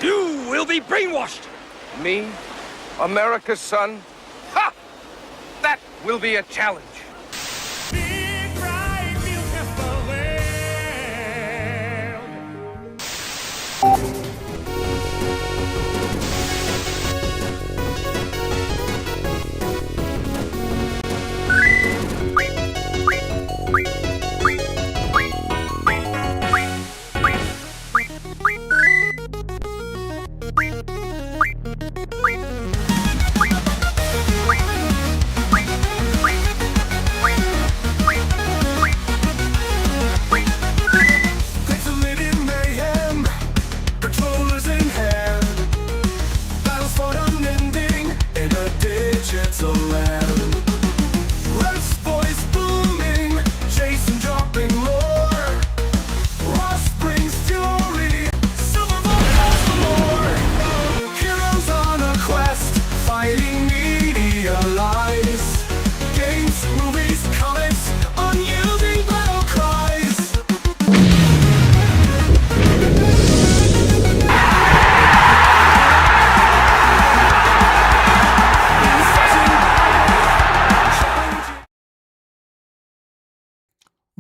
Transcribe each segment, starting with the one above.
You will be brainwashed. Me? America's son? Ha! That will be a challenge. Big, bright, beautiful world.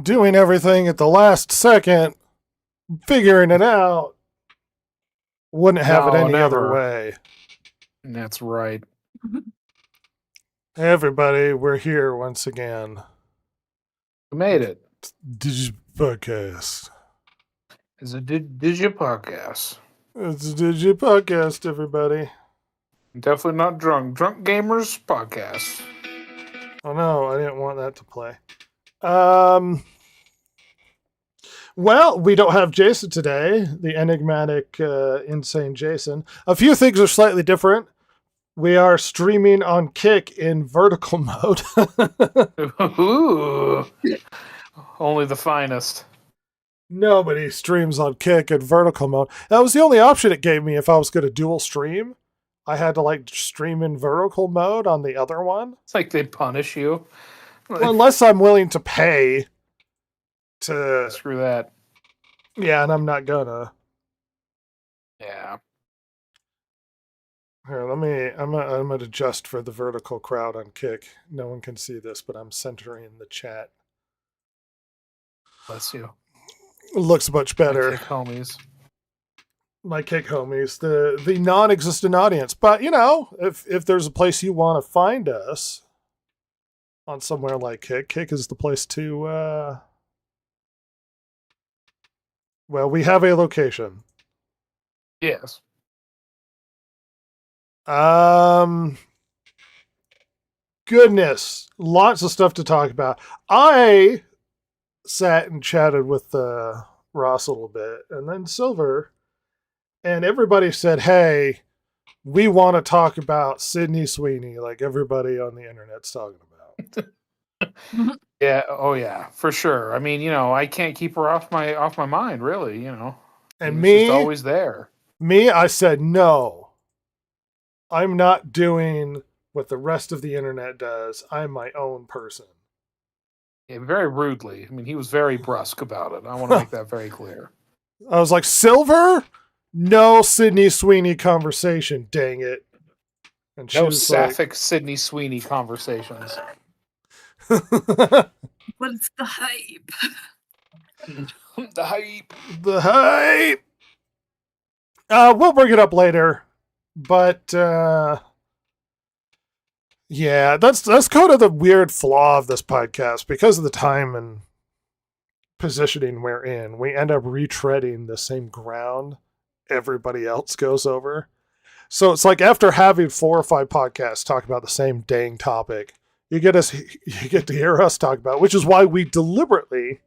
Doing everything at the last second, figuring it out. Wouldn't have it any other way. That's right. Hey everybody, we're here once again. We made it. Digi Podcast. It's a Digi Podcast. It's a Digi Podcast, everybody. Definitely not drunk. Drunk Gamers Podcast. Oh no, I didn't want that to play. Well, we don't have Jason today, the enigmatic, insane Jason. A few things are slightly different. We are streaming on Kick in vertical mode. Ooh. Only the finest. Nobody streams on Kick in vertical mode. That was the only option it gave me if I was going to dual stream. I had to stream in vertical mode on the other one. It's like they punish you. Well, unless I'm willing to pay to... Screw that. Yeah, and I'm not gonna. Yeah. Here, I'm gonna adjust for the vertical crowd on Kick. No one can see this, but I'm centering the chat. Bless you. It looks much better. My Kick homies. My Kick homies, the non-existent audience. But if there's a place you want to find us on somewhere like Kick, Kick is the place to. Well, we have a location. Yes. Goodness, lots of stuff to talk about. I sat and chatted with Ross a little bit, and then Silver, and everybody said, hey, we want to talk about Sydney Sweeney, like everybody on the internet's talking about. Yeah, oh yeah, for sure. I mean, I can't keep her off my mind, really, And She's me, just always there. I said, no, I'm not doing what the rest of the internet does. I'm my own person. Yeah, very rudely. I mean, he was very brusque about it. I want to make that very clear. I was like, Silver? No Sydney Sweeney conversation, dang it. And No sapphic Sydney Sweeney conversations. What's the hype? The hype. The hype. We'll bring it up later, but yeah, that's kind of the weird flaw of this podcast. Because of the time and positioning we're in, we end up retreading the same ground everybody else goes over. So it's like after having 4 or 5 podcasts talk about the same dang topic, you get to hear us talk about it, which is why we deliberately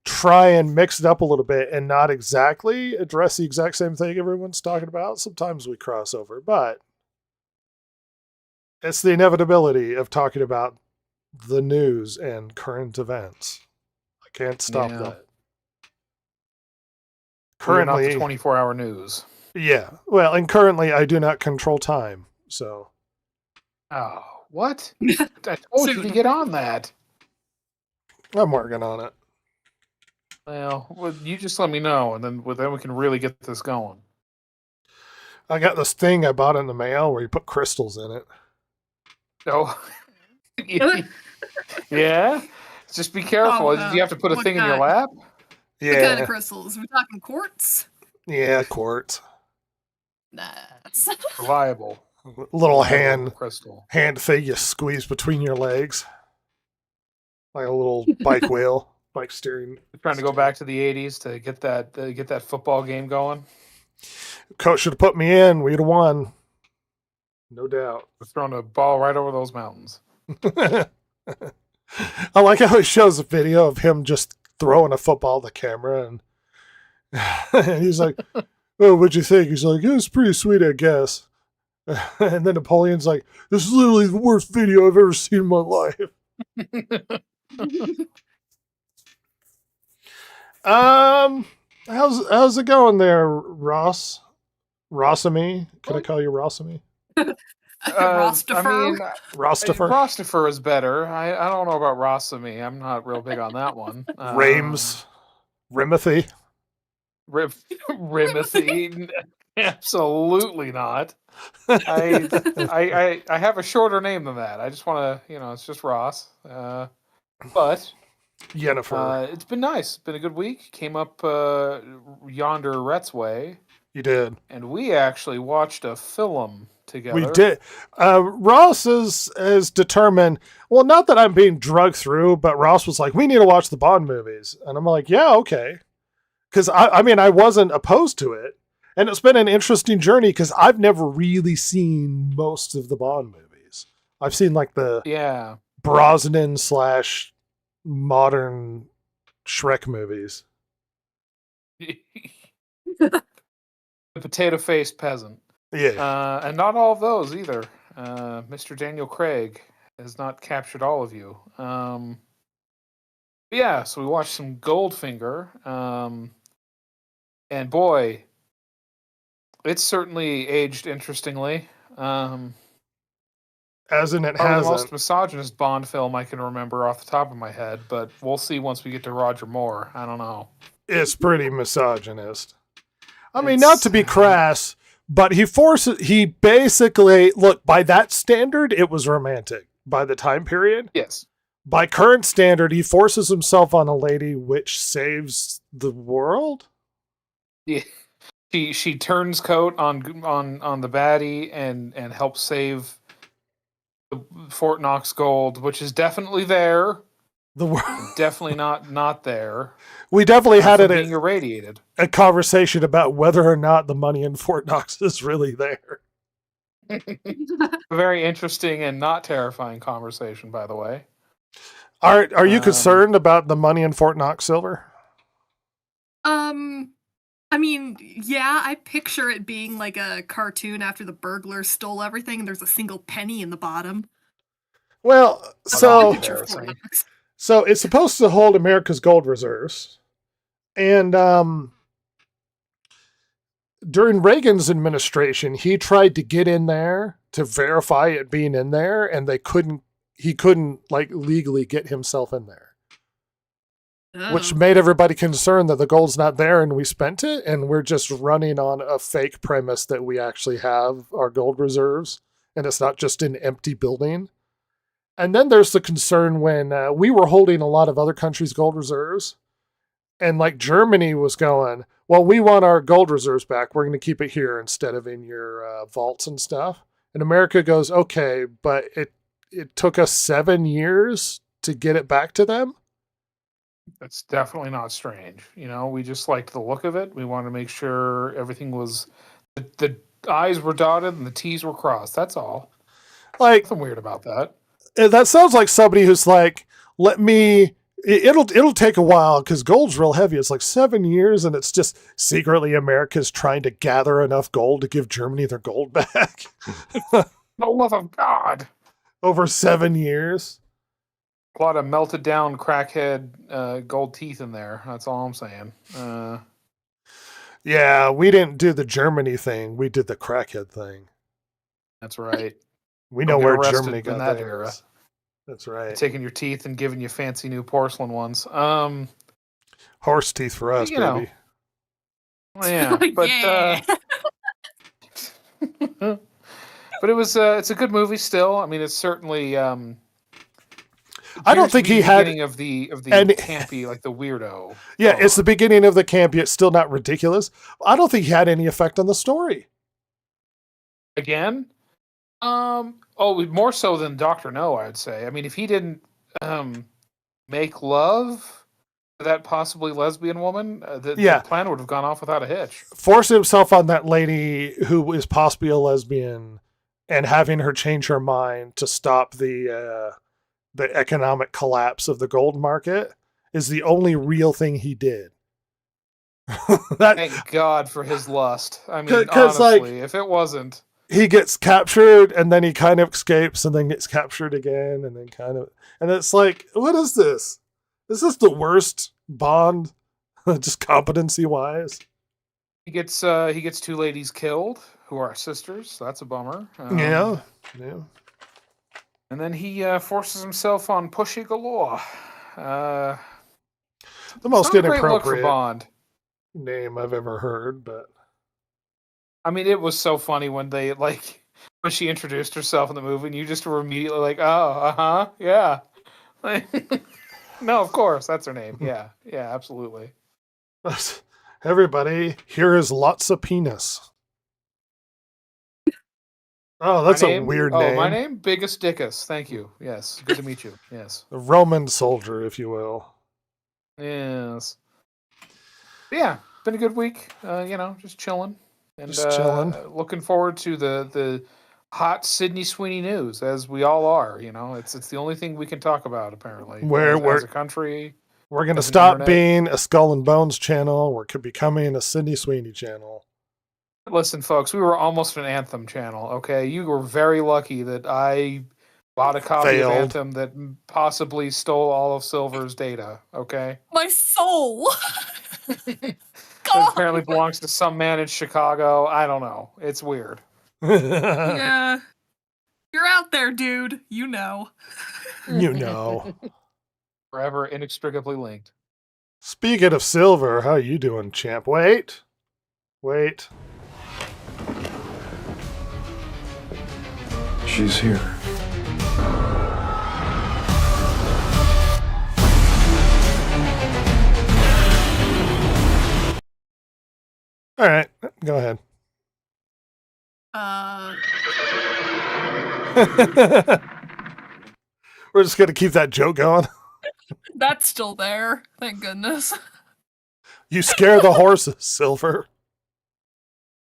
try and mix it up a little bit and not exactly address the exact same thing everyone's talking about. Sometimes we cross over, but it's the inevitability of talking about the news and current events. I can't stop that. Currently, not the 24-hour news. Yeah. Well, and currently I do not control time, so. Oh, what? I told you to get on that. I'm working on it. Well, you just let me know, and then we can really get this going. I got this thing I bought in the mail where you put crystals in it. Oh, yeah. Just be careful. Oh, Do you have to put a what thing in your kind? lap? What kind Yeah, of crystals? We're talking quartz? yeah, quartz. Nice. Reliable. Little Reliable crystal. hand thing you squeeze between your legs, like a little bike wheel, bike steering. Trying to go back to the '80s to get that football game going. Coach should have put me in. We'd have won, no doubt. We're throwing a ball right over those mountains. I like how he shows a video of him just throwing a football at the camera, and, and he's like, "Oh, what'd you think?" He's like, "It was pretty sweet, I guess." And then Napoleon's like, "This is literally the worst video I've ever seen in my life." How's it going there, Ross? Rossamy? Can I call you Rossamy? Rostifer. Rostifer? Rostifer is better. I don't know about Rossamy. I'm not real big on that one. Rames? Rimothy? Rimothy? Absolutely not. I have a shorter name than that. I just want to, it's just Ross. But Yennefer. it's been nice. It's been a good week. Came up yonder Rhett's way. You did. And we actually watched a film together. We did. Ross is determined. Well, not that I'm being drugged through, but Ross was like, "We need to watch the Bond movies," and I'm like, "Yeah, okay." Because I wasn't opposed to it, and it's been an interesting journey because I've never really seen most of the Bond movies. I've seen like the Brosnan / modern Shrek movies. The potato-faced peasant. Yeah. And not all of those either. Mr. Daniel Craig has not captured all of you. Yeah, so we watched some Goldfinger. And boy, it's certainly aged interestingly. As in it Probably hasn't. the most misogynist Bond film I can remember off the top of my head, but we'll see once we get to Roger Moore. I don't know. It's pretty misogynist. I mean, not to be crass, but he basically, look, by that standard, it was romantic by the time period. Yes. By current standard, he forces himself on a lady which saves the world. Yeah. She turns coat on the baddie and helps save the Fort Knox gold, which is definitely there. The world definitely not there. We definitely had being irradiated. A conversation about whether or not the money in Fort Knox is really there. A very interesting and not terrifying conversation, by the way. Are you concerned about the money in Fort Knox silver? I mean, yeah, I picture it being like a cartoon after the burglars stole everything and there's a single penny in the bottom. Well, so So it's supposed to hold America's gold reserves. And during Reagan's administration, he tried to get in there to verify it being in there, and he couldn't like legally get himself in there. Which made everybody concerned that the gold's not there and we spent it, and we're just running on a fake premise that we actually have our gold reserves, and it's not just an empty building. And then there's the concern when we were holding a lot of other countries' gold reserves, and like Germany was going, well, we want our gold reserves back. We're going to keep it here instead of in your vaults and stuff. And America goes, okay, but it took us 7 years to get it back to them. That's definitely not strange. We just liked the look of it. We wanted to make sure everything was, the I's were dotted and the T's were crossed. That's all. Like, nothing weird about that. That sounds like somebody who's like, it'll take a while because gold's real heavy. It's like 7 years, and it's just secretly America's trying to gather enough gold to give Germany their gold back. The love of God. Over 7 years. A lot of melted down crackhead gold teeth in there. That's all I'm saying. Yeah, we didn't do the Germany thing. We did the crackhead thing. That's right. We know where Germany got that era. That's right. Taking your teeth and giving you fancy new porcelain ones. Horse teeth for us, baby. Well, yeah, but yeah. But it's a good movie still. I mean, it's certainly. I don't think he had beginning of the any- campy, like the weirdo. Yeah, it's the beginning of the camp, yet still not ridiculous. I don't think he had any effect on the story. Again, more so than Doctor No, I would say. I mean, if he didn't make love to that possibly lesbian woman, the plan would have gone off without a hitch. Forcing himself on that lady who is possibly a lesbian and having her change her mind to stop the economic collapse of the gold market is the only real thing he did. Thank God for his lust. I mean, honestly, if it wasn't... He gets captured, and then he kind of escapes, and then gets captured again, and then kind of... And it's like, what is this? Is this the worst Bond, just competency-wise? He gets two ladies killed, who are sisters, so that's a bummer. Yeah. And then he forces himself on Pushy Galore. The most inappropriate inappropriate look for Bond name I've ever heard, but I mean, it was so funny when when she introduced herself in the movie, and you just were immediately like, "Oh, yeah." No, of course, that's her name. Yeah, absolutely. Everybody, here is lots of penis. Oh, that's a weird name. Oh, my name? Biggest Dickus. Thank you. Yes. Good to meet you. Yes. A Roman soldier, if you will. Yes. But yeah, been a good week. Just chilling. And, just chilling. Looking forward to the hot Sydney Sweeney news, as we all are. It's the only thing we can talk about, apparently. As a country. We're going to stop being a Skull and Bones channel. We're becoming a Sydney Sweeney channel. Listen, folks, we were almost an Anthem channel, okay? You were very lucky that I bought a copy of Anthem that possibly stole all of Silver's data, okay? My soul! It apparently belongs to some man in Chicago. I don't know. It's weird. Yeah. You're out there, dude. You know. You know. Forever inextricably linked. Speaking of Silver, how you doing, champ? Wait. She's here. All right, go ahead. We're just going to keep that joke going. That's still there. Thank goodness. You scare the horses, Silver.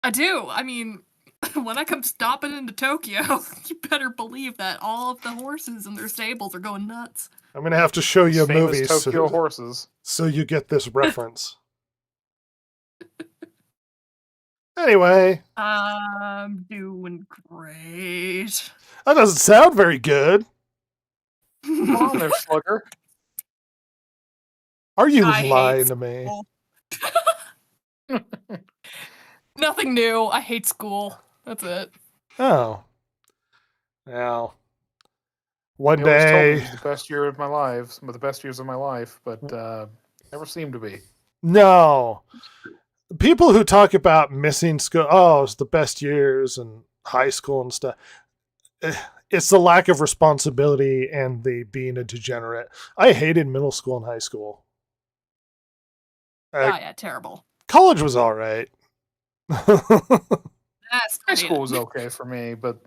I do. I mean, when I come stopping into Tokyo, you better believe that all of the horses in their stables are going nuts. I'm going to have to show you a movie Tokyo horses. So you get this reference. Anyway. I'm doing great. That doesn't sound very good. Come on there, Slugger. Are you lying to me? Nothing new. I hate school. That's it. Oh. Now. One day. It was the best year of my life. Some of the best years of my life, but never seemed to be. No. People who talk about missing school, it's the best years and high school and stuff. It's the lack of responsibility and the being a degenerate. I hated middle school and high school. Yeah, terrible. College was all right. High school was okay for me, but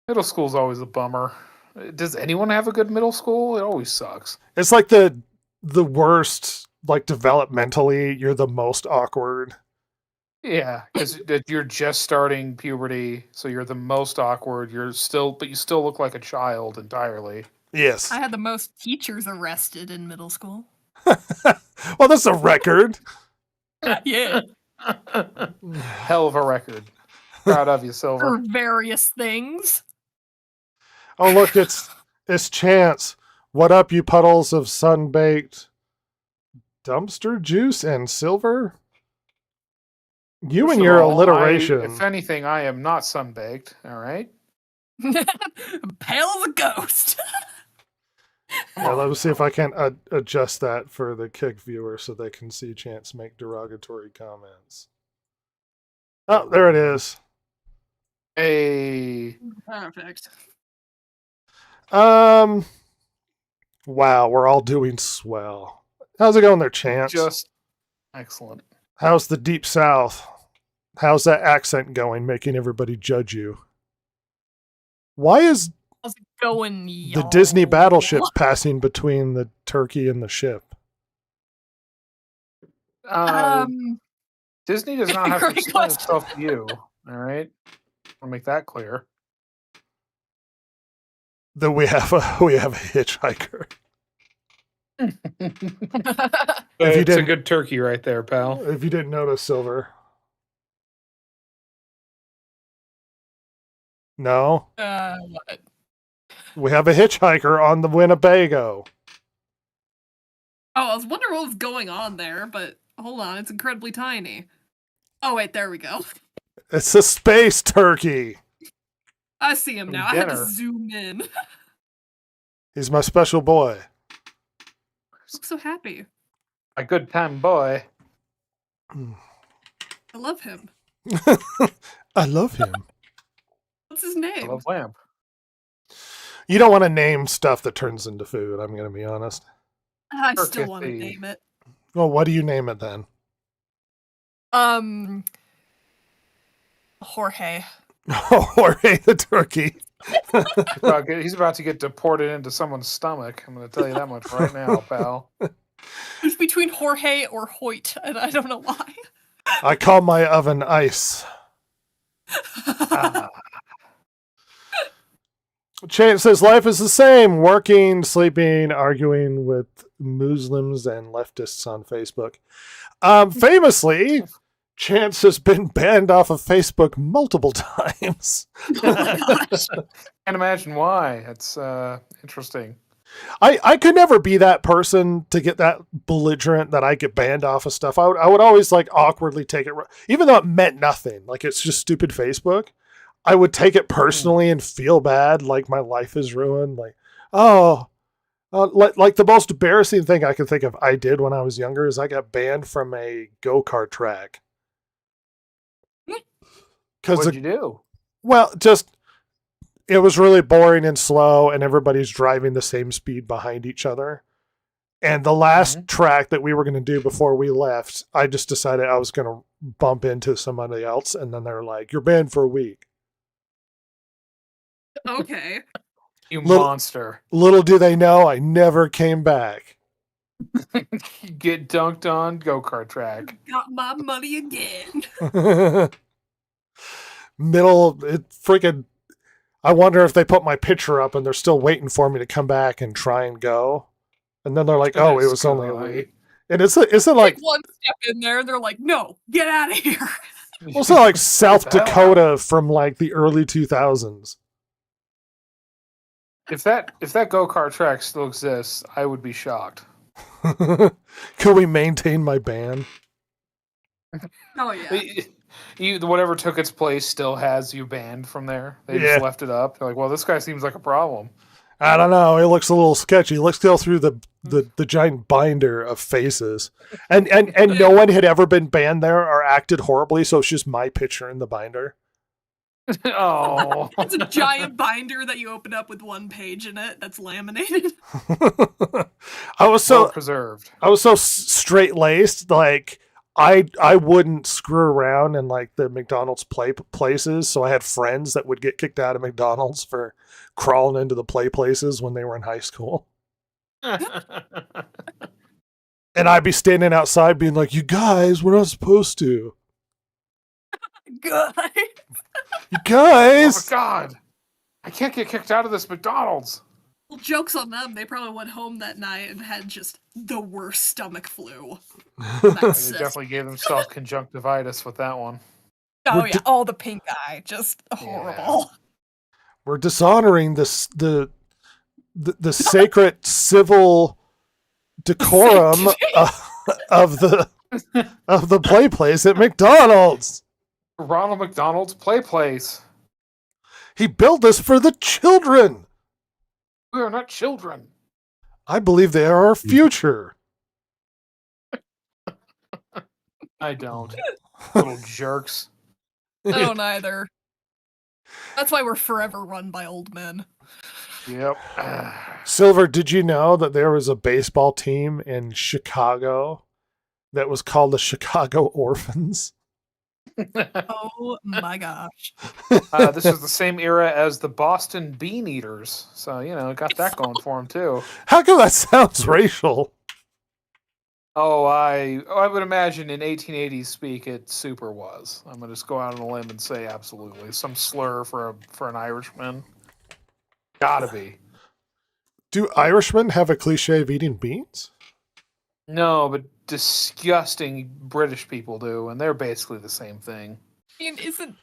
middle school's always a bummer. Does anyone have a good middle school? It always sucks. It's like the worst, like developmentally, you're the most awkward. Yeah, because you're just starting puberty, so you're the most awkward. But you still look like a child entirely. Yes. I had the most teachers arrested in middle school. Well, that's a record. Yeah. Hell of a record. Proud of you, Silver. For various things. Oh, look, it's Chance. What up, you puddles of sun-baked dumpster juice and Silver? You and your alliteration. If anything, I am not sun-baked, all right? Pale as a ghost. Yeah, let me see if I can adjust that for the Kick viewer so they can see Chance make derogatory comments. Oh, there it is. Hey, Perfect. Wow, we're all doing swell. How's it going there, Chance? just excellent. How's the Deep South? How's that accent going, making everybody judge you? Why is How's it going, the y'all? Disney battleship passing between the turkey and the ship? Disney does not have to great explain question. itself to you. All right, I'll make that clear. That we have a hitchhiker. It's a didn't- good turkey right there, pal. If you didn't notice, Silver. No, What? we have a hitchhiker on the Winnebago. Oh, I was wondering what was going on there, but hold on, it's incredibly tiny. Oh wait, there we go. It's a space turkey. I see him now. I had to Dinner. zoom in. He's my special boy. Looks so happy. A good time boy. I love him. I love him. What's his I name? love lamb. You don't want to name stuff that turns into food, I'm going to be honest. I still want to Turkey. name it. Well, what do you name it then? Jorge. Jorge the turkey. He's about to get deported into someone's stomach. I'm going to tell you that much right now, pal. It's between Jorge or Hoyt, and I don't know why. I call my oven ice. Ah, Chance says life is the same. Working, sleeping, arguing with Muslims and leftists on Facebook. Famously, Chance has been banned off of Facebook multiple times. Can't imagine why. It's interesting. I could never be that person to get that belligerent that I get banned off of stuff. I would always like awkwardly take it, even though it meant nothing. Like it's just stupid Facebook. I would take it personally and feel bad, like my life is ruined. Like, like the most embarrassing thing I can think of I did when I was younger is I got banned from a go-kart track. What'd you do? Well, just it was really boring and slow, and everybody's driving the same speed behind each other. And the last track that we were going to do before we left, I just decided I was going to bump into somebody else, and then they're like, "You're banned for a week." Okay. You Little- monster. Little do they know, I never came back. Get dunked on go-kart track. Got my money again. Freaking. I wonder if they put my picture up and they're still waiting for me to come back and try and go. And then they're like, "Oh, it was only a week." And it's like Take one step in there, and they're like, "No, get out of here." well, it's not like South What the hell? Dakota from like the early 2000s. If that go-kart track still exists, I would be shocked. Could we maintain my ban? Oh yeah. Whatever took its place still has you banned from there. They Yeah. just left it up. They're like, well, this guy seems like a problem. I don't know. It looks a little sketchy. Let's go through the giant binder of faces. And no one had ever been banned there or acted horribly, so it's just my picture in the binder. Oh, It's a giant binder that you open up with one page in it that's laminated. I was well so preserved. straight laced, like I wouldn't screw around in like the McDonald's places, so I had friends that would get kicked out of McDonald's for crawling into the play places when they were in high school. And I'd be standing outside being like, "You guys, we're not supposed to. Good. You Oh guys." my god! I can't get kicked out of this McDonald's. Well, joke's on them. They probably went home that night and had just the worst stomach flu. They That's definitely gave themselves conjunctivitis with that one. oh We're yeah, all the pink eye, just horrible. We're dishonoring this the sacred civil decorum of the play place at McDonald's. Ronald McDonald's play place. He built this for the children. We are not children. I believe they are our future. I don't. Little jerks. I don't either. That's why we're forever run by old men. Yep. Silver, did you know that there was a baseball team in Chicago that was called the Chicago Orphans? Oh my gosh. This was the same era as the Boston Bean Eaters, so got that going for him too. How come that sounds racial? Oh, I would imagine in 1880s speak it super was. I'm gonna just go out on a limb and say absolutely some slur for an Irishman. Gotta be. Do Irishmen have a cliche of eating beans? No, but disgusting British people do, and they're basically the same thing. I mean,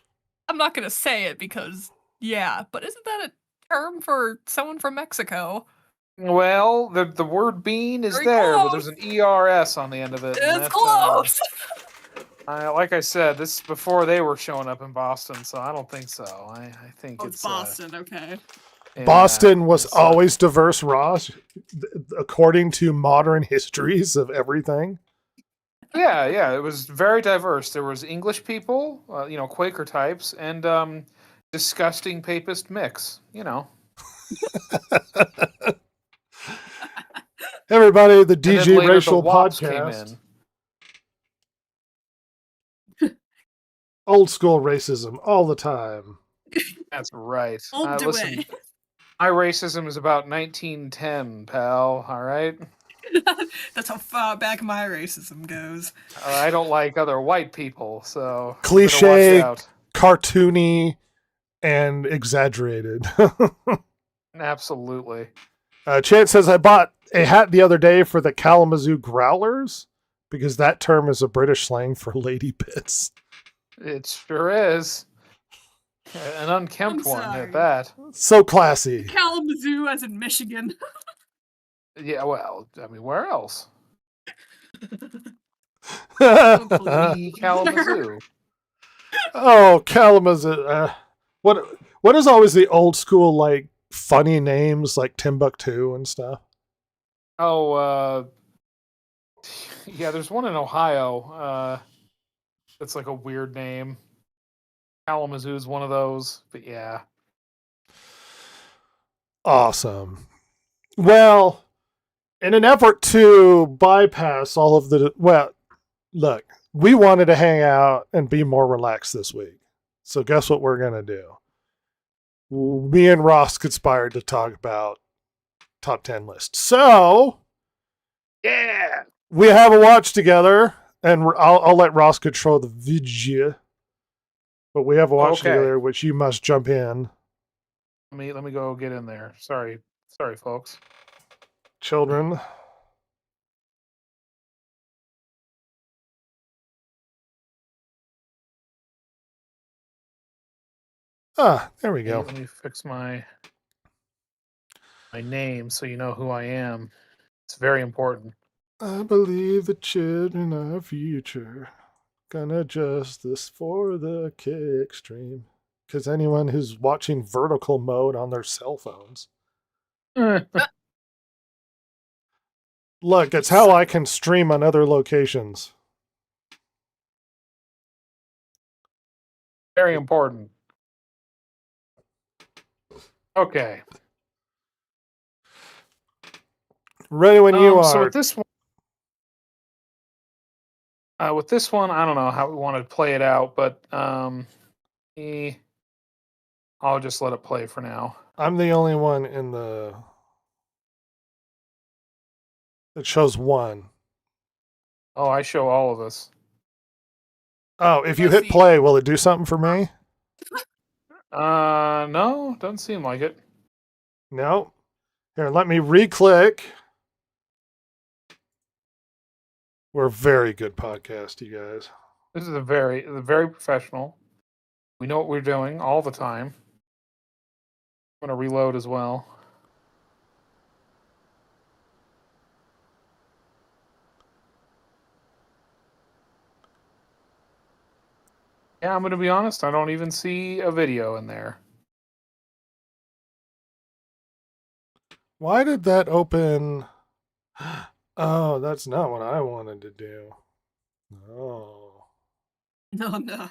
I'm not gonna say it because, yeah, but isn't that a term for someone from Mexico? Well, the word bean is Very there, but close. there's an ERS on the end of it. and It's that, close! like I said, this is before they were showing up in Boston, so I don't think so. I think Oh, it's it's Boston, okay. Yeah, Boston was it's, always diverse, Ross, according to modern histories of everything. yeah, it was very diverse. There was English people, Quaker types, and disgusting papist mix. Everybody, the And then DG later Racial the WAPs Podcast. Old school racism all the time. That's right. I'll do Listen, it. my racism is about 1910, pal. All right. That's how far back my racism goes. I don't like other white people, so you better Cliche, watch out. cartoony, and exaggerated. Absolutely. Chance says, I bought a hat the other day for the Kalamazoo Growlers because that term is a British slang for lady bits. It sure is. An unkempt I'm one sorry. at that. So classy. Kalamazoo, as in Michigan. Yeah, well, I mean, where else? Hopefully. Kalamazoo. Oh, Kalamazoo. What is always the old school, like, funny names like Timbuktu and stuff? Oh, yeah, there's one in Ohio. That's like a weird name. Kalamazoo is one of those, but yeah. Awesome. Well, in an effort to bypass all of the... Well, look, we wanted to hang out and be more relaxed this week. So guess what we're going to do? Me and Ross conspired to talk about top 10 lists. So... Yeah! We have a watch together, and I'll let Ross control the video. But we have a watch Okay. together, which you must jump in. Let me go get in there. Sorry, folks. Children. There we go. Let me fix my name so you know who I am. It's very important. I believe the children are our future. Gonna adjust this for the kick stream. Because anyone who's watching vertical mode on their cell phones. Look, it's how I can stream on other locations. Very important. Okay. Ready when you are. So with this one, I don't know how we want to play it out, but I'll just let it play for now. I'm the only one in the... It shows one. Oh, I show all of us. Oh, if you Let's hit see. play, will it do something for me? No, doesn't seem like it. No. Here, let me re-click. We're a very good podcast, you guys. This is a very professional. We know what we're doing all the time. I'm gonna reload as well. Yeah, I'm gonna be honest. I don't even see a video in there. Why did that open? Oh, that's not what I wanted to do. Oh. No, no.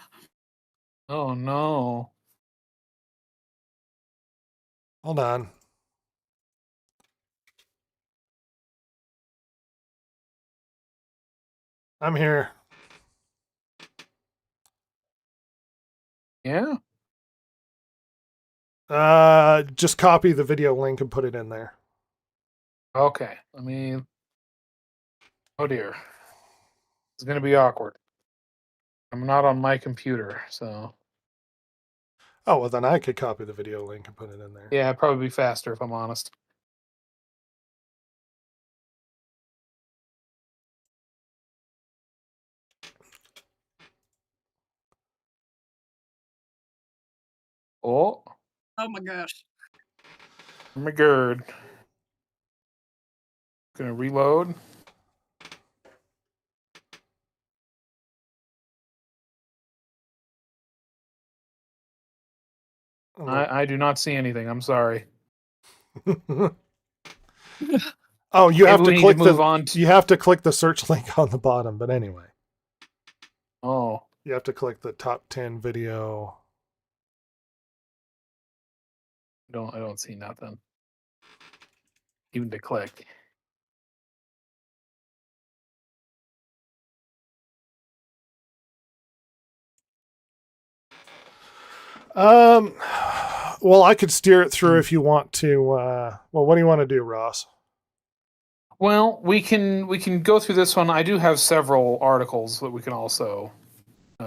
Oh no. Hold on. I'm here. Yeah. Just copy the video link and put it in there. Okay. Oh dear. It's gonna be awkward. I'm not on my computer, so Oh, well, then I could copy the video link and put it in there. yeah, it'd probably be faster if I'm honest. Oh, Oh my gosh. my god. Gonna reload. I do not see anything. I'm sorry. Oh, you have Maybe to we need click to move the on to- you have to click the search link on the bottom, but anyway. Oh, You have to click the top 10 video. I don't see nothing. Even to click. Well, I could steer it through if you want to. Well, what do you want to do, Ross? Well, we can go through this one. I do have several articles that we can also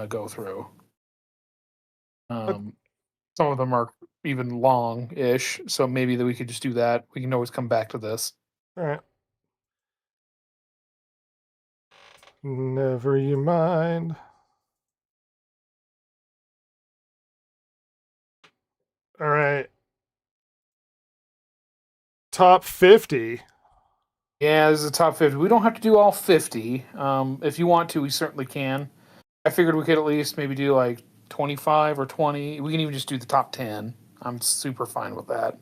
go through. Some of them are even long-ish, so maybe that we could just do that. We can always come back to this. All right. Never you mind. All right. Top 50. Yeah, this is a top 50. We don't have to do all 50. If you want to, we certainly can. I figured we could at least maybe do like 25 or 20. We can even just do the top 10. I'm super fine with that.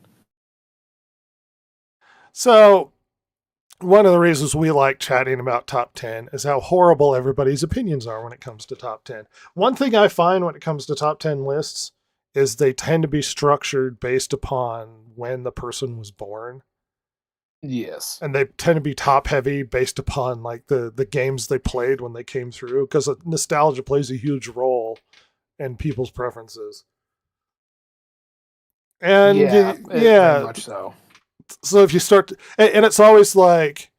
So, one of the reasons we like chatting about top 10 is how horrible everybody's opinions are when it comes to top 10. One thing I find when it comes to top 10 lists is they tend to be structured based upon when the person was born. Yes. And they tend to be top heavy based upon like the games they played when they came through, because nostalgia plays a huge role in people's preferences. And Yeah, very much so. So if you start and it's always like,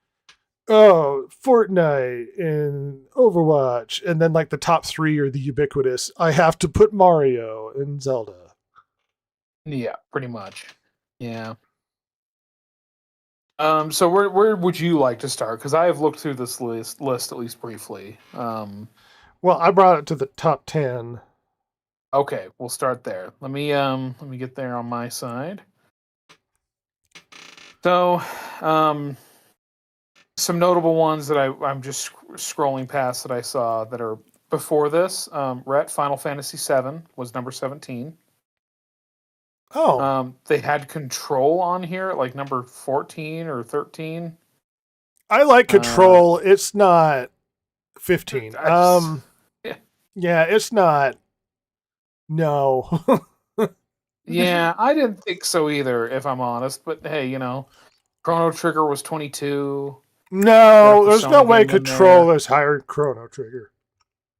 oh, Fortnite and Overwatch, and then like the top 3 are the ubiquitous, I have to put Mario and Zelda. Yeah, pretty much. Yeah. So where would you like to start? Because I have looked through this list at least briefly. Well, I brought it to the top 10. Okay, we'll start there. Let me get there on my side. So, some notable ones that I'm just scrolling past that I saw that are before this. Rhett, Final Fantasy VII was number 17. Oh, They had Control on here at like number 14 or 13. I like Control. It's not 15. Yeah. Yeah, it's not. No. Yeah, I didn't think so either, if I'm honest. But hey, Chrono Trigger was 22. No, there's no Persona way game in Control there. is higher than Chrono Trigger.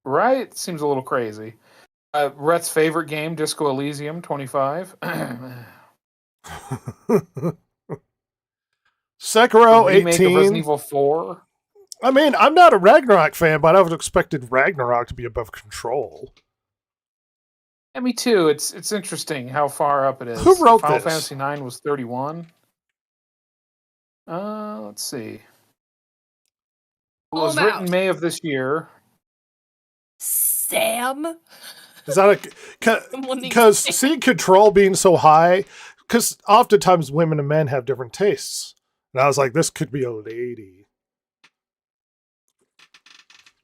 Right? Seems a little crazy. Rhett's favorite game, Disco Elysium, 25. Sekiro, Remake of Resident 18. Evil 4. I mean, I'm not a Ragnarok fan, but I would have expected Ragnarok to be above Control. Yeah, me too. It's interesting how far up it is. Who wrote Final this? Fantasy 9 was 31. Let's see. It was Hold written out. May of this year. Sam? Is that Someone needs because to- seeing Control being so high? Because oftentimes women and men have different tastes, and I was like, this could be a lady.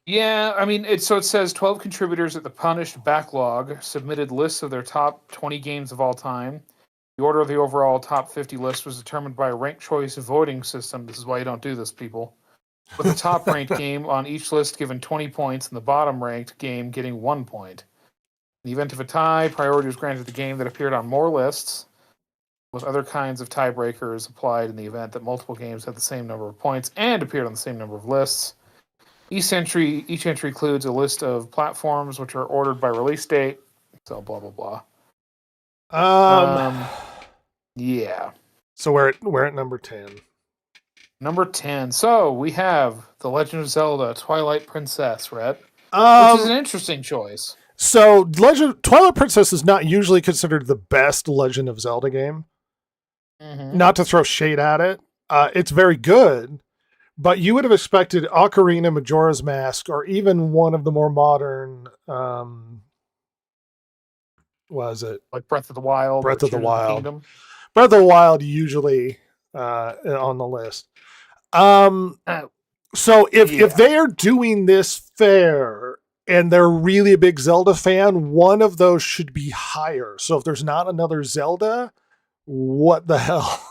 Yeah, I mean, it says 12 contributors at the Punished backlog submitted lists of their top 20 games of all time. The order of the overall top 50 list was determined by a ranked choice voting system. This is why you don't do this, people. With the top ranked game on each list given 20 points and the bottom ranked game getting 1 point. In the event of a tie, priority was granted to the game that appeared on more lists. with other kinds of tiebreakers applied in the event that multiple games had the same number of points and appeared on the same number of lists. Each entry includes a list of platforms which are ordered by release date. So blah blah blah. Yeah. So we're at number 10. Number 10. So we have The Legend of Zelda: Twilight Princess, Rhett, which is an interesting choice. So Twilight Princess is not usually considered the best Legend of Zelda game. Mm-hmm. Not to throw shade at it. It's very good, but you would have expected Ocarina, Majora's Mask, or even one of the more modern, was it? Like Breath of the Wild. Breath of the Tears Wild. Kingdom. Breath of the Wild usually on the list. So if they are doing this fair and they're really a big Zelda fan, one of those should be higher. So if there's not another Zelda, what the hell?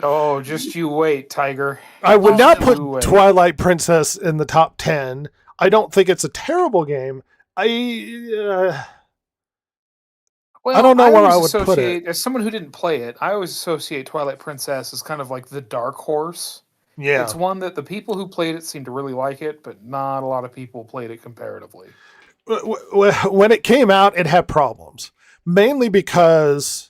Oh, just you wait, Tiger. I would not You put wait. Twilight Princess in the top 10. I don't think it's a terrible game. I don't know where I always would put it. associate- As someone who didn't play it, I always associate Twilight Princess as kind of like the dark horse. Yeah. It's one that the people who played it seem to really like it, but not a lot of people played it comparatively. When it came out, it had problems. Mainly because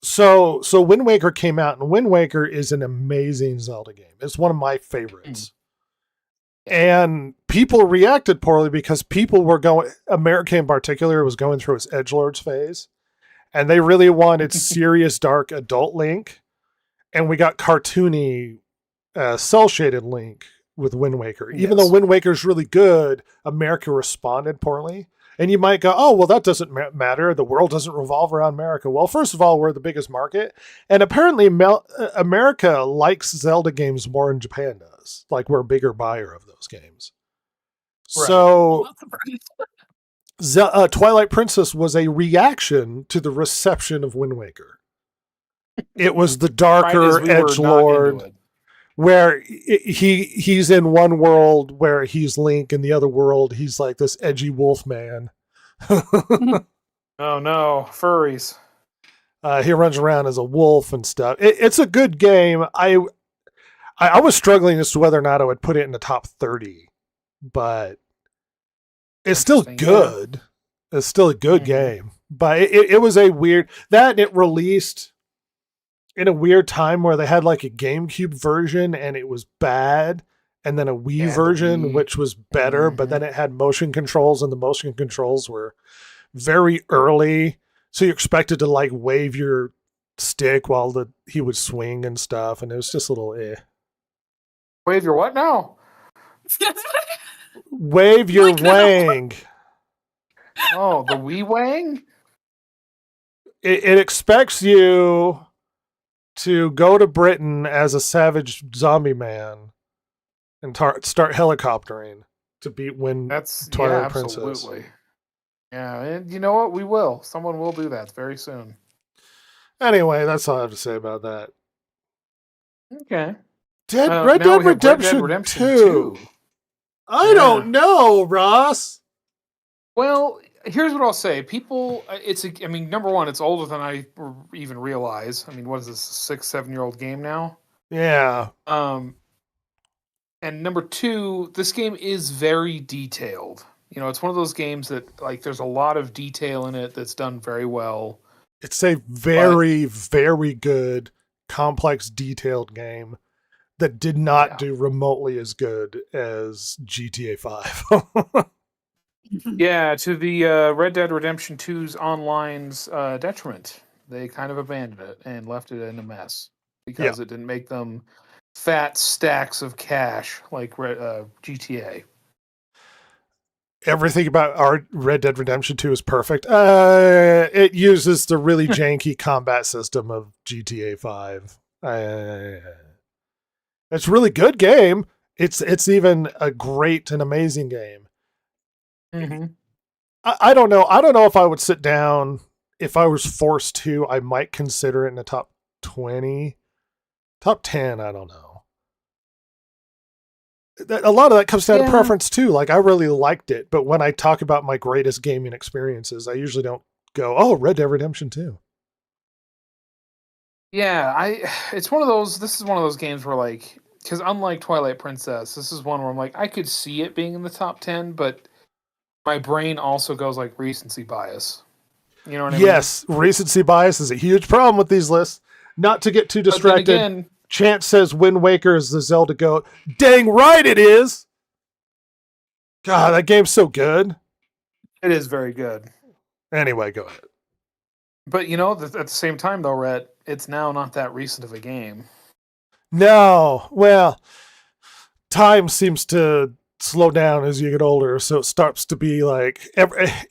so Wind Waker came out, and Wind Waker is an amazing Zelda game. It's one of my favorites. And people reacted poorly because people were America in particular was going through its edgelords phase. And they really wanted serious, dark adult Link. And we got cartoony, cel-shaded Link with Wind Waker. Even though Wind Waker is really good, America responded poorly. And you might go, oh, well, that doesn't matter. The world doesn't revolve around America. Well, first of all, we're the biggest market. And apparently America likes Zelda games more than Japan does. Like, we're a bigger buyer of those games. Right. So Twilight Princess was a reaction to the reception of Wind Waker. It was the darker edgelord where he's in one world where he's Link, in the other world he's like this edgy wolf man. Oh no, furries. He runs around as a wolf and stuff. It's a good game. I was struggling as to whether or not I would put it in the top 30, but it's still good. It's still a good game, but it was a weird that it released in a weird time where they had like a GameCube version and it was bad, and then a Wii version which was better, but then it had motion controls, and the motion controls were very early, so you expected to like wave your stick while he would swing and stuff, and it was just a little Wave your what now? Wave your wang. Oh, the Wii Wang? It expects you to go to Britain as a savage zombie man and start helicoptering to win Twilight Princess. Absolutely. Yeah, and you know what? We will. Someone will do that very soon. Anyway, that's all I have to say about that. Okay. Red Dead Redemption 2. I don't know, Ross. Well, here's what I'll say. People, number one, it's older than I even realize. I mean, what is this, a 6-7-year-old game now? Yeah. And number two, this game is very detailed. You know, it's one of those games that, like, there's a lot of detail in it that's done very well. It's a very, very good, complex, detailed game that did not do remotely as good as GTA 5. Yeah, to the Red Dead Redemption 2's online's detriment. They kind of abandoned it and left it in a mess because it didn't make them fat stacks of cash like GTA. Everything about our Red Dead Redemption 2 is perfect. It uses the really janky combat system of GTA 5. It's a really good game. It's even a great and amazing game. Mm-hmm. I don't know. I don't know if I would sit down. If I was forced to, I might consider it in the top 20. Top 10, I don't know. A lot of that comes down to preference too. Like, I really liked it, but when I talk about my greatest gaming experiences, I usually don't go, oh, Red Dead Redemption 2. Yeah, it's one of those. This is one of those games where like, because unlike Twilight Princess, this is one where I'm like, I could see it being in the top 10, but my brain also goes like recency bias. You know what I mean? Yes, recency bias is a huge problem with these lists. Not to get too But then distracted. again, Chance says Wind Waker is the Zelda GOAT. Dang right it is! God, that game's so good. it is very good. Anyway, go ahead. But you know, at the same time, though, Rhett, it's now not that recent of a game. No, well, time seems to slow down as you get older, so it starts to be like,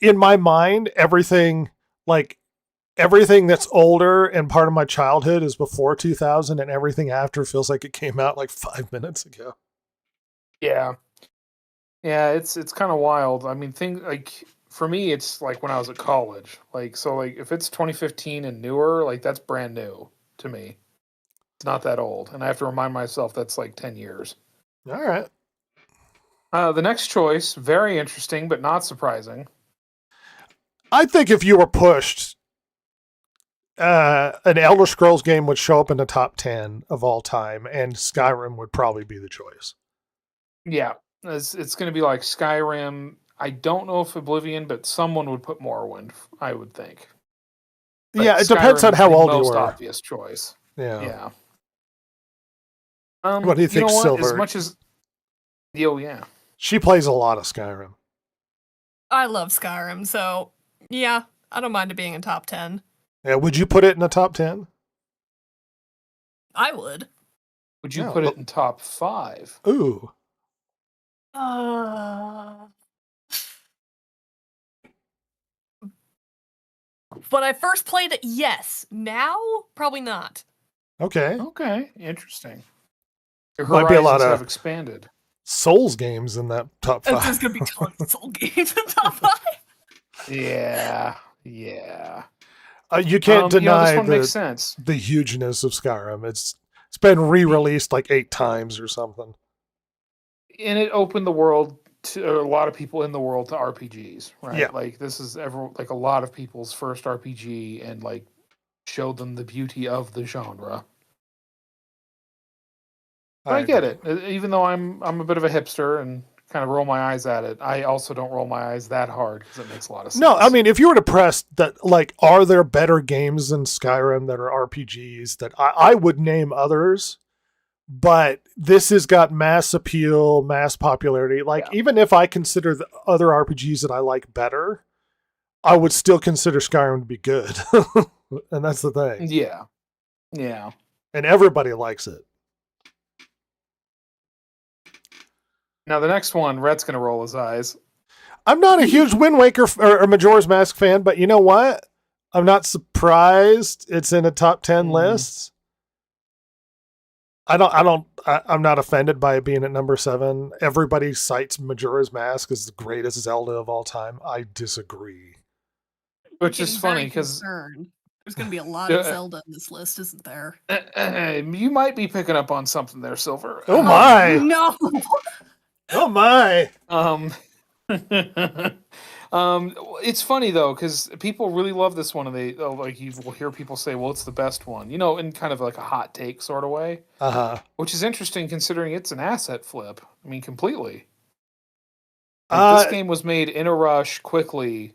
in my mind, everything that's older and part of my childhood is before 2000, and everything after feels like it came out like 5 minutes ago. Yeah, yeah, it's kind of wild. I mean, things like for me, it's like when I was at college. Like, so like if it's 2015 and newer, like that's brand new to me. It's not that old, and I have to remind myself that's like 10 years. All right. The next choice, very interesting, but not surprising. I think if you were pushed, an Elder Scrolls game would show up in the top 10 of all time, and Skyrim would probably be the choice. Yeah, it's going to be like Skyrim. I don't know if Oblivion, but someone would put Morrowind, I would think. But Yeah, it depends Skyrim on is how the old you most were. obvious choice. Yeah. Yeah. What do you think, know what? Silver? As much as, yeah. She plays a lot of Skyrim. I love Skyrim, so yeah, I don't mind it being in top 10. Yeah, would you put it in the top 10? I would. Would you Yeah, put well- it in top 5? Ooh. When I first played it, yes. Now, probably not. Okay. Okay, interesting. Your Might be a lot horizons of- have expanded. Souls games in that top 5. It's just gonna be tons of Soul games in top 5. Yeah. You can't deny this one makes sense. the hugeness of Skyrim. It's been re-released like 8 times or something. And it opened the world to a lot of people in the world to RPGs, right? Yeah. Like this is like a lot of people's first RPG, and like showed them the beauty of the genre. But I get it. Even though I'm a bit of a hipster and kind of roll my eyes at it, I also don't roll my eyes that hard because it makes a lot of sense. No, I mean, if you were to press that, like, are there better games than Skyrim that are RPGs? That I would name others, but this has got mass appeal, mass popularity. Like, even if I consider the other RPGs that I like better, I would still consider Skyrim to be good. And that's the thing. Yeah. And everybody likes it. Now the next one, Rhett's gonna roll his eyes. I'm not a huge Wind Waker or Majora's Mask fan, but you know what? I'm not surprised it's in a top 10 list. I'm not offended by it being at number 7. Everybody cites Majora's Mask as the greatest Zelda of all time. I disagree. Which is funny because there's going to be a lot of Zelda in this list, isn't there? you might be picking up on something there, Silver. Oh my! No. Oh my! It's funny though because people really love this one, and you will hear people say, "Well, it's the best one," you know, in kind of like a hot take sort of way. Which is interesting considering it's an asset flip. I mean, completely. Like, this game was made in a rush, quickly,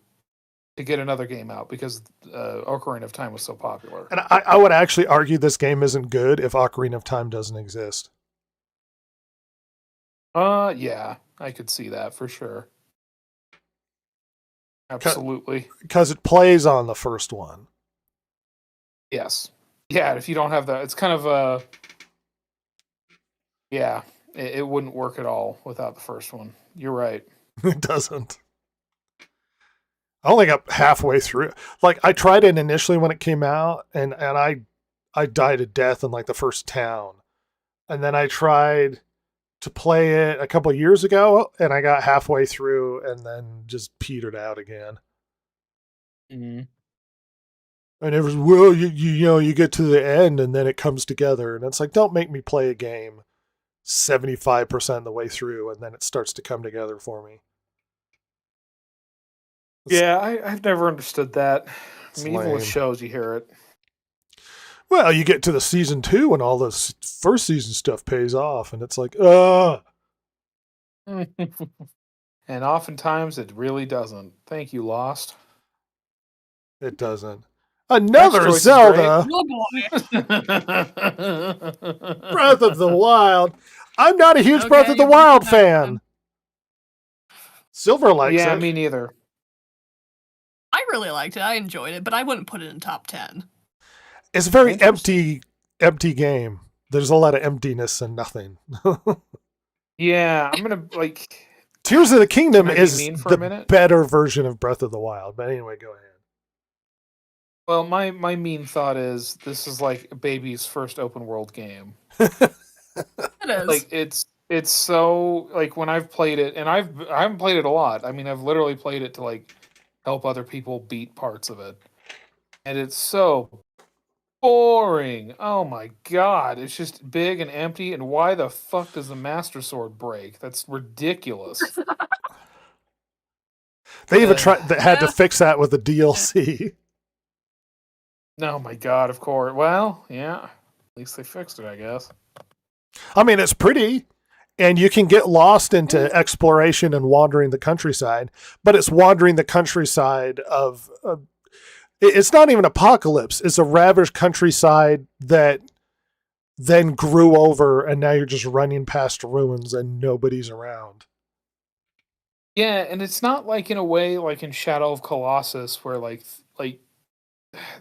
to get another game out because Ocarina of Time was so popular. And I would actually argue this game isn't good if Ocarina of Time doesn't exist. Yeah, I could see that for sure. Absolutely. Because it plays on the first one. Yes. Yeah, if you don't have that, it's kind of yeah, it wouldn't work at all without the first one. You're right. It doesn't. I only got halfway through. Like, I tried it initially when it came out, and I died a death in like the first town. And then I tried to play it a couple of years ago, and I got halfway through and then just petered out again. Mm-hmm. And it was, well, you know, you get to the end and then it comes together. And it's like, don't make me play a game 75% of the way through and then it starts to come together for me. Yeah, I've never understood that. I mean, even with lame. shows, you hear it. Well, you get to the season 2 and all this first season stuff pays off, and it's like, And oftentimes it really doesn't. Thank you, Lost. it doesn't. Another choice is Zelda, Oh boy. Breath of the Wild. I'm not a huge Breath of the Okay, Wild that fan. one. Silver likes Yeah, it. me neither. I really liked it. I enjoyed it, but I wouldn't put it in top 10. It's a very Interesting. empty game. There's a lot of emptiness and nothing. Yeah, I'm gonna like. Tears of the Kingdom Can I be is mean for a the minute? better version of Breath of the Wild. But anyway, go ahead. Well, my mean thought is this is like a baby's first open world game. It is. Like it's so like when I've played it, and I haven't played it a lot. I mean, I've literally played it to like help other people beat parts of it, and it's so boring. Oh my god, it's just big and empty. And why the fuck does the Master Sword break? That's ridiculous. They even tried. They had to Yeah. fix that with the DLC. Oh my god, of course. Well, yeah. At least they fixed it, I guess. I mean, it's pretty, and you can get lost into exploration and wandering the countryside. But it's wandering the countryside of. It's not even apocalypse. It's a ravaged countryside that then grew over, and now you're just running past ruins and nobody's around. Yeah, and it's not like in a way like in Shadow of Colossus where like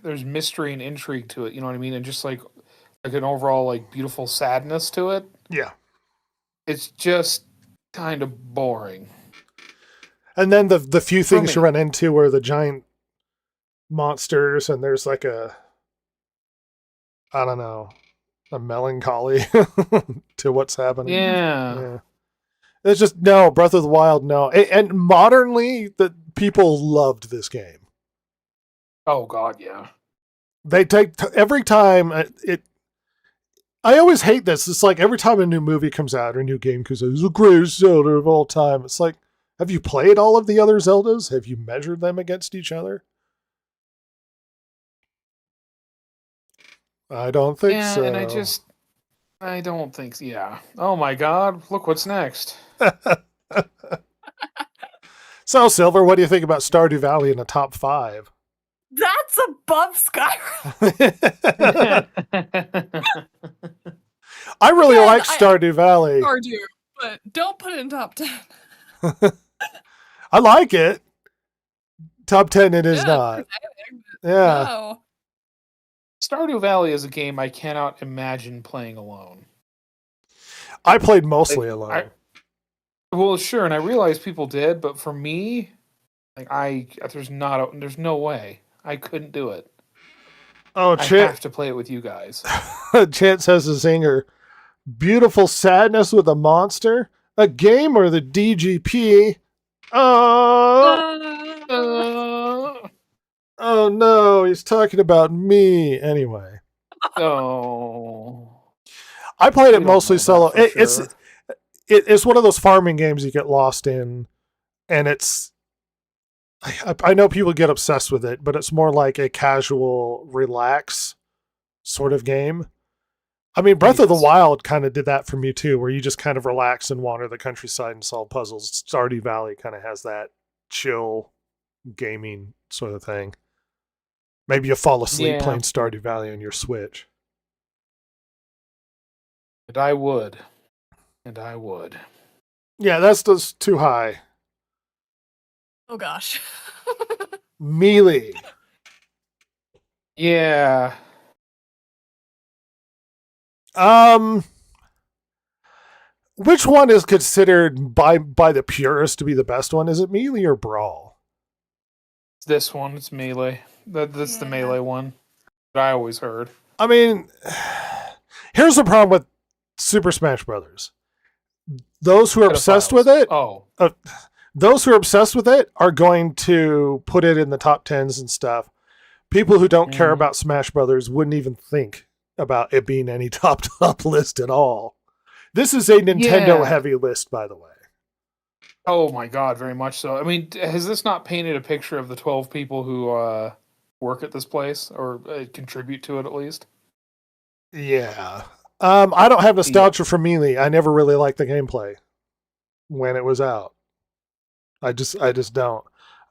there's mystery and intrigue to it, you know what I mean? And just like an overall like beautiful sadness to it. Yeah. It's just kind of boring. And then the few things me. you run into are the giant monsters, and there's like a, I don't know, a melancholy to what's happening. Yeah. It's just, no, Breath of the Wild, no. And modernly, the people loved this game. Oh god, yeah. They take every time I always hate this. It's like every time a new movie comes out or a new game comes out, it's the greatest Zelda of all time. It's like, have you played all of the other Zeldas? Have you measured them against each other? I don't think Yeah, so. and I don't think so. Yeah. Oh my god, look what's next. So, Silver, what do you think about Stardew Valley in the top 5? That's above Skyrim. I really Yeah, like Stardew Valley. Or do, but don't put it in top 10. I like it. Top 10 it is Yeah, not. pathetic, Yeah. No. Stardew Valley is a game I cannot imagine playing alone. I played mostly Like, alone. Well, sure, and I realize people did, but for me, like there's no way I couldn't do it. Oh, I have to play it with you guys. Chance has a zinger. Beautiful sadness with a monster? A game or the DGP? Oh, oh no, he's talking about me. Anyway. Oh. I played it We don't mostly know that solo. for sure. It's one of those farming games you get lost in, and it's. I know people get obsessed with it, but it's more like a casual, relax sort of game. I mean, Breath of the Yes. Wild kind of did that for me too, where you just kind of relax and wander the countryside and solve puzzles. Stardew Valley kind of has that chill gaming sort of thing. Maybe you fall asleep Yeah. playing Stardew Valley on your Switch. And I would. Yeah, that's just too high. Oh gosh. Melee. Yeah. Which one is considered by the purists to be the best one? Is it Melee or Brawl? It's this one. It's Melee. That's the Yeah. Melee one that I always heard. I mean, here's the problem with Super Smash Brothers. Those who are obsessed with it, Oh. those who are obsessed with it are going to put it in the top 10s and stuff. People who don't care Mhm. about Smash Brothers wouldn't even think about it being any top list at all. This is a Nintendo Yeah. heavy list, by the way. Oh my god, very much so. I mean, has this not painted a picture of the 12 people who work at this place or contribute to it at least? Yeah. I don't have nostalgia for Melee. I never really liked the gameplay when it was out. I just don't.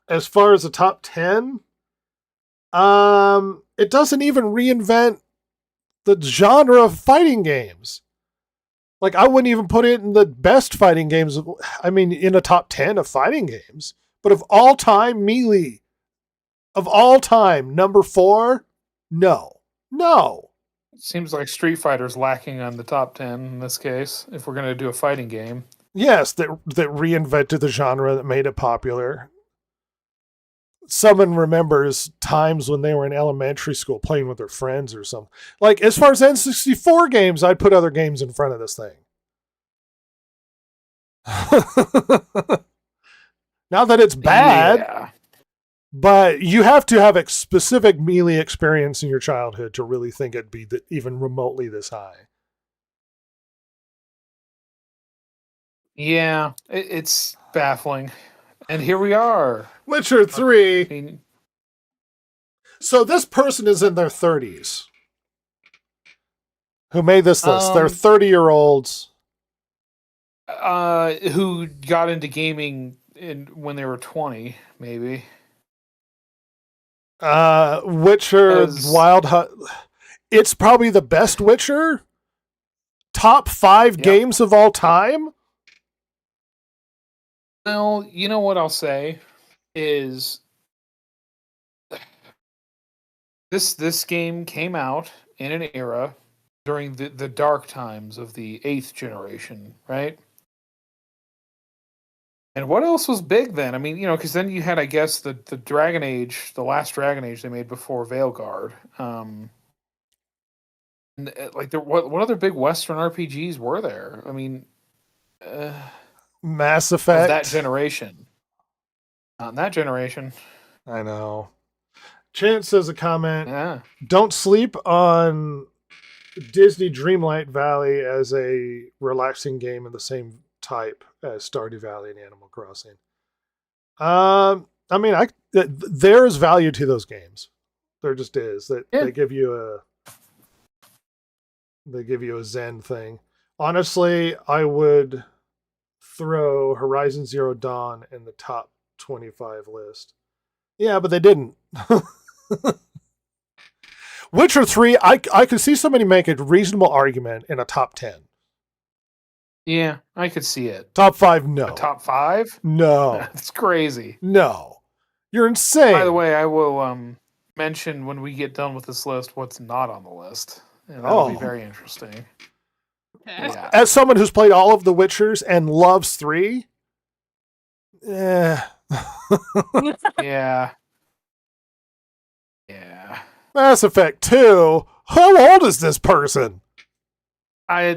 As far as the top 10, it doesn't even reinvent the genre of fighting games. Like, I wouldn't even put it in the best fighting games. I mean, in a top 10 of fighting games. But of all time, Melee. Of all time, number 4? No. No. Seems like Street Fighter's lacking on the top 10 in this case, if we're going to do a fighting game. Yes, that reinvented the genre, that made it popular. Someone remembers times when they were in elementary school playing with their friends or something. Like, as far as N64 games, I'd put other games in front of this thing. Not that it's bad, Yeah. but you have to have a specific Melee experience in your childhood to really think it'd be even remotely this high. Yeah, it's baffling. And here we are. Witcher 3. I mean, So this person is in their 30s. Who made this list? They're 30-year-olds. who got into gaming when they were 20, maybe. Witcher, Wild Hunt. It's probably the best Witcher. Top 5 games of all time. Well, you know what I'll say is this game came out in an era during the dark times of the 8th generation, right? And what else was big then? I mean, because then you had, I guess, the Dragon Age, the last Dragon Age they made before Veilguard. And, like, what other big Western RPGs were there? I mean, Mass Effect. of that generation. Not in that generation. I know. Chance says a comment. Yeah. Don't sleep on Disney Dreamlight Valley as a relaxing game of the same type as Stardew Valley and Animal Crossing. I mean, there is value to those games. There just is. That they give you a Zen thing. Honestly, I would throw Horizon Zero Dawn in the top 25 list. Yeah, but they didn't. Witcher 3, I could see somebody make a reasonable argument in a top 10. Yeah, I could see it. Top 5, no. A top 5? No. That's crazy. No. You're insane. By the way, I will mention when we get done with this list what's not on the list. And that'll be very interesting. Okay. Yeah. As someone who's played all of the Witchers and loves 3, yeah. Yeah. Mass Effect 2, how old is this person? I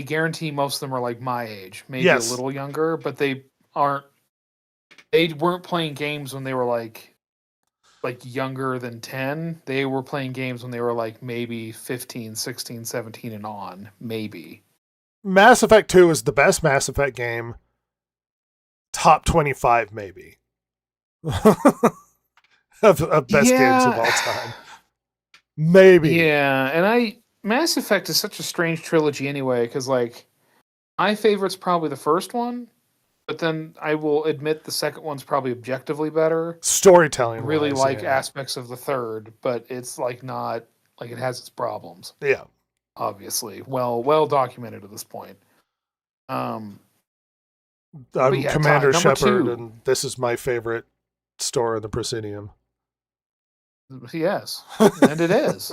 guarantee most of them are like my age, maybe a little younger, but they weren't playing games when they were like younger than 10. They were playing games when they were like maybe 15, 16, 17 and on, maybe. Mass Effect 2 is the best Mass Effect game. Top 25 maybe. of best games of all time. Maybe. Yeah, and Mass Effect is such a strange trilogy anyway, because like my favorite's probably the first one, but then I will admit the second one's probably objectively better. Storytelling. I really like aspects of the third, but it's like not like it has its problems. Yeah. Obviously. Well documented at this point. I'm Commander Shepard, and this is my favorite store in the Presidium. Yes, and it is.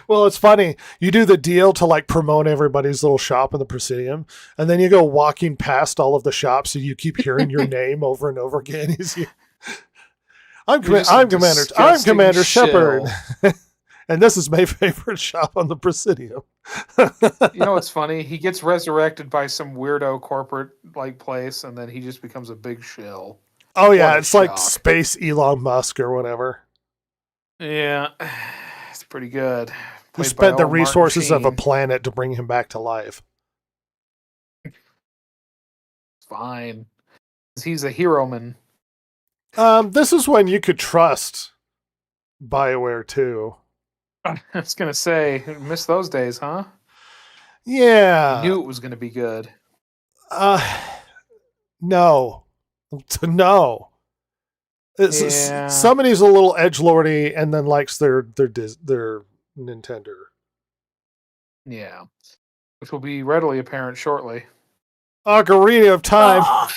Well, it's funny. You do the deal to like promote everybody's little shop in the Presidium, and then you go walking past all of the shops, so you keep hearing your name over and over again. I'm Commander Shepard, and this is my favorite shop on the Presidium. You know what's funny? He gets resurrected by some weirdo corporate like place, and then he just becomes a big shill. Oh yeah, it's like space Elon Musk or whatever. Yeah, it's pretty good. Who spent the resources of a planet to bring him back to life. Fine. He's a hero man. This is when you could trust BioWare too. I was gonna say, miss those days, huh? You Yeah. knew it was gonna be good. No. No. Yeah. Somebody's a little edgelordy and then likes their Nintendo. Yeah. Which will be readily apparent shortly. Ocarina of Time. Oh,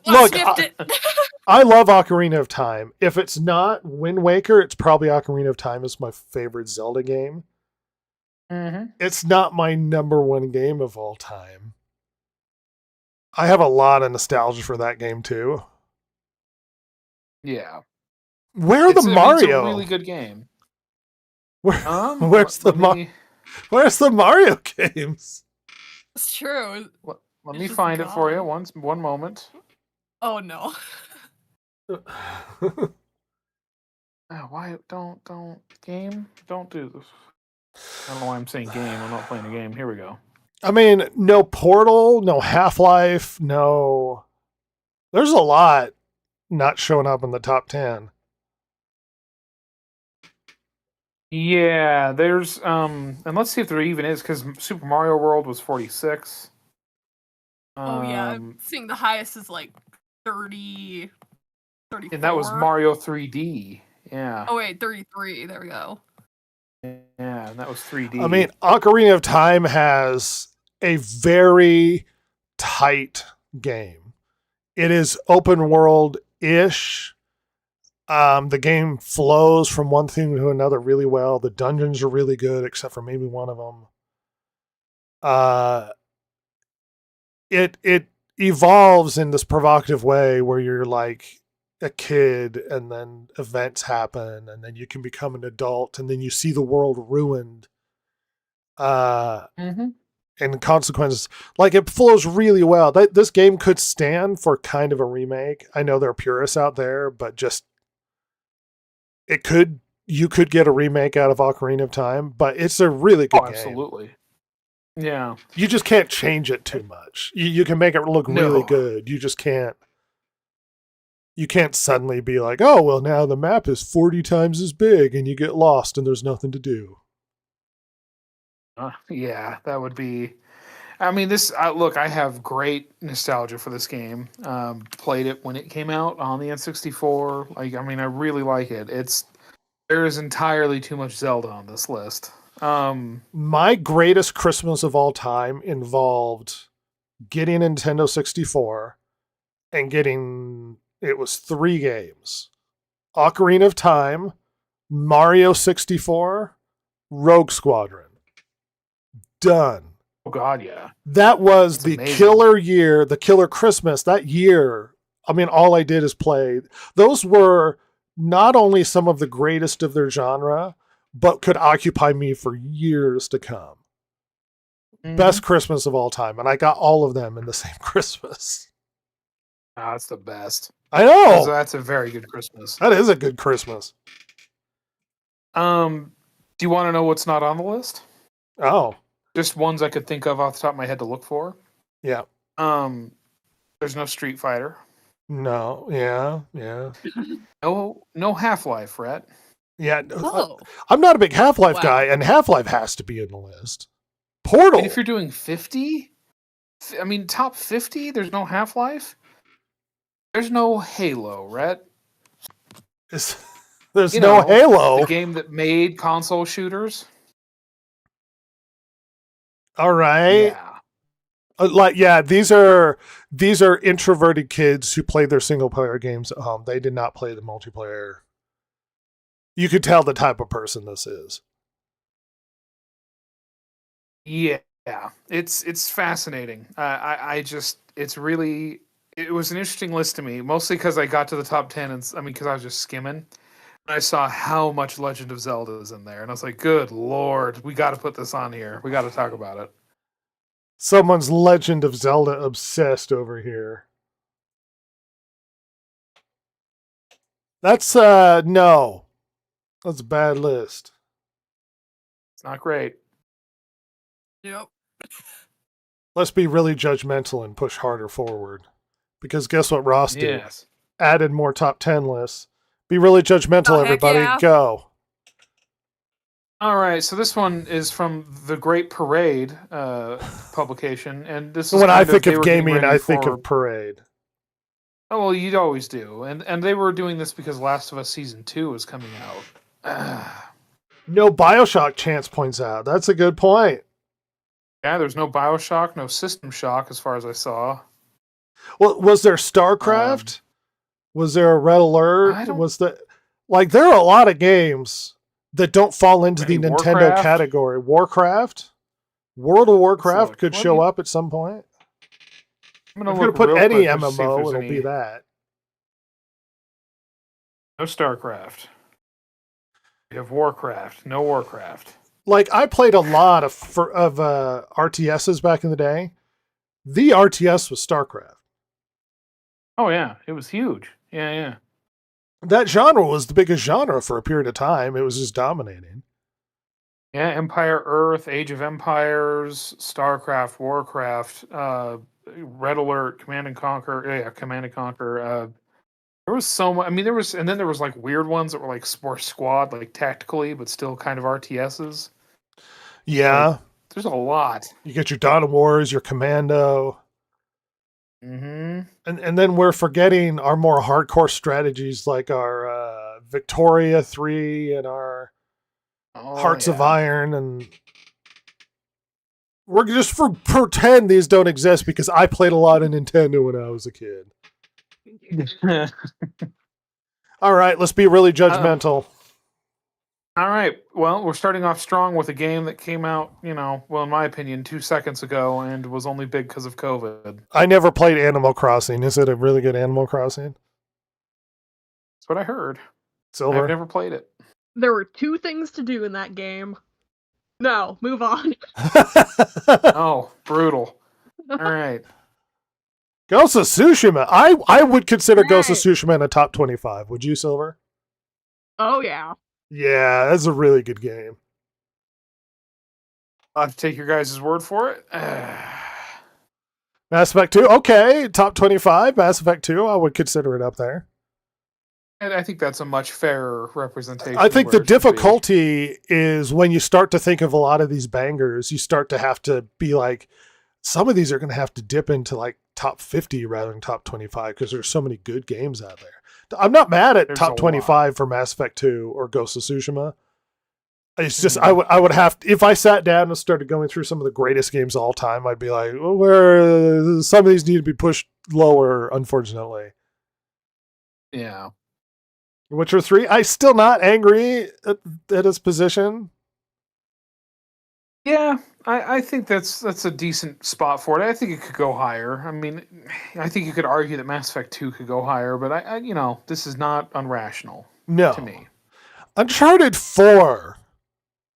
Look, sniffed it. I love Ocarina of Time. If it's not Wind Waker, it's probably Ocarina of Time is my favorite Zelda game. Mm-hmm. It's not my number one game of all time. I have a lot of nostalgia for that game too. Yeah. Where are the Mario? It's a really good game. Where's the Mario games? It's true. Let It's me just find it for you. gone. One moment. Oh no. Why don't game? Don't do this. I don't know why I'm saying game. I'm not playing a game. Here we go. I mean, no Portal, no Half-Life, no. There's a lot not showing up in the top 10. Yeah, there's and let's see if there even is, because Super Mario World was 46. Oh yeah, I'm seeing the highest is like 30, 34. And that was Mario 3D. Yeah. Oh wait, 33. There we go. Yeah, and that was 3D. I mean, Ocarina of Time has a very tight game. It is open world-ish. The game flows from one thing to another really well. The dungeons are really good, except for maybe one of them. It evolves in this provocative way where you're like a kid and then events happen and then you can become an adult and then you see the world ruined and consequences. Like, it flows really well. This game could stand for kind of a remake. I know there are purists out there, but just you could get a remake out of Ocarina of Time, but it's a really good game. Absolutely. Yeah. You just can't change it too much. You can make it look really good. You just can't. You can't suddenly be like, oh, well, now the map is 40 times as big and you get lost and there's nothing to do. Yeah, that would be. I mean, look, I have great nostalgia for this game. Played it when it came out on the N64. Like, I mean, I really like it. There is entirely too much Zelda on this list. My greatest Christmas of all time involved getting a Nintendo 64 and getting, it was 3 games. Ocarina of Time, Mario 64, Rogue Squadron. Done. Oh God, yeah. That was That's the amazing. killer year, the killer Christmas. That year, I mean, all I did is play. Those were not only some of the greatest of their genre, but could occupy me for years to come. Best Christmas of all time. And I got all of them in the same Christmas. Oh, that's the best. I know. That's a very good Christmas. That is a good Christmas. Do you want to know what's not on the list? Oh. Just ones I could think of off the top of my head to look for. Yeah. There's no Street Fighter. No. Yeah. No Half-Life, Rhett. Yeah. Oh. I'm not a big Half-Life Wow. guy, and Half-Life has to be in the list. Portal. And if you're doing 50, I mean, top 50, there's no Half-Life. There's no Halo, Rhett. There's no Halo. The game that made console shooters. All right. Yeah. These are introverted kids who play their single player games at home. They did not play the multiplayer. You could tell the type of person this is. Yeah, it's fascinating. It was an interesting list to me, mostly because I got to the top 10, and because I was just skimming, and I saw how much Legend of Zelda is in there, and I was like, "Good Lord, we got to put this on here. We got to talk about it." Someone's Legend of Zelda obsessed over here. That's no. That's a bad list. It's not great. Yep. Let's be really judgmental and push harder forward. Because guess what Ross did? Yes. Added more top 10 lists. Be really judgmental, Oh, heck everybody. yeah. Go. All right, so this one is from the Great Parade publication, and this is When I kind think they of were getting gaming, ready I think for- of Parade. Oh well, you'd always do, and they were doing this because Last of Us Season 2 is coming out. No Bioshock, Chance points out. That's a good point. Yeah, there's no Bioshock, no System Shock, as far as I saw. Well, was there StarCraft? Was there a Red I Alert? don't- Was the there are a lot of games that don't fall into the Maybe Nintendo Warcraft? category. Warcraft, World of Warcraft look. could Let show me- up at some point. I'm If gonna you're look gonna put real any quick just to see if MMO, there's it'll any- be that. No StarCraft. We have Warcraft. No Warcraft. Like I played a lot of RTSs back in the day. The RTS was StarCraft. Oh yeah, it was huge. Yeah. That genre was the biggest genre for a period of time. It was just dominating. Yeah, Empire Earth, Age of Empires, StarCraft, Warcraft, Red Alert, Command and Conquer. Yeah, Command and Conquer. There was so much. I mean, and then there was like weird ones that were like Sports Squad, like tactically, but still kind of RTSs. Yeah, There's a lot. you get your Dawn of Wars, your Commando. Mm-hmm. And then we're forgetting our more hardcore strategies like our Victoria 3 and our Hearts of Iron. And we're just pretend these don't exist because I played a lot of Nintendo when I was a kid. All right, let's be really judgmental. All right. Well, we're starting off strong with a game that came out, in my opinion, 2 seconds ago and was only big because of COVID. I never played Animal Crossing. Is it a really good Animal Crossing? That's what I heard. Silver? I've never played it. There were 2 things to do in that game. No, move on. Oh, brutal. All right. Ghost of Tsushima. I would consider Ghost of Right. Tsushima in a top 25. Would you, Silver? Oh yeah. Yeah, that's a really good game. I'll have to take your guys' word for it. Mass Effect 2. Okay, top 25. Mass Effect 2. I would consider it up there. And I think that's a much fairer representation. I think of the where it should be. difficulty is when you start to think of a lot of these bangers, you start to have to be like, some of these are going to have to dip into like top 50 rather than top 25 because there's so many good games out there. I'm not mad at There's top a 25 for Mass Effect 2 or Ghost of Tsushima. It's just Mhm. I would have to, if I sat down and started going through some of the greatest games of all time, I'd be like, well, where some of these need to be pushed lower, unfortunately. Yeah. Witcher 3, I still not angry at his position. Yeah, I think that's a decent spot for it. I think it could go higher. I mean, I think you could argue that Mass Effect 2 could go higher, but I this is not unrational No. to me. Uncharted 4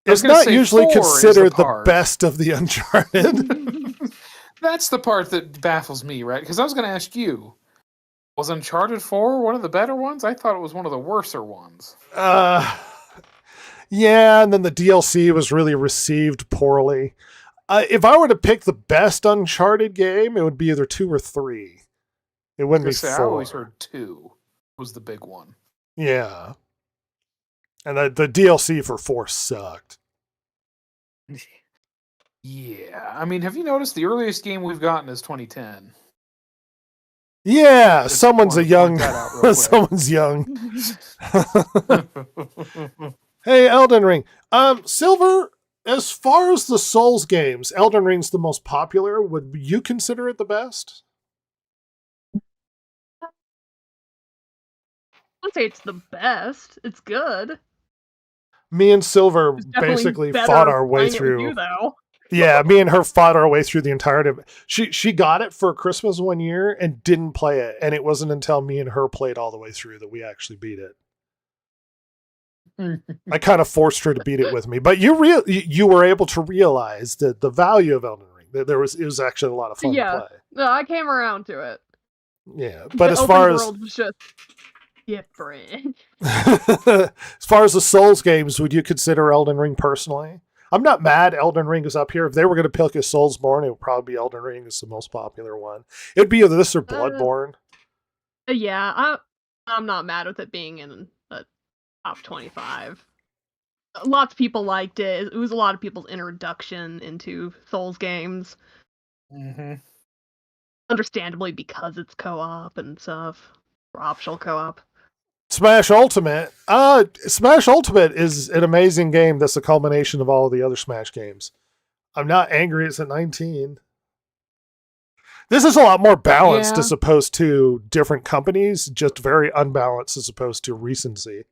I was is gonna not say usually 4 is the considered the part. best of the Uncharted. That's the part that baffles me, right? Because I was going to ask you, was Uncharted 4 one of the better ones? I thought it was one of the worser ones. Yeah, and then the DLC was really received poorly. If I were to pick the best Uncharted game, it would be either 2 or 3. It wouldn't be 4. I always heard 2 was the big one. Yeah. And the DLC for 4 sucked. Yeah, I mean, have you noticed the earliest game we've gotten is 2010? Yeah, Just someone's a wanna young... point that out real quick. someone's young. Hey, Elden Ring. Silver, as far as the Souls games, Elden Ring's the most popular. Would you consider it the best? I wouldn't say it's the best. It's good. Me and Silver It's definitely basically better fought our way playing it with through. you, though. Yeah, me and her fought our way through the entirety of it. She got it for Christmas one year and didn't play it, and it wasn't until me and her played all the way through that we actually beat it. I kind of forced her to beat it with me, but you were able to realize that the value of Elden Ring. That it was actually a lot of fun Yeah. to play. No, I came around to it. Yeah, but The as open far as world was just different. as far as the Souls games, would you consider Elden Ring personally? I'm not mad Elden Ring is up here. If they were going to pick a Soulsborne, it would probably be Elden Ring is the most popular one. It'd be either this or Bloodborne. Yeah, I'm not mad with it being in the top 25. Lots of people liked it. It was a lot of people's introduction into Souls games. Mm-hmm. Understandably, because it's co-op and stuff. Or optional co-op. Smash Ultimate. Smash Ultimate is an amazing game that's a culmination of all the other Smash games. I'm not angry it's at 19. This is a lot more balanced Yeah. as opposed to different companies, just very unbalanced as opposed to recency.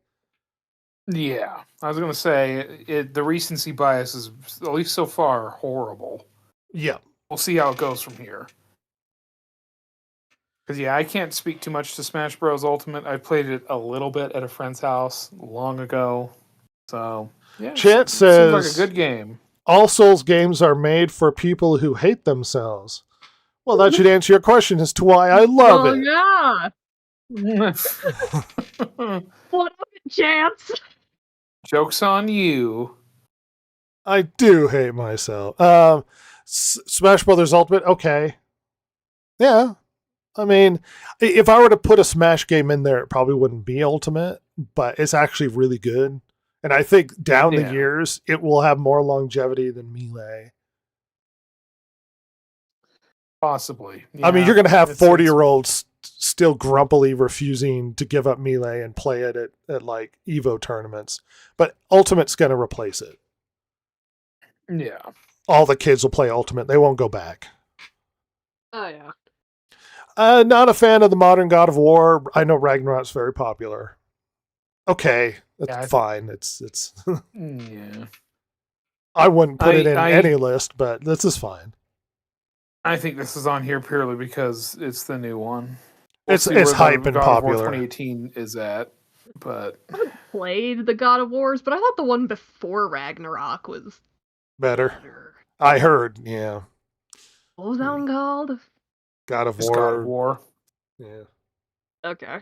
Yeah, I was gonna say the recency bias is, at least so far, horrible. Yeah. We'll see how it goes from here. Because I can't speak too much to Smash Bros. Ultimate. I played it a little bit at a friend's house long ago. So yeah, Chat seems like says a good game. all Souls games are made for people who hate themselves. Well, that should answer your question as to why I love it. Yeah. What up, Chance? Joke's on you. I do hate myself. Smash Brothers Ultimate, okay. Yeah. I mean, if I were to put a Smash game in there, it probably wouldn't be Ultimate, but it's actually really good. And I think down the years, it will have more longevity than Melee. Possibly. I mean, you're going to have 40-year-olds still grumpily refusing to give up Melee and play it at like Evo tournaments. But Ultimate's going to replace it. Yeah. All the kids will play Ultimate. They won't go back. Oh, yeah. Not a fan of the modern God of War. I know Ragnarok's very popular. Okay, that's fine. It's yeah. I wouldn't put it in any list, but this is fine. I think this is on here purely because it's the new one. It's hype and popular. 2018 is at, but I haven't played the God of Wars, but I thought the one before Ragnarok was better. I heard, yeah. What was that one called? God of War. God of War. Yeah. Okay.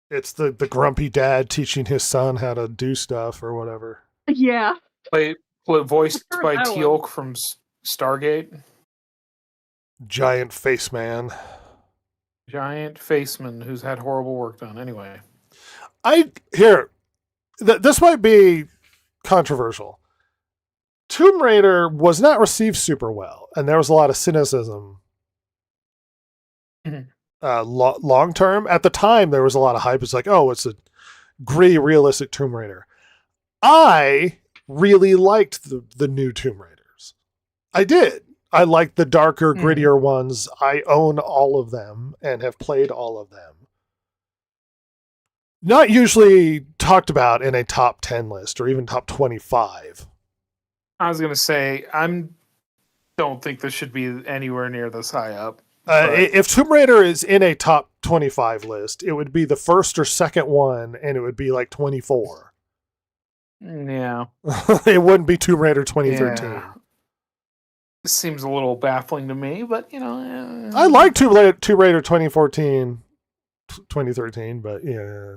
It's the grumpy dad teaching his son how to do stuff or whatever. Yeah. Voiced by Teal'c from Stargate. Giant face man. Giant faceman who's had horrible work done. Anyway. This might be controversial. Tomb Raider was not received super well, and there was a lot of cynicism. Long term, at the time, there was a lot of hype. It's like, oh, it's a gritty, realistic Tomb Raider. I really liked the new Tomb Raiders. I did. I liked the darker, grittier ones. I own all of them and have played all of them. Not usually talked about in a top 10 list or even top 25. I was going to say, don't think this should be anywhere near this high up. If Tomb Raider is in a top 25 list, it would be the first or second one, and it would be like 24. Yeah. It wouldn't be Tomb Raider 2013. Yeah. This seems a little baffling to me, but, I like Tomb Raider 2013, but yeah.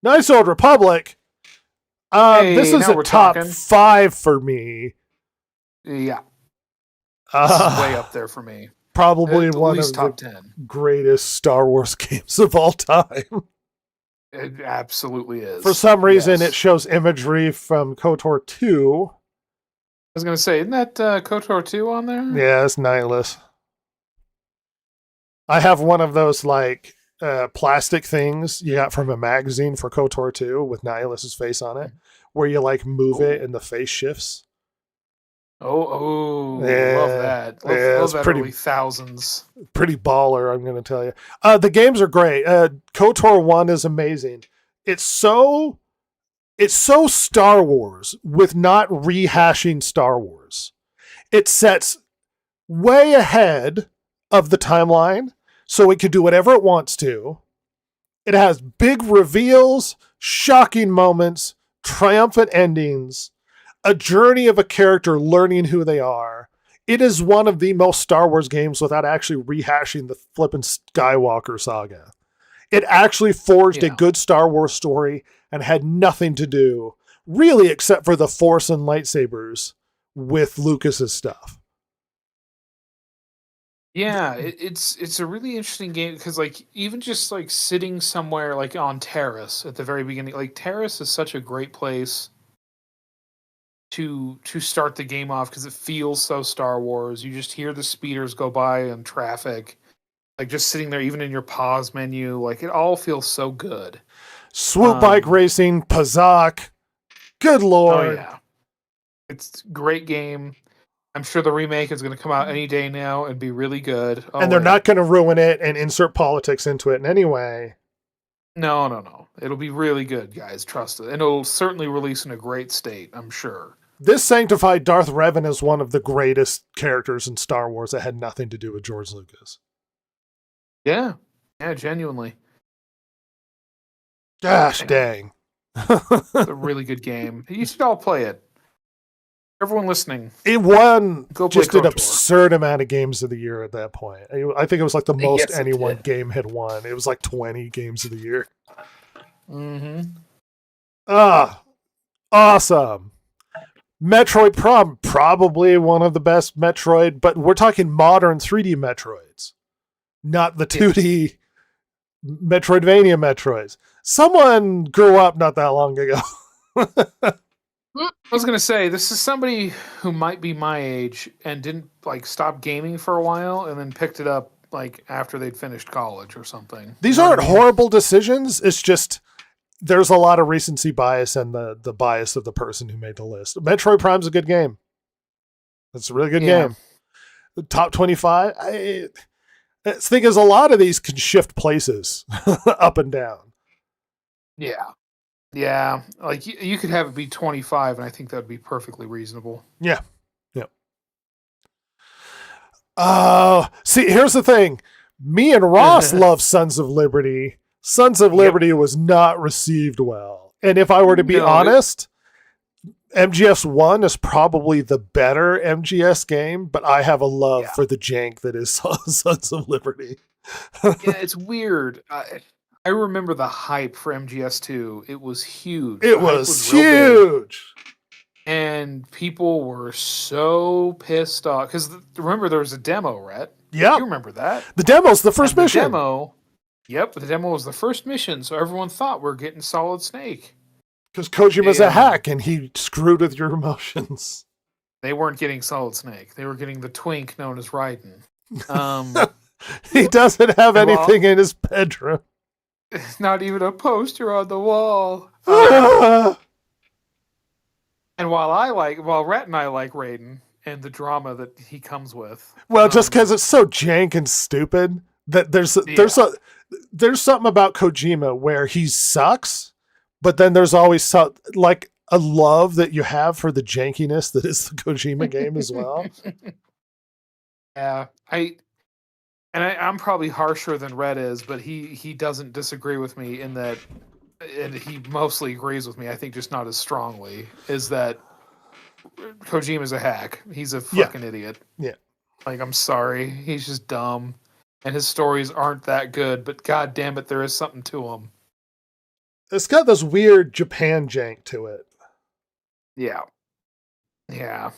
Nice Old Republic. This is a top 5 for me. Yeah. This is way up there for me. Probably one of top the 10 greatest Star Wars games of all time. It absolutely is. For some reason, it shows imagery from KOTOR 2. I was going to say, isn't that KOTOR 2 on there? Yeah, it's Nihilus. I have one of those like plastic things you got from a magazine for KOTOR 2 with Nihilus's face on it, where you like move it and the face shifts. Oh, yeah, love that. Love that early thousands. Pretty baller, I'm going to tell you. The games are great. KOTOR 1 is amazing. It's so Star Wars with not rehashing Star Wars. It sets way ahead of the timeline, so it can do whatever it wants to. It has big reveals, shocking moments, triumphant endings, a journey of a character learning who they are. It is one of the most Star Wars games without actually rehashing the flippin' Skywalker saga. It actually forged a good Star Wars story and had nothing to do, really, except for the Force and lightsabers with Lucas's stuff. Yeah, it's a really interesting game because like even just like sitting somewhere like on Terrace at the very beginning, like Terrace is such a great place to start the game off because it feels so Star Wars. You just hear the speeders go by in traffic, like just sitting there, even in your pause menu, like it all feels so good. Swoop bike racing, Pazak. Good Oh lord. yeah, it's a great game. I'm sure the remake is going to come out any day now and be really good. Oh, And they're wait. not going to ruin it and insert politics into it in any way. No. It'll be really good, guys. Trust it. And it'll certainly release in a great state, I'm sure. This sanctified Darth Revan as one of the greatest characters in Star Wars that had nothing to do with George Lucas. Yeah. Yeah, genuinely. Gosh dang. It's a really good game. You should all play it. Everyone listening. It won Go play just an KOTOR. absurd amount of games of the year at that point. I think it was like the most Yes, it any one did. game had won. It was like 20 games of the year. Mm-hmm. Awesome. Metroid Prime, probably one of the best Metroid, but we're talking modern 3D Metroids, not the 2D Metroidvania Metroids. Someone grew up not that long ago. I was gonna say this is somebody who might be my age and didn't like stop gaming for a while and then picked it up like after they'd finished college or something. These You know aren't what I mean? horrible decisions. It's just there's a lot of recency bias and the bias of the person who made the list. Metroid Prime's a good game. It's a really good Yeah. game. The top 25. The thing is, a lot of these can shift places up and down. Yeah. Like you could have it be 25, and I think that would be perfectly reasonable. Yeah. See, here's the thing. Me and Ross love Sons of Liberty. Sons of Liberty was not received well. And if I were to be No, honest, MGS 1 is probably the better MGS game, but I have a love for the jank that is Sons of Liberty. Yeah, it's weird. I remember the hype for MGS2. It was huge. It The hype was real big. huge. And people were so pissed off because remember there was a demo, Rhett. Yeah. You remember that? The demo's the first And the mission. demo. Yep, the demo was the first mission, so everyone thought we're getting Solid Snake. Because Kojima's a Yeah. hack and he screwed with your emotions. They weren't getting Solid Snake. They were getting the twink known as Raiden. He doesn't have Well- anything in his bedroom. Not even a poster on the wall. And while Rhett and I like Raiden and the drama that he comes with. Well, just because it's so jank and stupid that there's something about Kojima where he sucks, but then there's always like a love that you have for the jankiness that is the Kojima game as well. Yeah, I'm probably harsher than Red is, but he doesn't disagree with me in that, and he mostly agrees with me. I think just not as strongly. Is that Kojima's a hack? He's a fucking idiot. Yeah. Like, I'm sorry, he's just dumb, and his stories aren't that good. But god damn it, there is something to them. It's got this weird Japan jank to it. Yeah. Yeah.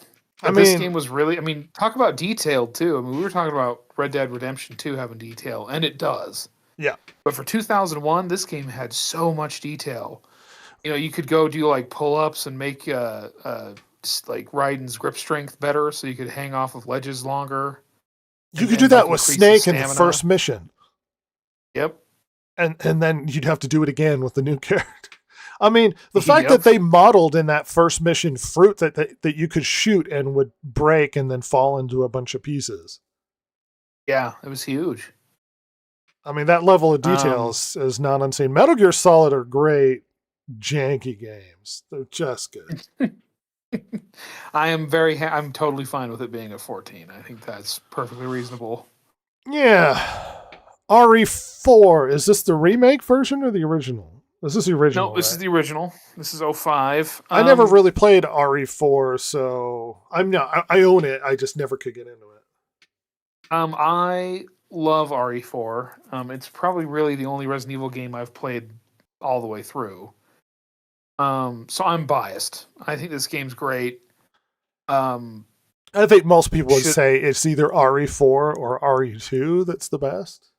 I This mean- game was really, talk about detailed too. We were talking about Red Dead Redemption 2 having detail, and it does. Yeah. But for 2001, this game had so much detail. You could go do like pull-ups and make just like Raiden's grip strength better so you could hang off of ledges longer. You could do that with increase Snake his in the stamina. first mission. Yep. And then you'd have to do it again with the new character. I mean, the fact Yep. that they modeled in that first mission fruit that you could shoot and would break and then fall into a bunch of pieces. Yeah, it was huge. I mean, that level of detail is not unseen. Metal Gear Solid are great, janky games. They're just good. I am I'm totally fine with it being a 14. I think that's perfectly reasonable. Yeah. RE4. Is this the remake version or the original? This is the original. No, this is the original. This is 05. I never really played RE4, so I own it. I just never could get into it. I love RE4. It's probably really the only Resident Evil game I've played all the way through. So I'm biased. I think this game's great. I think most people would Should- say it's either RE4 or RE2 that's the best.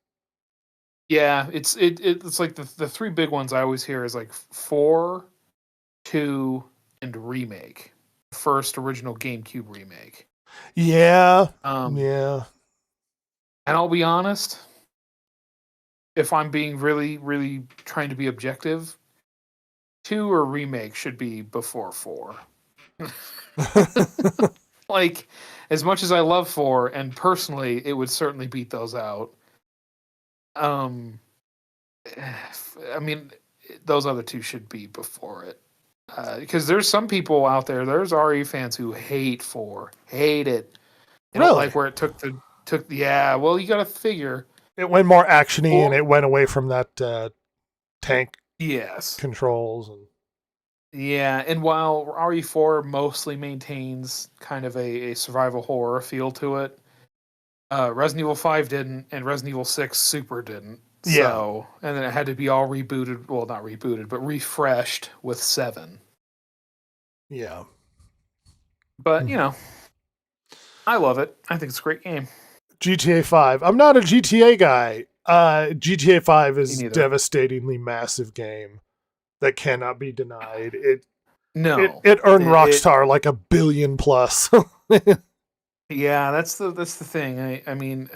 Yeah, it's like the three big ones I always hear is like 4, 2, and remake. First original GameCube remake. Yeah. And Yeah. I'll be honest, if I'm being really, really trying to be objective, 2 or remake should be before 4. Like, as much as I love 4, and personally, it would certainly beat those out. I mean, those other two should be before it. Because there's some people out there, there's RE fans who hate 4, hate it. They don't Really? like where it took yeah. Well, you got to figure. It went more actiony and Well- it went away from that tank Yes. controls. And Yeah, and while RE4 mostly maintains kind of a survival horror feel to it, Resident Evil 5 didn't, and Resident Evil 6 Super didn't. Yeah. So, and then it had to be all rebooted. Well, not rebooted, but refreshed with 7. yeah. But, you know, I love it. I think it's a great game. GTA 5. I'm not a GTA guy. GTA 5 is Me a neither. devastatingly massive game that cannot be denied. It No. earned It- Rockstar like $1 billion plus. Yeah, that's the thing. I mean,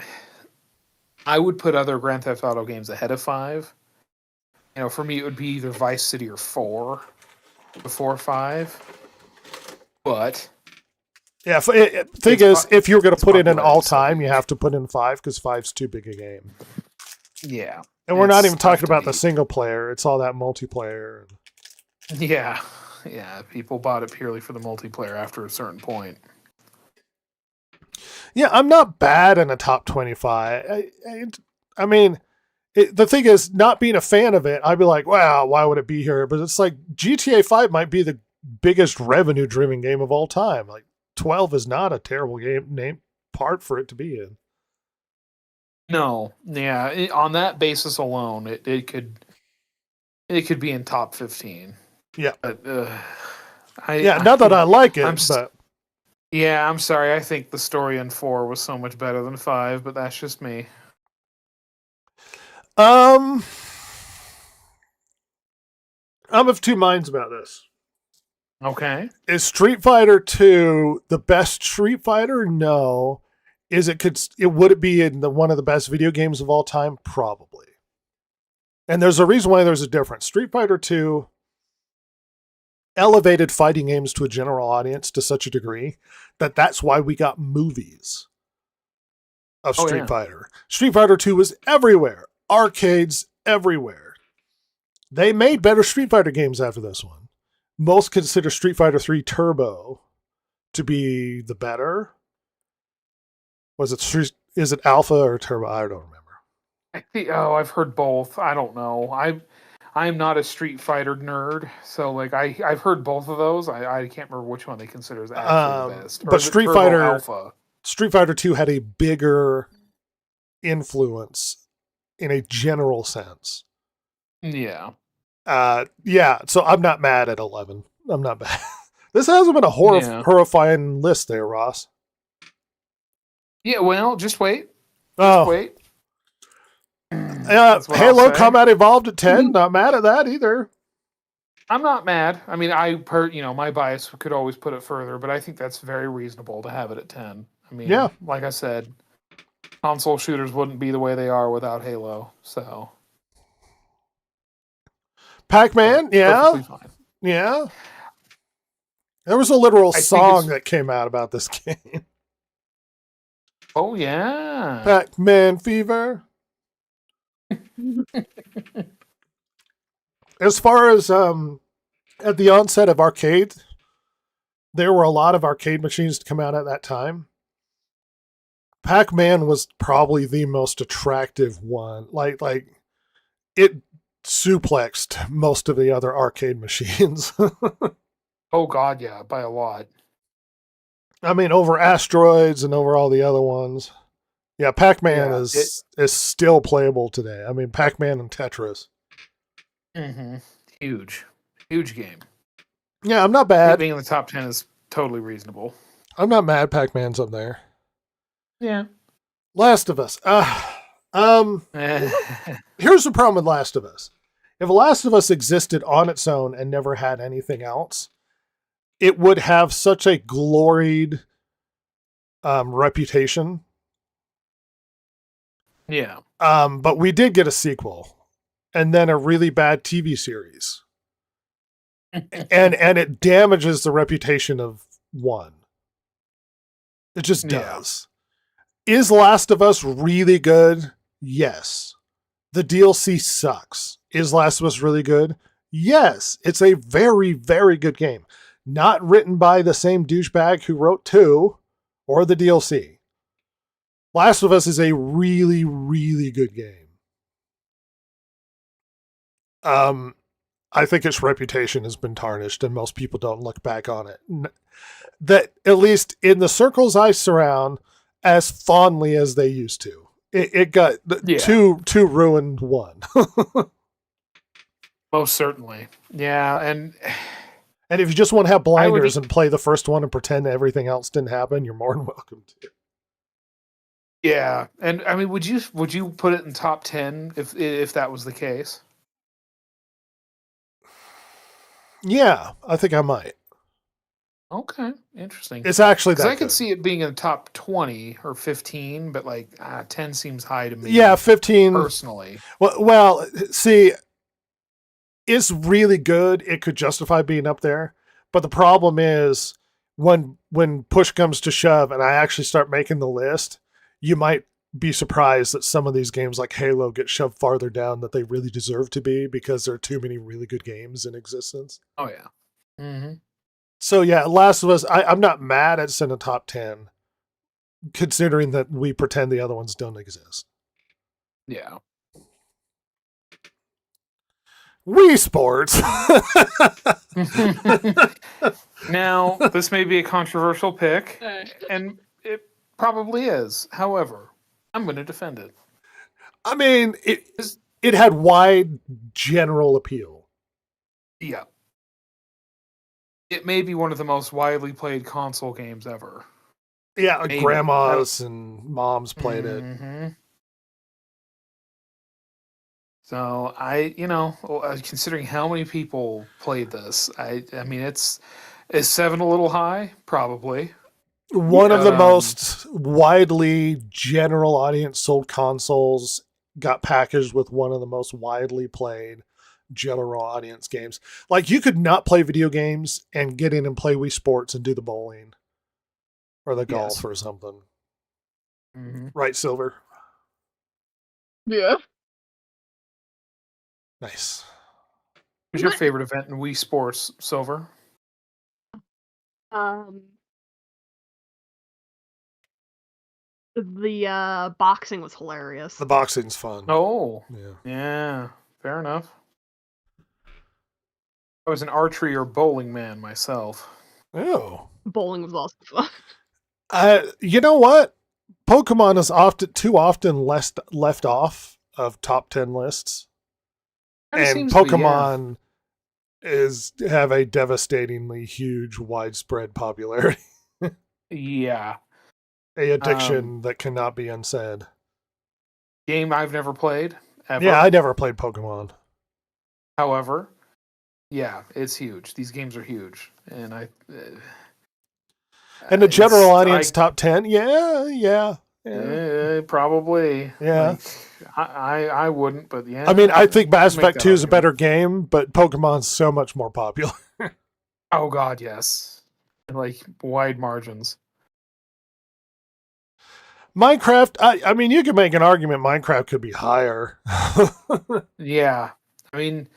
I would put other Grand Theft Auto games ahead of 5. You know, for me, it would be either Vice City or 4 before 5. But Yeah, thing It's is, po- if you're going to it's put in an popular, all-time, so- you have to put in 5 because 5's too big a game. yeah, And we're not It's even tough talking to about the beat. single player. It's all that multiplayer. yeah. People bought it purely for the multiplayer after a certain point. Yeah, I'm not bad in a top 25. I mean, the thing is, not being a fan of it, I'd be like, wow, why would it be here? But it's like GTA 5 might be the biggest revenue-driven game of all time. Like, 12 is not a terrible game part for it to be in. No, yeah. On that basis alone, it could be in top 15. Yeah. But, Not that I like it, I'm but yeah, I'm sorry. I think the story in 4 was so much better than 5, but that's just me. I'm of two minds about this. Okay. Is Street Fighter 2 the best Street Fighter? No. Would it be in one of the best video games of all time? Probably. And there's a reason why there's a difference. Street Fighter 2 elevated fighting games to a general audience to such a degree that's why we got movies of Street Fighter. Street Fighter 2 was everywhere. Arcades everywhere. They made better Street Fighter games after this one. Most consider Street Fighter 3 Turbo to be the better. Is it Alpha or Turbo? I don't remember. I've heard both. I don't know. I'm not a Street Fighter nerd, so like I've heard both of those. I can't remember which one they consider as actually the best. Or But is it Street Turbo Fighter Alpha. Street Fighter 2 had a bigger influence in a general sense. Yeah. So I'm not mad at 11. I'm not bad. This hasn't been a horrifying list there, Ross. Yeah, well, just wait. Oh, Wait. That's what I'll Halo say. Combat Evolved at 10. Not mad at that either. I'm not mad. I mean, my bias could always put it further, but I think that's very reasonable to have it at 10. I mean, Yeah. like I said, console shooters wouldn't be the way they are without Halo. So, Pac-Man, yeah. perfectly fine. Yeah. There was a literal think song it's- that came out about this game. Oh yeah. Pac-Man Fever. As far as at the onset of arcade, there were a lot of arcade machines to come out at that time. Pac-Man was probably the most attractive one. Like it suplexed most of the other arcade machines. Oh god, yeah, by a lot. I mean, over Asteroids and over all the other ones. Yeah, Pac-Man Yeah, is still playable today. I mean, Pac-Man and Tetris. Mm-hmm. Huge game. Yeah, I'm not It bad. being in the top 10 is totally reasonable. I'm not mad Pac-Man's up there. Yeah. Last of Us. Here's the problem with Last of Us. If Last of Us existed on its own and never had anything else, it would have such a gloried reputation. Yeah. But we did get a sequel and then a really bad TV series. and it damages the reputation of one. It just does. Is Last of Us really good? Yes. The DLC sucks. Is Last of Us really good? Yes. It's a very, very good game. Not written by the same douchebag who wrote 2 or the DLC. Last of Us is a really, really good game. I think its reputation has been tarnished and most people don't look back on it. That, at least in the circles I surround, as fondly as they used to. It got two ruined one. Most certainly. Yeah, and if you just want to have blinders and play the first one and pretend everything else didn't happen, you're more than welcome to. Yeah, and I mean, would you put it in top 10 if that was the case? Yeah, I think I might. Okay, interesting. It's actually that I could good. see it being in the top 20 or 15, but like 10 seems high to me. Yeah, 15 personally. Well, see, it's really good. It could justify being up there, but the problem is when push comes to shove, and I actually start making the list, you might be surprised that some of these games like Halo get shoved farther down that they really deserve to be because there are too many really good games in existence. Oh yeah. Mm-hmm. So yeah, Last of Us, I'm not mad it's in the top 10, considering that we pretend the other ones don't exist. Yeah. Wii Sports. Now, this may be a controversial pick, and it probably is. However, I'm going to defend it. I mean, it had wide general appeal. Yeah. It may be one of the most widely played console games ever. Yeah, Maybe. grandmas and moms played it. So considering how many people played this, I mean, is 7 a little high? Probably. One of the most widely general audience sold consoles got packaged with one of the most widely played general audience games. Like, you could not play video games and get in and play Wii Sports and do the bowling or the golf or something. Mm-hmm. Right, Silver? Yeah. Nice. What's your favorite event in Wii Sports, Silver? The boxing was hilarious. The boxing's fun. Oh. Yeah. Yeah. Fair enough. I was an archery or bowling man myself. Oh. Bowling was also fun. You know what? Pokemon is too often left off of top 10 lists. And Pokemon have a devastatingly huge, widespread popularity. Yeah. A addiction that cannot be unsaid. Game I've never played, ever. Yeah, I never played Pokemon. However, yeah, it's huge. These games are huge. And and the general audience top 10? Yeah. Probably. Yeah. Like, I wouldn't, but yeah. I mean, I think Mass Effect 2 is a better game, but Pokemon's so much more popular. Oh, God, yes. Like, wide margins. Minecraft, I mean, you could make an argument Minecraft could be higher. Yeah. I mean,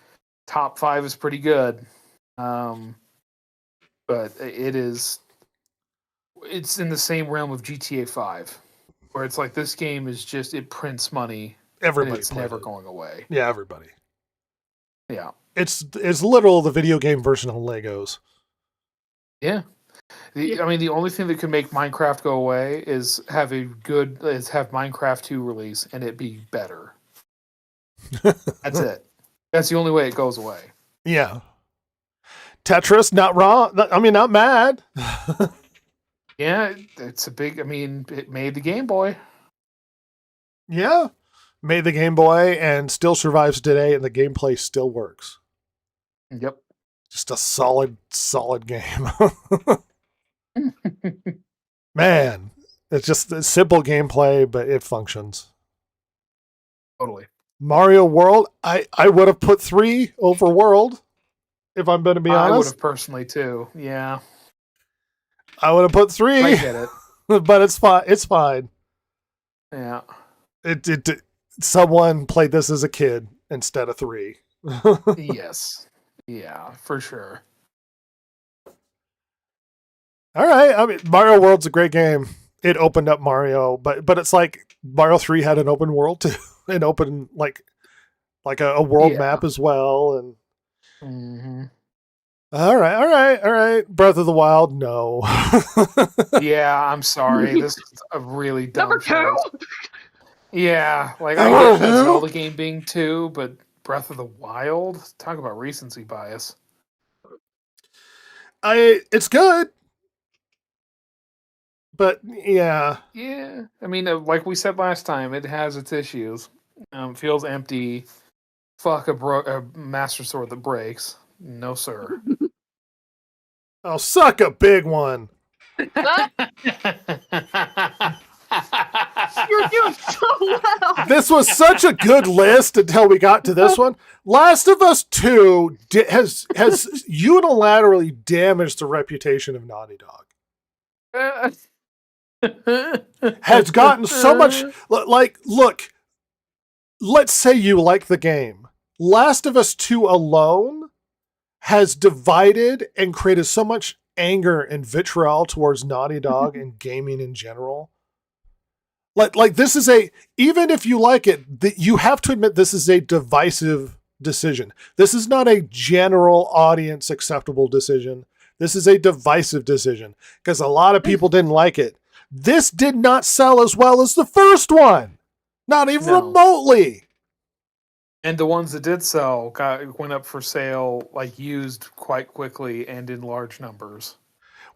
top 5 is pretty good. But it's in the same realm of GTA 5. Where it's like, this game is just, it prints money. Everybody, it's never going away. Yeah, everybody. Yeah. It's literal the video game version of Legos. Yeah. I mean, the only thing that could make Minecraft go away is have Minecraft 2 release and it be better. That's it. That's the only way it goes away. Yeah. Tetris, not wrong. I mean, not mad. Yeah, it's a big. I mean, it made the Game Boy. Yeah. Made the Game Boy and still survives today, and the gameplay still works. Yep. Just a solid game. Man, it's just a simple gameplay, but it functions. Totally. Mario World, I would have put 3 over World, if I'm going to be I would honest. have personally too. Yeah. I would have put 3. I get it. But it's fine. It's fine. Yeah. Someone played this as a kid instead of 3. Yes. Yeah, for sure. All right. I mean, Mario World's a great game. It opened up Mario, but it's like Mario 3 had an open world too. An open like a world map as well. And Mm-hmm. all right. Breath of the Wild, no. Yeah, I'm sorry. This is a really dumb Number 2. choice. Yeah, like I get the Zelda game being 2, but Breath of the Wild? Talk about recency bias. It's good. But yeah. Yeah, I mean, like we said last time, it has its issues. Feels empty. Fuck a Master Sword that breaks. No, sir. Oh, suck a big one. You're doing so well. This was such a good list until we got to this one. Last of Us 2 has unilaterally damaged the reputation of Naughty Dog. Has gotten so much like, look, let's say you like the game. Last of Us 2 alone has divided and created so much anger and vitriol towards Naughty Dog and gaming in general. Like this is even if you like it, you have to admit this is a divisive decision. This is not a general audience acceptable decision. This is a divisive decision because a lot of people didn't like it. This did not sell as well as the first one. Not even remotely. And the ones that did sell went up for sale, like used quite quickly and in large numbers.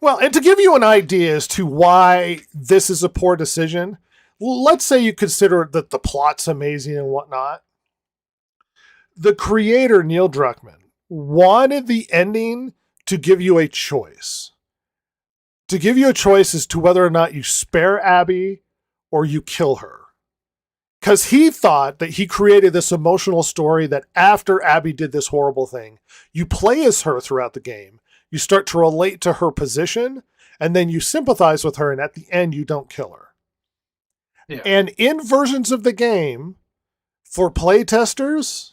Well, and to give you an idea as to why this is a poor decision, let's say you consider that the plot's amazing and whatnot. The creator, Neil Druckmann, wanted the ending to give you a choice. To give you a choice as to whether or not you spare Abby or you kill her. Because he thought that he created this emotional story that after Abby did this horrible thing, you play as her throughout the game. You start to relate to her position, and then you sympathize with her, and at the end, you don't kill her. Yeah. And in versions of the game, for playtesters,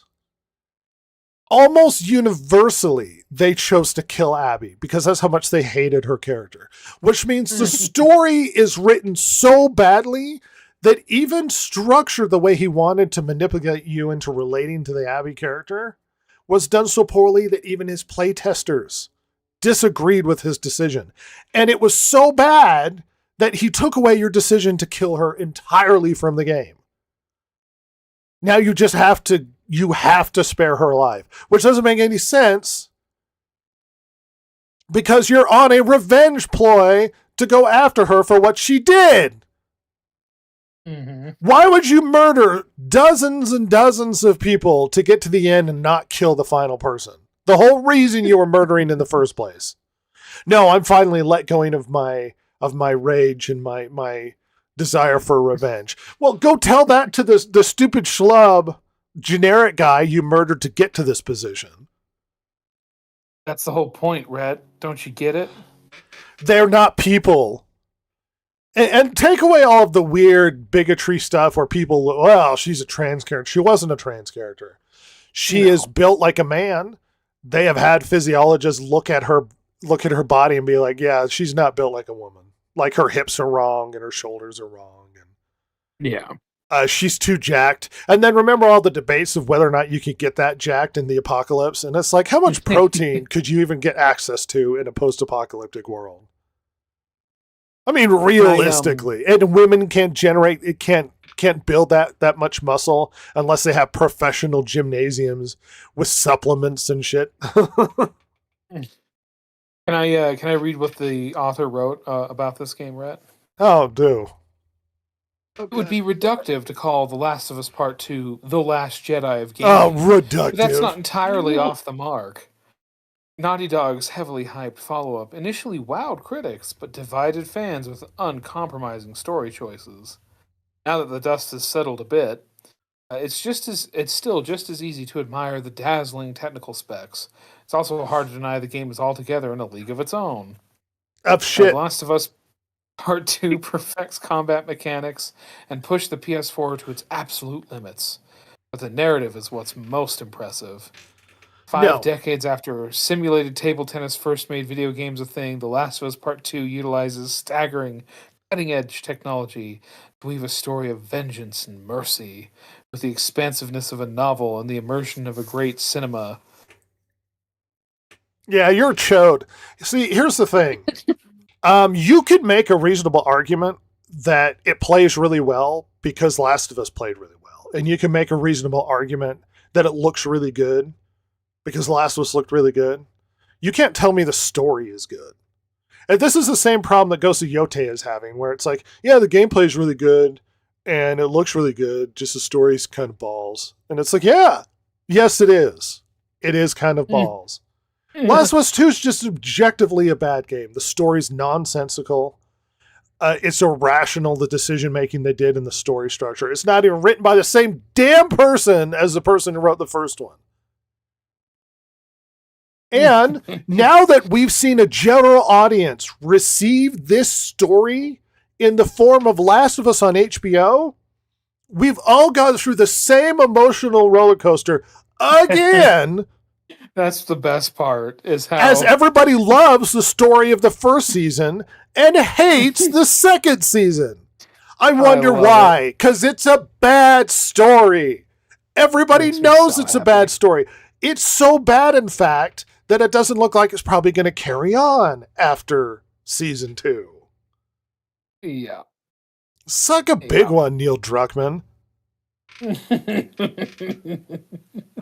almost universally, they chose to kill Abby because that's how much they hated her character. Which means the story is written so badly that even structured the way he wanted to manipulate you into relating to the Abby character was done so poorly that even his playtesters disagreed with his decision. And it was so bad that he took away your decision to kill her entirely from the game. Now you just have to spare her alive, which doesn't make any sense because you're on a revenge ploy to go after her for what she did. Mm-hmm. Why would you murder dozens and dozens of people to get to the end and not kill the final person? The whole reason you were murdering in the first place. No, I'm finally let going of my rage and my desire for revenge. Well, go tell that to the stupid schlub generic guy you murdered to get to this position. That's the whole point, Rhett. Don't you get it? They're not people. And take away all of the weird bigotry stuff where people, well, she's a trans character. She wasn't a trans character. She is built like a man. They have had physiologists look at her body and be like, yeah, she's not built like a woman. Like her hips are wrong and her shoulders are wrong. And Yeah. she's too jacked. And then remember all the debates of whether or not you could get that jacked in the apocalypse. And it's like, how much protein could you even get access to in a post-apocalyptic world? I mean, realistically, and women can't build that much muscle unless they have professional gymnasiums with supplements and shit. Can I read what the author wrote about this game, Rhett? Oh, do. It would be reductive to call The Last of Us Part 2 The Last Jedi of Oh, gaming. But reductive. that's not entirely off the mark. Naughty Dog's heavily hyped follow-up initially wowed critics, but divided fans with uncompromising story choices. Now that the dust has settled a bit, it's still just as easy to admire the dazzling technical specs. It's also hard to deny the game is altogether in a league of its own. Of shit. The Last of Us Part 2 perfects combat mechanics and pushed the PS4 to its absolute limits. But the narrative is what's most impressive. 5 decades after simulated table tennis first made video games a thing, The Last of Us Part 2 utilizes staggering, cutting-edge technology to weave a story of vengeance and mercy, with the expansiveness of a novel and the immersion of a great cinema. Yeah, you're a chode. See, here's the thing. You could make a reasonable argument that it plays really well because Last of Us played really well. And you can make a reasonable argument that it looks really good because Last of Us looked really good. You can't tell me the story is good. And this is the same problem that Ghost of Yote is having, where it's like, yeah, the gameplay is really good and it looks really good, just the story's kind of balls. And it's like, yeah, yes, it is. It is kind of balls. Last of Us 2 is just objectively a bad game. The story's nonsensical. It's irrational, the decision-making they did in the story structure. It's not even written by the same damn person as the person who wrote the first one. And now that we've seen a general audience receive this story in the form of Last of Us on HBO, we've all gone through the same emotional roller coaster again. That's the best part, is how... As everybody loves the story of the first season and hates the second season. I wonder why. Because it's a bad story. Everybody knows it's a bad story. It's so bad, in fact, that it doesn't look like it's probably going to carry on after season 2. Yeah. Suck a big one, Neil Druckmann.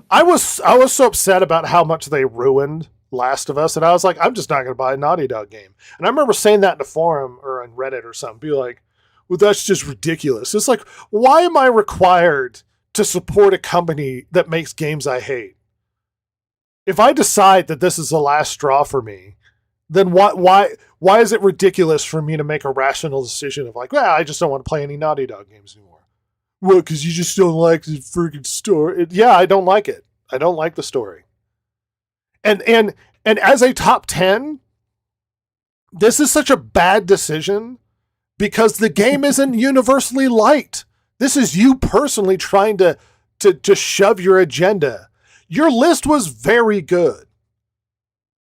I was so upset about how much they ruined Last of Us, and I was like, I'm just not going to buy a Naughty Dog game. And I remember saying that in a forum or on Reddit or something, be like, well, that's just ridiculous. It's like, why am I required to support a company that makes games I hate? If I decide that this is the last straw for me, then why is it ridiculous for me to make a rational decision of like, well, I just don't want to play any Naughty Dog games anymore? Well, because you just don't like the freaking story. Yeah, I don't like it. I don't like the story. And as a top 10, this is such a bad decision because the game isn't universally liked. This is you personally trying to shove your agenda. Your list was very good.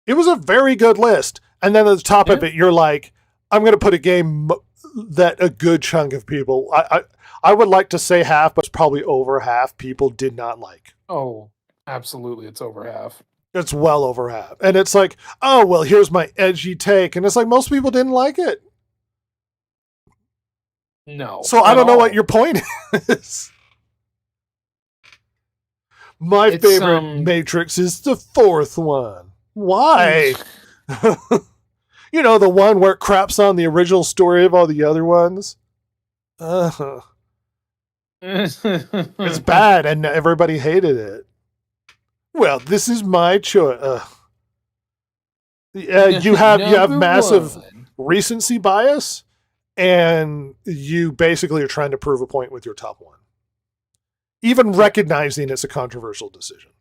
It was a very good list. And then at the top of it, you're like, I'm going to put a game that a good chunk of people, I would like to say half, but it's probably over half people did not like. Oh, absolutely. It's over half. It's well over half. And it's like, oh, well, here's my edgy take. And it's like, most people didn't like it. No. So I don't know what your point is. My favorite Matrix is the fourth one. Why? You know, the one where it craps on the original story of all the other ones. It's bad, and everybody hated it. Well, this is my choice. You have massive recency bias, and you basically are trying to prove a point with your top one, even recognizing it's a controversial decision.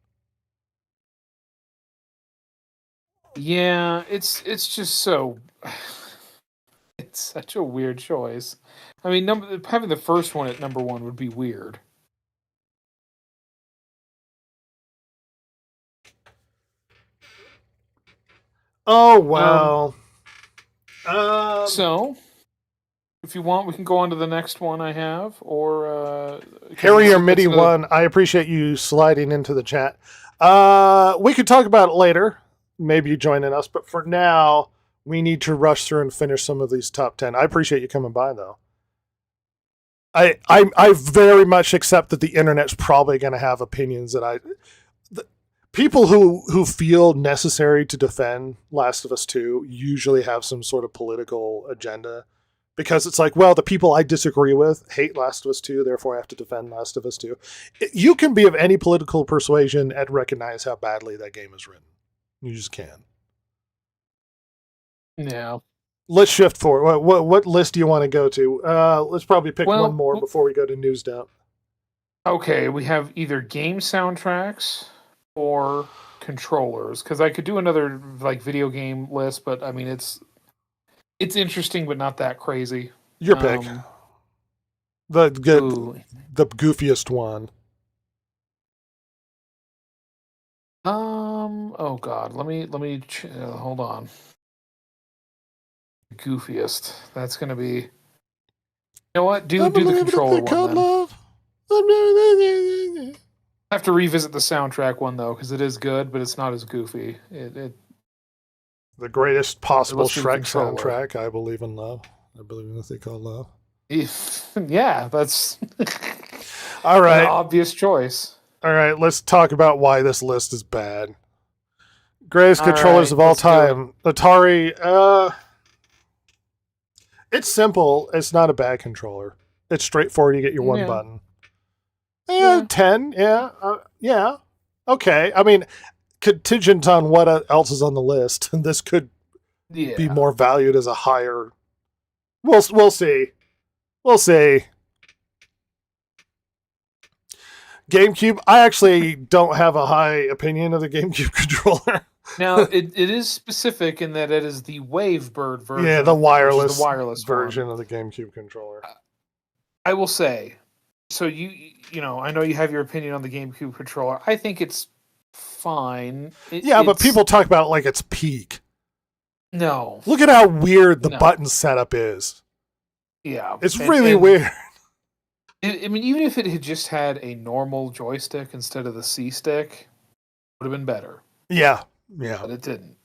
Yeah, it's just so... It's such a weird choice. I mean, having the first one at number 1 would be weird. Oh, wow. So, if you want, we can go on to the next one I have, or... Harry or MIDI 1, I appreciate you sliding into the chat. We could talk about it later. Maybe you joining us, but for now, we need to rush through and finish some of these top 10. I appreciate you coming by, though. I very much accept that the internet's probably going to have opinions that people who feel necessary to defend Last of Us 2 usually have some sort of political agenda, because it's like, well, the people I disagree with hate Last of Us 2, therefore I have to defend Last of Us 2. You can be of any political persuasion and recognize how badly that game is written. You just can. Yeah. Let's shift forward. What list do you want to go to? Let's probably pick one more before we go to news dump. Okay, we have either game soundtracks or controllers, because I could do another like video game list, but I mean it's interesting but not that crazy. Your pick. The goofiest one. Oh god, let me hold on. Goofiest. That's gonna be. You know what? Do the controller one then. I have to revisit the soundtrack one though, because it is good, but it's not as goofy. The greatest possible Shrek soundtrack. I believe in love. I believe in what they call love. Yeah, that's all right. An obvious choice. All right, let's talk about why this list is bad. Greatest controllers of all time. Atari. It's simple. It's not a bad controller. It's straightforward. You get your one button. 10. Yeah. Okay. I mean, contingent on what else is on the list, this could be more valued as a higher. We'll see. We'll see. GameCube. I actually don't have a high opinion of the GameCube controller. Now, it is specific in that it is the Wavebird version. Yeah, the wireless version of the GameCube controller. I will say, so you know, I know you have your opinion on the GameCube controller. I think it's fine. But people talk about it like it's peak. No. Look at how weird the button setup is. Yeah. It's really weird. I mean, even if it had just had a normal joystick instead of the C-stick, it would have been better. Yeah. But it didn't.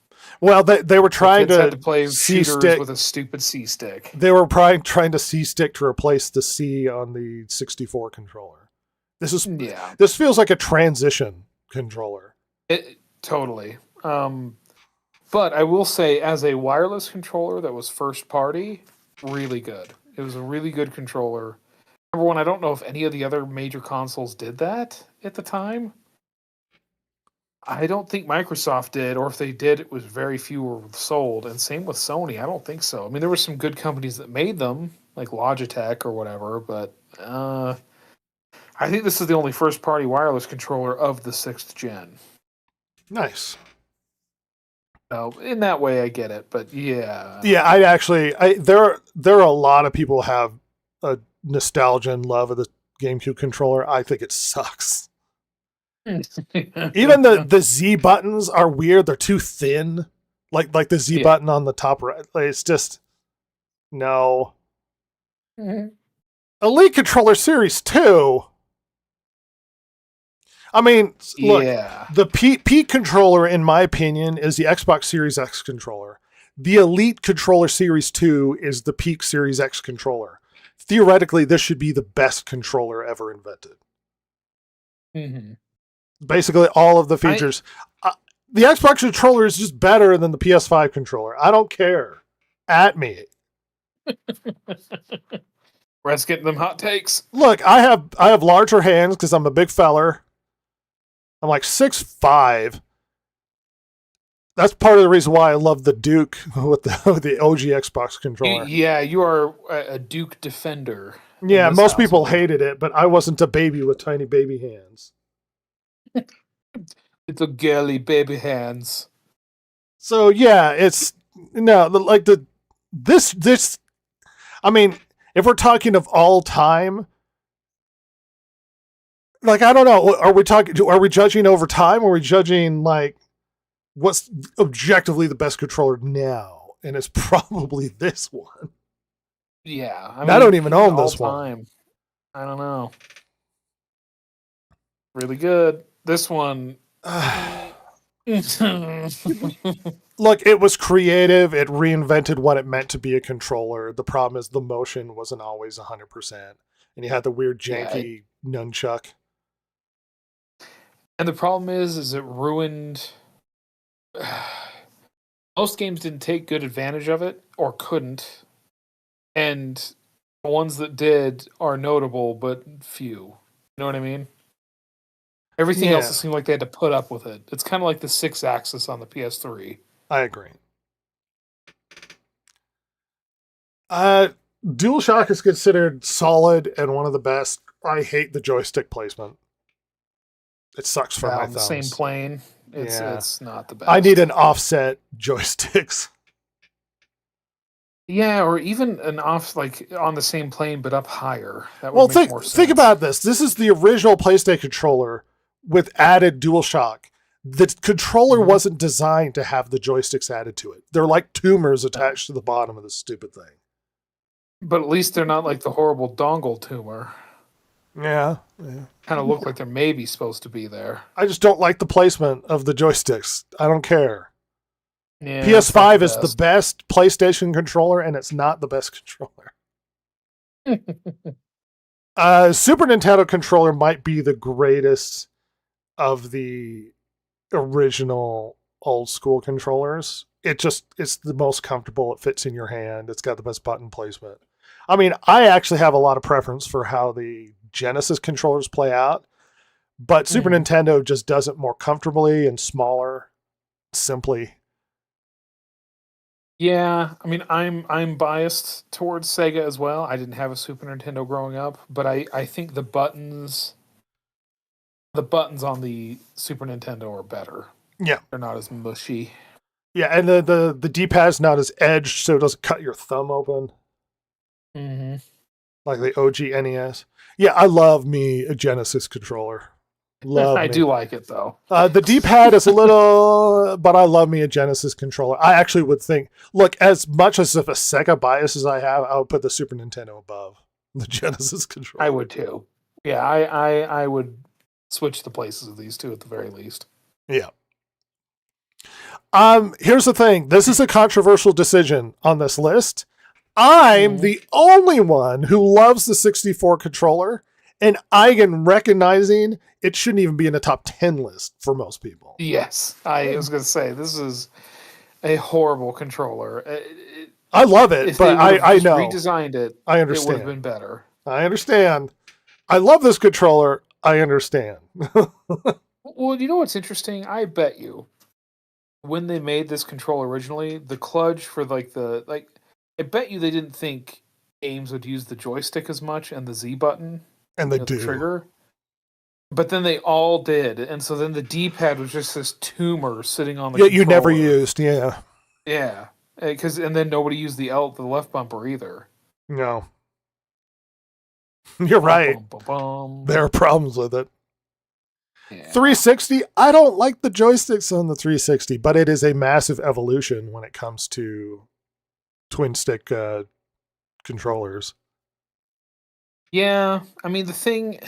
Well, they were trying to play C-stick with a stupid C-stick. They were trying to C-stick to replace the C on the 64 controller. This feels like a transition controller. Totally. But I will say, as a wireless controller that was first party, really good. It was a really good controller. Number one, I don't know if any of the other major consoles did that at the time. I don't think Microsoft did, or if they did, it was very few were sold. And same with Sony. I don't think so. I mean, there were some good companies that made them, like Logitech or whatever, but I think this is the only first-party wireless controller of the 6th gen. Nice. So in that way, I get it, but yeah. Yeah, there are a lot of people who have a nostalgia and love of the GameCube controller. I think it sucks. Even the Z buttons are weird. They're too thin. Like the Z button on the top right. Like, it's just no. Mm-hmm. Elite Controller Series 2. I mean, look, the peak controller, in my opinion, is the Xbox Series X controller. The Elite Controller Series 2 is the peak Series X controller. Theoretically, this should be the best controller ever invented. Mm-hmm. Basically, all of the features. The Xbox controller is just better than the PS5 controller. I don't care. At me. Let's get them hot takes. Look, I have larger hands because I'm a big feller. I'm like 6'5". That's part of the reason why I love the Duke with the OG Xbox controller. Yeah, you are a Duke defender. Yeah, most people hated it, but I wasn't a baby with tiny baby hands. Little girly baby hands. So yeah, it's this. I mean, if we're talking of all time, like I don't know, are we judging over time, or are we judging like what's objectively the best controller now? And it's probably this one. Yeah, I don't even own this one. I don't know. Really good. This one. Look, it was creative. It reinvented what it meant to be a controller. The problem is the motion wasn't always 100%. And you had the weird janky nunchuck. And the problem is it ruined. Most games didn't take good advantage of it or couldn't, and the ones that did are notable, but few. You know what I mean? Everything else, Yeah. it seemed like they had to put up with it. It's kind of like the 6-axis on the PS3. I agree. DualShock is considered solid and one of the best. I hate the joystick placement. It sucks for my On the thumbs. same plane, Yeah. it's not the best. I need an offset joysticks. Yeah, or even an off, like on the same plane but up higher. That would Well, make more sense. think about this. This is the original PlayStation controller with added DualShock. The controller wasn't designed to have the joysticks added to it. They're like tumors attached to the bottom of this stupid thing. But at least they're not like the horrible dongle tumor. Yeah. Kind of look like they're maybe supposed to be there. I just don't like the placement of the joysticks. I don't care. Yeah, PS5 is the best PlayStation controller, and it's not the best controller. Super Nintendo controller might be the greatest of the original old school controllers. It's the most comfortable. It fits in your hand. It's got the best button placement. I mean, I actually have a lot of preference for how the Genesis controllers play out, but Super Nintendo just does it more comfortably and smaller, simply. Yeah, I mean, I'm biased towards Sega as well. I didn't have a Super Nintendo growing up, but I think the buttons on the Super Nintendo are better. Yeah. They're not as mushy. Yeah, and the D-pad's not as edged, so it doesn't cut your thumb open. Mm-hmm. Like the OG NES. Yeah, I love me a Genesis controller. I do like it, though. The D-pad is a little, but I love me a Genesis controller. I actually would think, look, as much as of a Sega bias as I have, I would put the Super Nintendo above the Genesis controller. I would too. Yeah, I would switch the places of these two at the very least. Yeah. Here's the thing. This is a controversial decision on this list. I'm the only one who loves the 64 controller, and I'm recognizing it shouldn't even be in the top 10 list for most people. Yes, I was going to say, this is a horrible controller. I love it, but I know. Redesigned it, I understand. It would have been better. I understand. I love this controller. I understand. Well, you know what's interesting? I bet you, when they made this controller originally, the clutch for I bet you they didn't think games would use the joystick as much and the Z button. And they do. The trigger. But then they all did. And so then the D-pad was just this tumor sitting on the controller. You never used, yeah. Yeah. And then nobody used the left bumper either. No. You're right. There are problems with it. Yeah. 360, I don't like the joysticks on the 360, but it is a massive evolution when it comes to twin stick controllers. Yeah, I mean, the thing...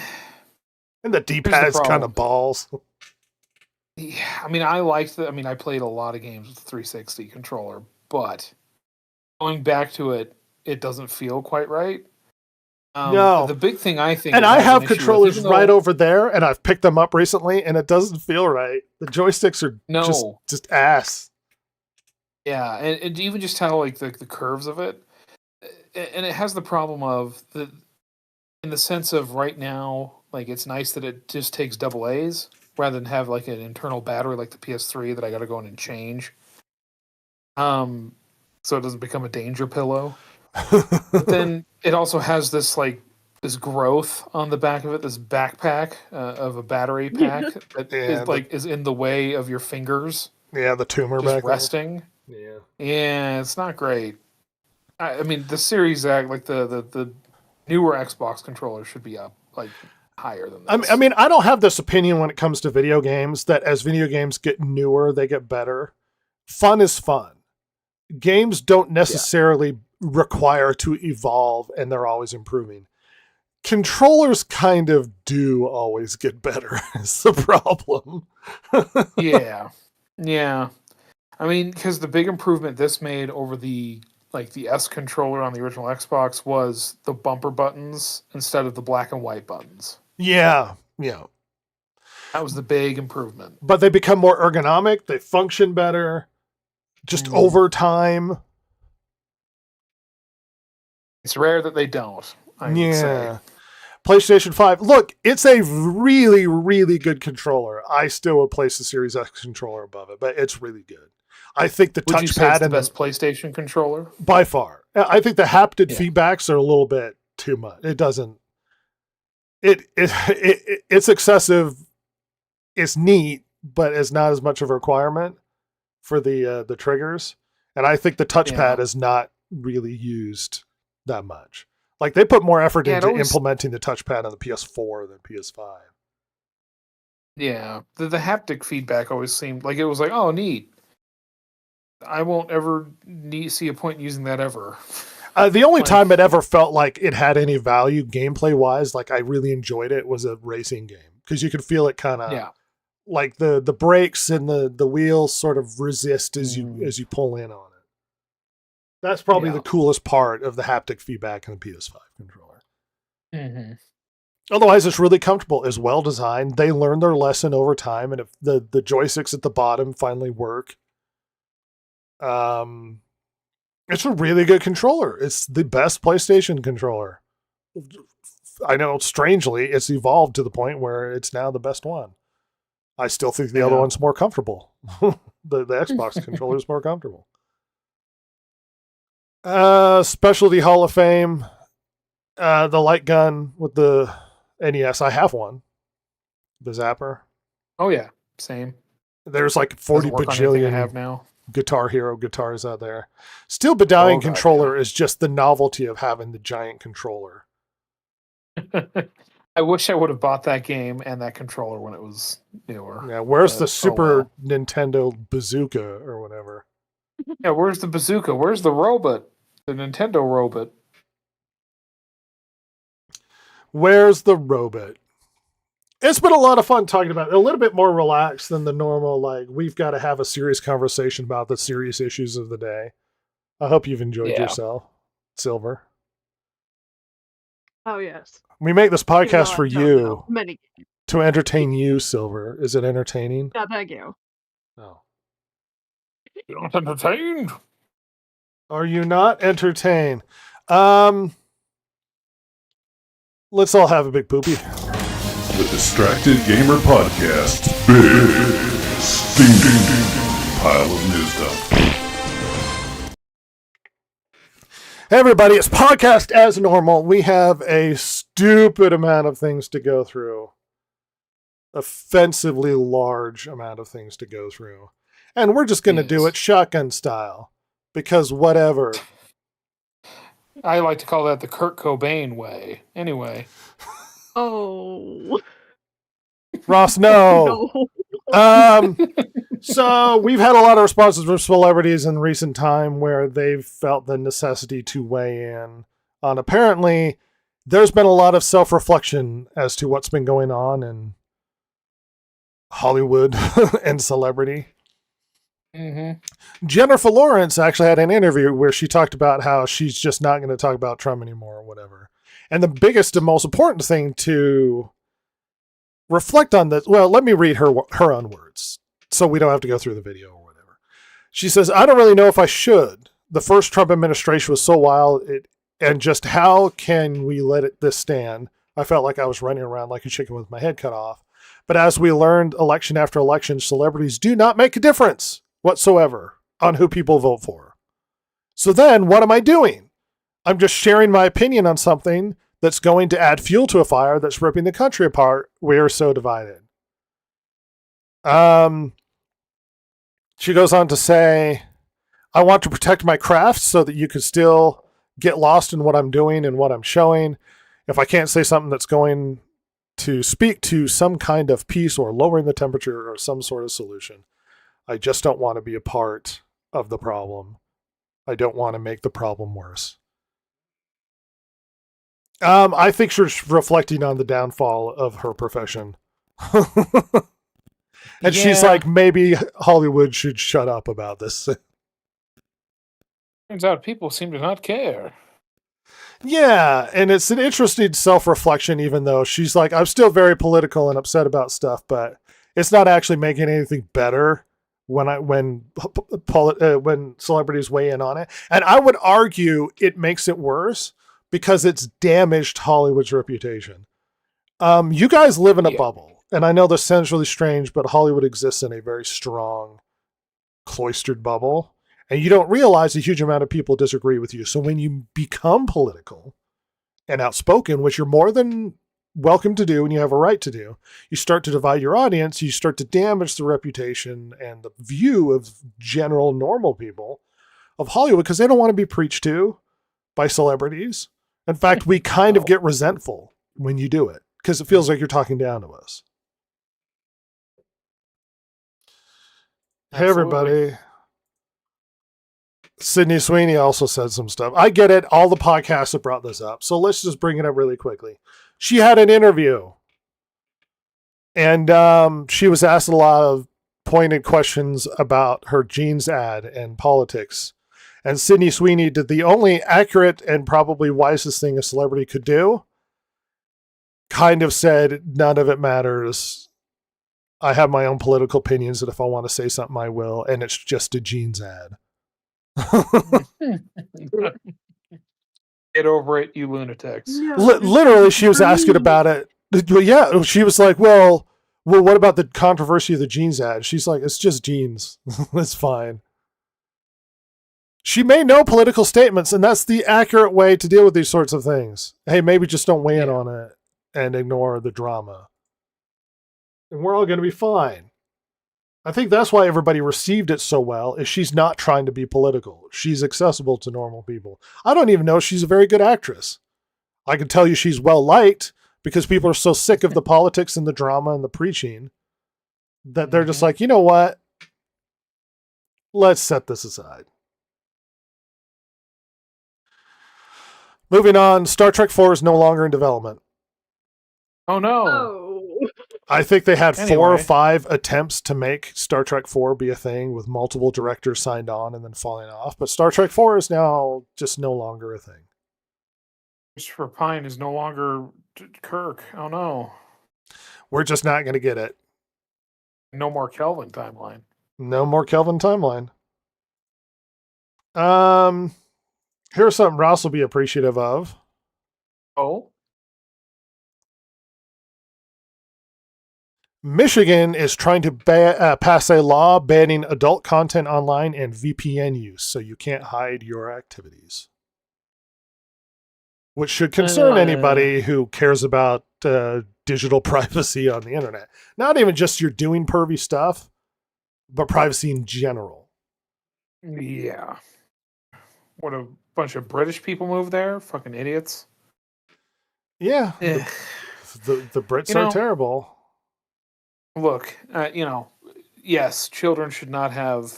And the D-pad's kind of balls. Yeah, I mean, I played a lot of games with the 360 controller, but going back to it, it doesn't feel quite right. No. The big thing I think... And I have controllers right over there, and I've picked them up recently, and it doesn't feel right. The joysticks are just ass. Yeah, and even just how, like, the curves of it, and it has the problem of in the sense of right now, like, it's nice that it just takes AA's rather than have like an internal battery like the PS3 that I got to go in and change. So it doesn't become a danger pillow. But then it also has this growth on the back of it, this backpack of a battery pack that is in the way of your fingers. Yeah, the tumor just back resting. There. Yeah, it's not great. I mean, the Series X, like the newer Xbox controller should be up like higher than this. I mean, I don't have this opinion when it comes to video games that as video games get newer, they get better. Fun is fun. Games don't necessarily require to evolve, and they're always improving. Controllers kind of do always get better. Is the problem. Yeah. I mean, because the big improvement this made over the S controller on the original Xbox was the bumper buttons instead of the black and white buttons. Yeah. That was the big improvement. But they become more ergonomic. They function better. Just over time. It's rare that they don't. I would say. PlayStation 5. Look, it's a really, really good controller. I still would place the Series X controller above it, but it's really good. I think the Would you say touchpad it's the and best PlayStation controller? by far. I think the haptic feedbacks are a little bit too much. It doesn't. It's excessive. It's neat, but it's not as much of a requirement for the triggers. And I think the touchpad is not really used that much. Like they put more effort into implementing the touchpad on the PS4 than PS5. Yeah, the haptic feedback always seemed like it was like, oh, neat. I won't ever see a point in using that ever. The only time it ever felt like it had any value gameplay wise, like I really enjoyed it, was a racing game because you could feel it kind of like the brakes and the wheels sort of resist as you pull in on it. That's probably the coolest part of the haptic feedback in the PS5 controller. Mm-hmm. Otherwise, it's really comfortable. It's well designed. They learn their lesson over time, and if the joysticks at the bottom finally work. It's a really good controller. It's the best PlayStation controller. I know, strangely, it's evolved to the point where it's now the best one. I still think the other one's more comfortable. the Xbox controller is more comfortable. Specialty Hall of Fame. The light gun with the NES. I have one. The Zapper. Oh yeah, same. There's like 40 bajillion I have now. Guitar Hero guitars out there. Steel Medallion controller is just the novelty of having the giant controller. I wish I would have bought that game and that controller when it was newer. Yeah, where's the Super Nintendo Bazooka or whatever? Yeah, where's the bazooka? Where's the robot? The Nintendo robot. Where's the robot? It's been a lot of fun talking about it. A little bit more relaxed than the normal, like, we've got to have a serious conversation about the serious issues of the day. I hope you've enjoyed yourself, Silver. Oh, yes. We make this podcast for you. To entertain you, Silver. Is it entertaining? No, thank you. Oh. You're not entertained? Are you not entertained? Let's all have a big poopy. The Distracted Gamer Podcast. Big pile of news stuff. Hey everybody, it's podcast as normal. We have a stupid amount of things to go through. Offensively large amount of things to go through. And we're just going to do it shotgun style. Because whatever. I like to call that the Kurt Cobain way. Anyway. Oh. Ross, no. So we've had a lot of responses from celebrities in recent time where they've felt the necessity to weigh in on. Apparently, there's been a lot of self-reflection as to what's been going on in Hollywood and celebrity. Mm-hmm. Jennifer Lawrence actually had an interview where she talked about how she's just not going to talk about Trump anymore or whatever. And the biggest and most important thing to reflect on this, well, let me read her own words so we don't have to go through the video or whatever. She says, I don't really know if I should. The first Trump administration was so wild, and just how can we let this stand? I felt like I was running around like a chicken with my head cut off. But as we learned election after election, celebrities do not make a difference whatsoever on who people vote for. So then what am I doing? I'm just sharing my opinion on something that's going to add fuel to a fire that's ripping the country apart. We are so divided. She goes on to say, I want to protect my craft so that you can still get lost in what I'm doing and what I'm showing. If I can't say something that's going to speak to some kind of peace or lowering the temperature or some sort of solution, I just don't want to be a part of the problem. I don't want to make the problem worse. I think she's reflecting on the downfall of her profession. And she's like, maybe Hollywood should shut up about this. Turns out people seem to not care. Yeah, and it's an interesting self-reflection, even though she's like, I'm still very political and upset about stuff, but It's not actually making anything better when celebrities weigh in on it. And I would argue it makes it worse because it's damaged Hollywood's reputation. You guys live in a bubble, and I know this sounds really strange, but Hollywood exists in a very strong, cloistered bubble, and you don't realize a huge amount of people disagree with you. So when you become political and outspoken, which you're more than welcome to do and you have a right to do, you start to divide your audience, you start to damage the reputation and the view of general normal people of Hollywood because they don't want to be preached to by celebrities. In fact, we kind of get resentful when you do it because it feels like you're talking down to us. Absolutely. Hey, everybody. Sydney Sweeney also said some stuff. I get it. All the podcasts have brought this up. So let's just bring it up really quickly. She had an interview. And she was asked a lot of pointed questions about her jeans ad and politics. And Sydney Sweeney did the only accurate and probably wisest thing a celebrity could do. Kind of said, none of it matters. I have my own political opinions, and if I want to say something, I will. And it's just a jeans ad. Get over it, you lunatics. No, Literally, she was asking about it. Yeah, she was like, well, what about the controversy of the jeans ad? She's like, it's just jeans. It's fine. She made no political statements, and that's the accurate way to deal with these sorts of things. Hey, maybe just don't weigh in on it and ignore the drama. And we're all going to be fine. I think that's why everybody received it so well, is she's not trying to be political. She's accessible to normal people. I don't even know if she's a very good actress. I can tell you she's well liked because people are so sick of the politics and the drama and the preaching that they're just like, you know what? Let's set this aside. Moving on, Star Trek 4 is no longer in development. Oh, no. Oh. I think they had 4 or 5 attempts to make Star Trek 4 be a thing with multiple directors signed on and then falling off. But Star Trek 4 is now just no longer a thing. Christopher Pine is no longer Kirk. Oh, no. We're just not going to get it. No more Kelvin timeline. No more Kelvin timeline. Here's something Ross will be appreciative of. Oh? Michigan is trying to pass a law banning adult content online and VPN use, so you can't hide your activities. Which should concern anybody who cares about digital privacy on the internet. Not even just you're doing pervy stuff, but privacy in general. Yeah. What a bunch of British people moved there? Fucking idiots. Yeah. The Brits are terrible. Look, yes, children should not have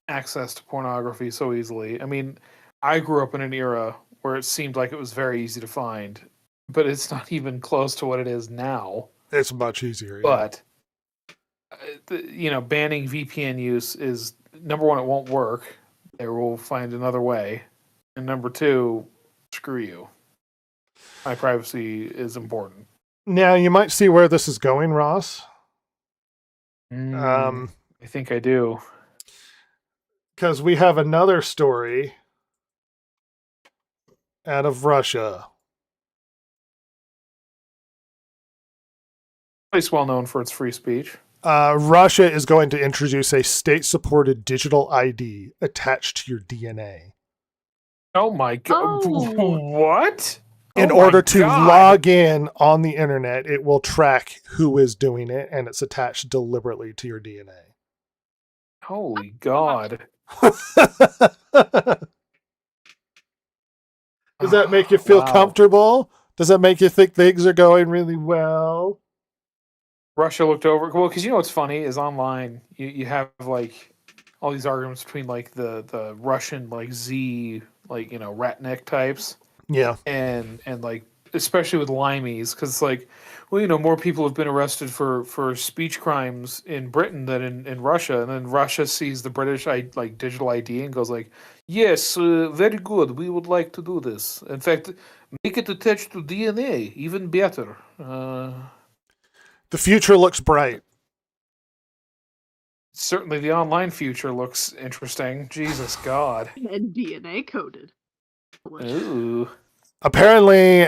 access to pornography so easily. I mean, I grew up in an era where it seemed like it was very easy to find, but it's not even close to what it is now. It's much easier. Yeah. But, banning VPN use is, number one, it won't work. They will find another way. And number two, screw you. My privacy is important. Now, you might see where this is going, Ross. I think I do. Because we have another story out of Russia. Place well known for its free speech. Russia is going to introduce a state-supported digital ID attached to your DNA. Oh my god. Oh. What? In order to log in on the internet, it will track who is doing it, and it's attached deliberately to your DNA. Holy God. Does that make you feel comfortable? Does that make you think things are going really well? Russia looked over. Well, because what's funny is online, you have like all these arguments between like the Russian like Z like ratnik types. Yeah. And like especially with limeys, because it's like, well, more people have been arrested for speech crimes in Britain than in Russia, and then Russia sees the British like digital ID and goes like, yes, very good, we would like to do this. In fact, make it attached to DNA, even better. The future looks bright. Certainly, the online future looks interesting. Jesus God. And DNA coded. Ooh. Apparently,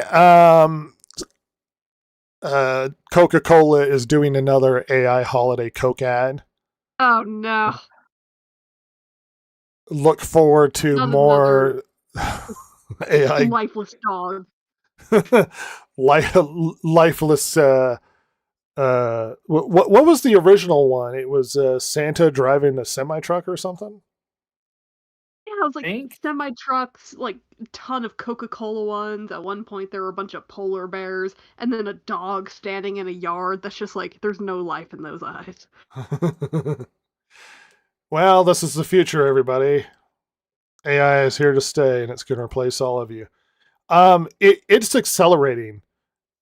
Coca-Cola is doing another AI holiday Coke ad. Oh no. Look forward to Not more AI Lifeless dog. lifeless. What was the original one? It was Santa driving a semi truck or something. Yeah, it was like Think? semi trucks, like a ton of Coca-Cola ones. At one point, there were a bunch of polar bears, and then a dog standing in a yard. That's just like there's no life in those eyes. Well, this is the future, everybody. AI is here to stay, and it's going to replace all of you. It's accelerating.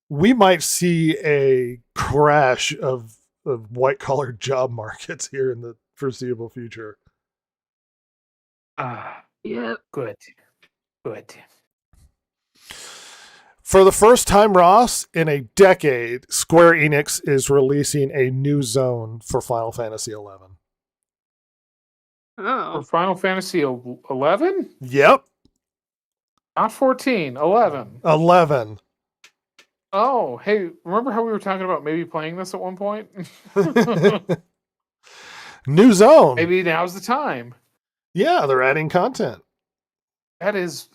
We might see a crash of white collar job markets here in the foreseeable future. Ah, Yep. good. Good. For the first time, Ross, in a decade, Square Enix is releasing a new zone for Final Fantasy XI. For Oh. Final Fantasy 11? Yep, Not 14, 11. 11. Oh, hey, remember how we were talking about maybe playing this at one point? New zone. Maybe now's the time. Yeah, they're adding content. That is.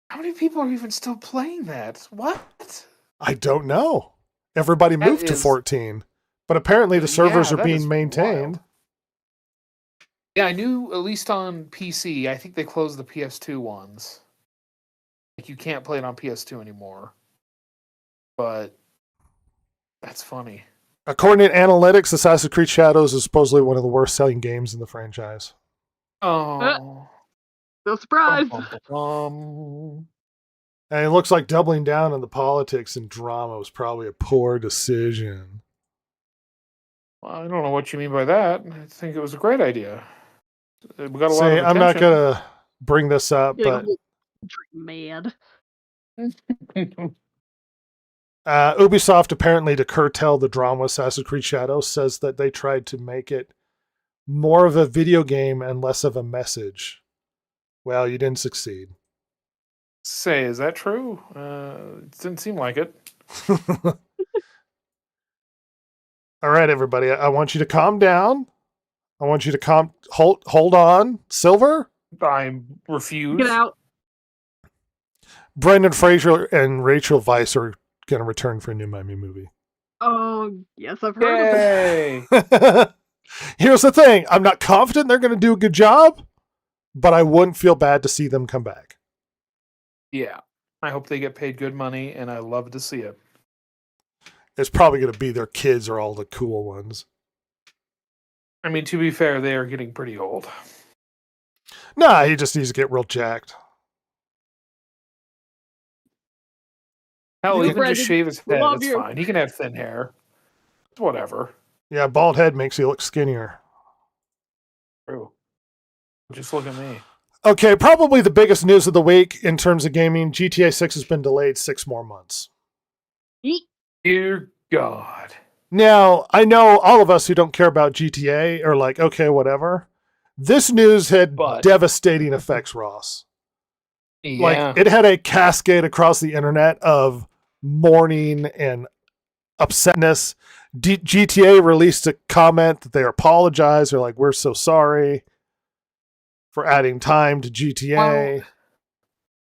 How many people are even still playing that? What? I don't know. Everybody That moved to is- 14, but apparently the servers Yeah, are that being is maintained. wild. Yeah, I knew at least on PC. I think they closed the PS2 ones. Like you can't play it on PS2 anymore. But that's funny. According to analytics, Assassin's Creed Shadows is supposedly one of the worst selling games in the franchise. Oh. No surprise. Bum, bum, bum. And it looks like doubling down on the politics and drama was probably a poor decision. Well, I don't know what you mean by that. I think it was a great idea. We got a lot See, of I'm not attention. going to bring this up, Getting a but whole country mad. Ubisoft, apparently to curtail the drama Assassin's Creed Shadows, says that they tried to make it more of a video game and less of a message. Well, you didn't succeed. Say, is that true? It didn't seem like it. All right, everybody. I want you to calm down. I want you to hold on. Silver, I refuse. Get out. Brendan Fraser and Rachel Weisz are going to return for a new Miami movie. Oh, yes, I've heard of it. Yay! Here's the thing. I'm not confident they're going to do a good job, but I wouldn't feel bad to see them come back. Yeah. I hope they get paid good money, and I love to see it. It's probably going to be their kids or all the cool ones. I mean, to be fair, they are getting pretty old. Nah, he just needs to get real jacked. Hell, You, even Brendan, just shave his head, love it's you. fine. He can have thin hair. It's whatever. Yeah, bald head makes you look skinnier. True. Just look at me. Okay, probably the biggest news of the week in terms of gaming. GTA 6 has been delayed 6 more months. Eat. Dear God. Now, I know all of us who don't care about GTA are like, okay, whatever. This news had But- devastating effects, Ross. Yeah. Like, it had a cascade across the internet of mourning and upsetness. GTA released a comment that they apologize. They're like, we're so sorry for adding time to GTA. Well,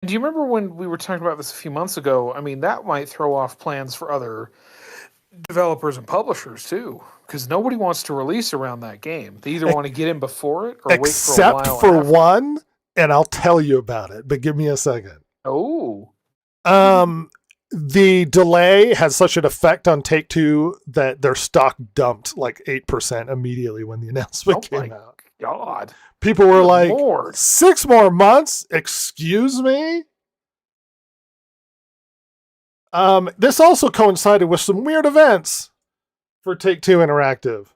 do you remember when we were talking about this a few months ago? I mean, that might throw off plans for other developers and publishers too, because nobody wants to release around that game. They either want to get in before it or wait for a Except while for after. one, and I'll tell you about it, but give me a second. Oh, The delay had such an effect on Take-Two that their stock dumped like 8% immediately when the announcement Oh came my out. God. People were Good like, Lord. 6 more months? Excuse me? This also coincided with some weird events for Take-Two Interactive.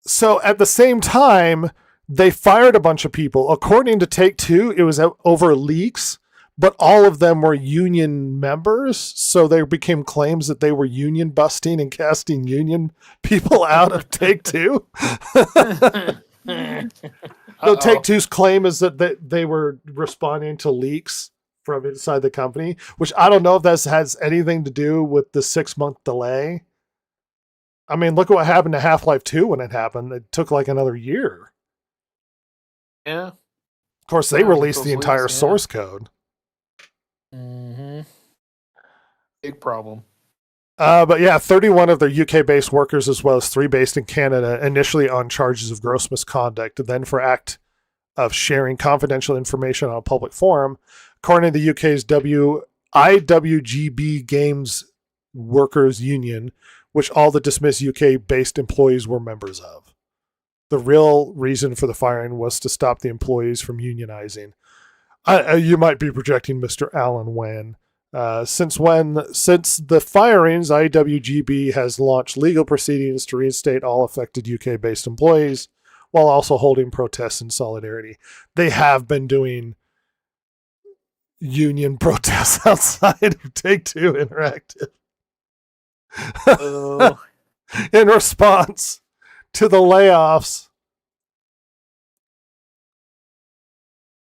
So at the same time, they fired a bunch of people. According to Take-Two, it was over leaks, but all of them were union members. So there became claims that they were union busting and casting union people out of Take-Two. No, Take-Two's claim is that they were responding to leaks from inside the company, which I don't know if that has anything to do with the 6-month delay. I mean, look at what happened to Half-Life 2 when it happened. It took like another year. Yeah. Of course, they released the entire source code. Mm-hmm. Big problem. But yeah, 31 of their UK-based workers, as well as 3 based in Canada, initially on charges of gross misconduct, then for act of sharing confidential information on a public forum, according to the UK's IWGB Games Workers Union, which all the dismissed UK-based employees were members of. The real reason for the firing was to stop the employees from unionizing. You might be projecting Mr. Alan Wen. Since the firings, IWGB has launched legal proceedings to reinstate all affected UK-based employees while also holding protests in solidarity. They have been doing union protests outside of Take-Two Interactive in response to the layoffs.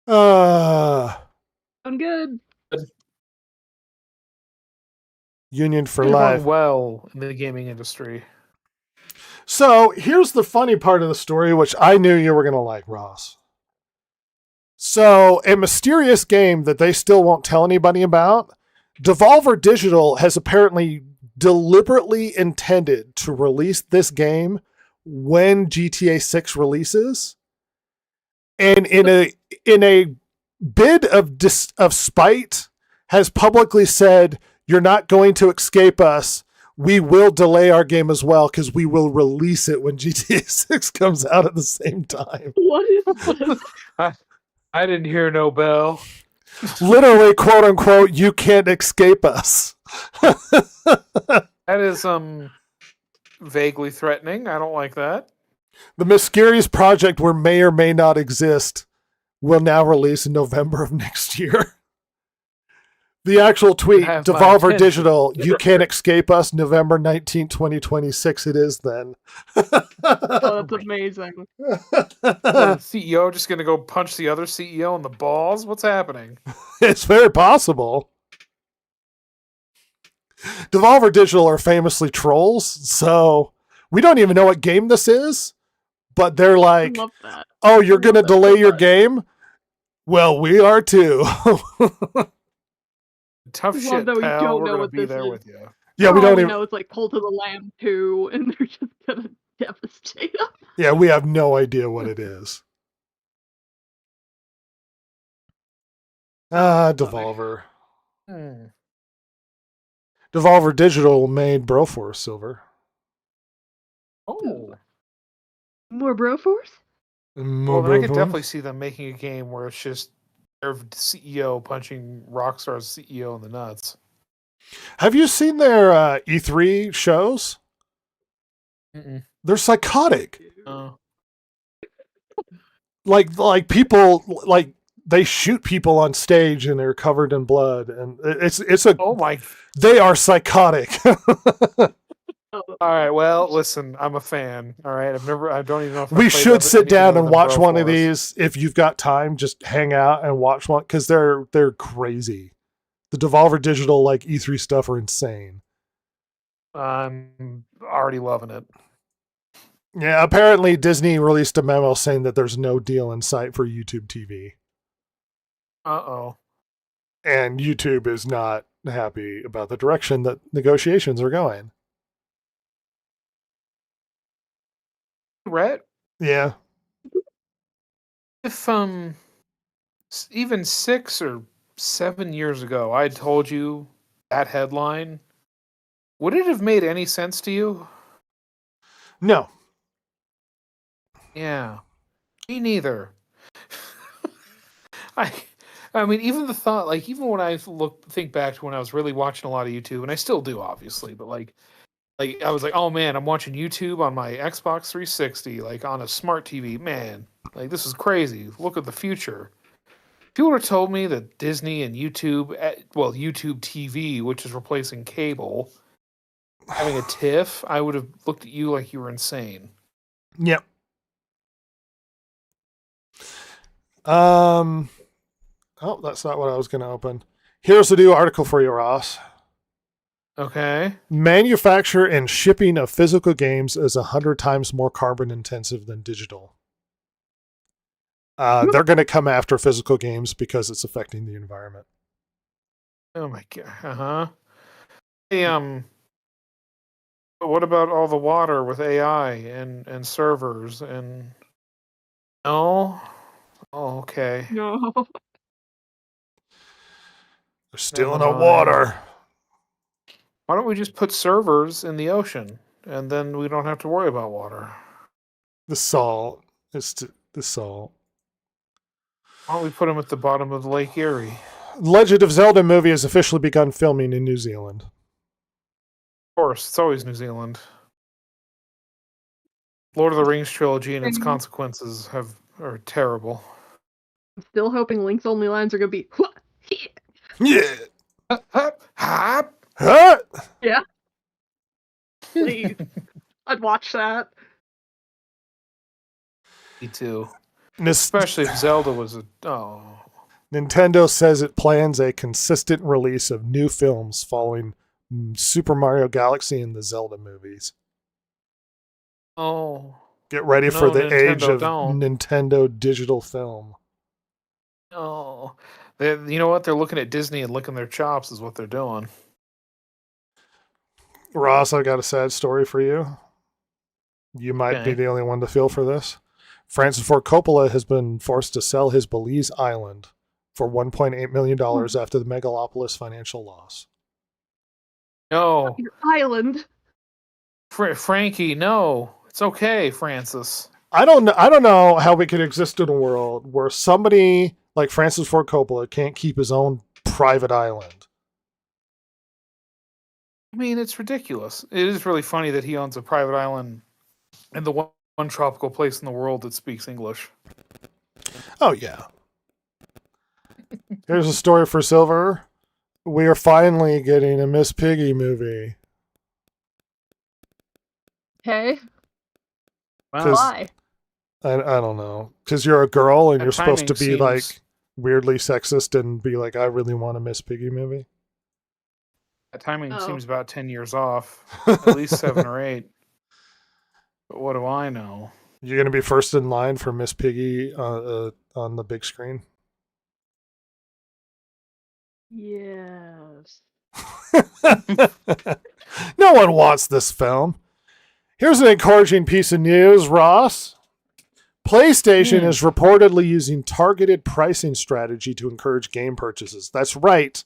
I'm good. Union for You're life. doing well in the gaming industry. So here's the funny part of the story, which I knew you were going to like, Ross. So a mysterious game that they still won't tell anybody about, Devolver Digital has apparently deliberately intended to release this game when GTA 6 releases. And in a bid of spite, has publicly said, "You're not going to escape us. We will delay our game as well because we will release it when GTA 6 comes out at the same time." What is this? I didn't hear no bell. Literally, quote unquote, "You can't escape us." That is vaguely threatening. I don't like that. The mysterious project where may or may not exist will now release in November of next year. The actual tweet, Have my Devolver attention. Digital, "You can't escape us, November 19, 2026 it is then." Oh, that's amazing. The CEO just gonna go punch the other CEO in the balls? What's happening? It's very possible. Devolver Digital are famously trolls, so we don't even know what game this is, but they're I like, love that. "Oh, you're I going to love that delay so your much. game? Well, we are too." Tough Love shit, that we pal. don't We're know gonna what be this there is. with you. Yeah, we For all don't we even. know it's like Cult of the Lamb 2, and they're just gonna devastate them. Yeah, we have no idea what it is. Devolver. Hmm. Devolver Digital made Broforce Silver. Oh. More Broforce? Well, then I could definitely see them making a game where it's just their CEO punching Rockstar's CEO in the nuts. Have you seen their E3 shows? Mm-mm. They're psychotic. Oh. Like people, like they shoot people on stage and they're covered in blood, and Oh my. they are psychotic. Oh, All right. Well, listen. I'm a fan. All right. I don't even know if We should sit down and watch one of these. these if you've got time. Just hang out and watch one because they're crazy. The Devolver Digital like E3 stuff are insane. I'm already loving it. Yeah, apparently Disney released a memo saying that there's no deal in sight for YouTube TV, Uh-oh. and YouTube is not happy about the direction that negotiations are going. Rhett, Yeah. if even 6 or 7 years ago I told you that headline, would it have made any sense to you? No. Yeah. Me neither. I mean, even the thought, like, even when I think back to when I was really watching a lot of YouTube, and I still do, obviously, but like I was like, oh man, I'm watching YouTube on my Xbox 360, like on a smart TV. Man, like this is crazy. Look at the future. If you would have told me that Disney and YouTube, YouTube TV, which is replacing cable, having a tiff, I would have looked at you like you were insane. Yep. Oh, that's not what I was going to open. Here's a new article for you, Ross. Okay. Manufacture and shipping of physical games is 100 times more carbon intensive than digital. They're going to come after physical games because it's affecting the environment. Oh my god. Uh-huh. Hey, what about all the water with AI and servers and no? Oh, okay. No. They're stealing Never our mind. water. Why don't we just put servers in the ocean and then we don't have to worry about water? The salt. The salt. Why don't we put them at the bottom of Lake Erie? Legend of Zelda movie has officially begun filming in New Zealand. Of course, it's always New Zealand. Lord of the Rings trilogy and its consequences are terrible. I'm still hoping Link's only lines are gonna be "Hwah, hee." Yeah. Hop. Huh? Yeah. Please. I'd watch that. Me too. This, Especially if Zelda was a Nintendo says it plans a consistent release of new films following Super Mario Galaxy and the Zelda movies. Oh. Get ready for No, the Nintendo age of don't. Nintendo digital film. Oh. You know what? They're looking at Disney and licking their chops is what they're doing. Ross, I got a sad story for you. You might be Okay. the only one to feel for this. Francis Ford Coppola has been forced to sell his Belize island for $1.8 million after the megalopolis financial loss. No. Your island. Frankie, no. It's okay, Francis. I don't know how we could exist in a world where somebody like Francis Ford Coppola can't keep his own private island. I mean, it's ridiculous. It is really funny that he owns a private island in the one tropical place in the world that speaks English. Oh, yeah. Here's a story for Silver. We are finally getting a Miss Piggy movie. Okay. Wow. Why? I don't know. Because you're a girl and That you're supposed to timing be like seems- weirdly sexist and be like, I really want a Miss Piggy movie. That timing Oh. seems about 10 years off. At least 7 or 8. But what do I know? You're going to be first in line for Miss Piggy on the big screen. Yes. No one wants this film. Here's an encouraging piece of news, Ross. PlayStation is reportedly using targeted pricing strategy to encourage game purchases. That's right.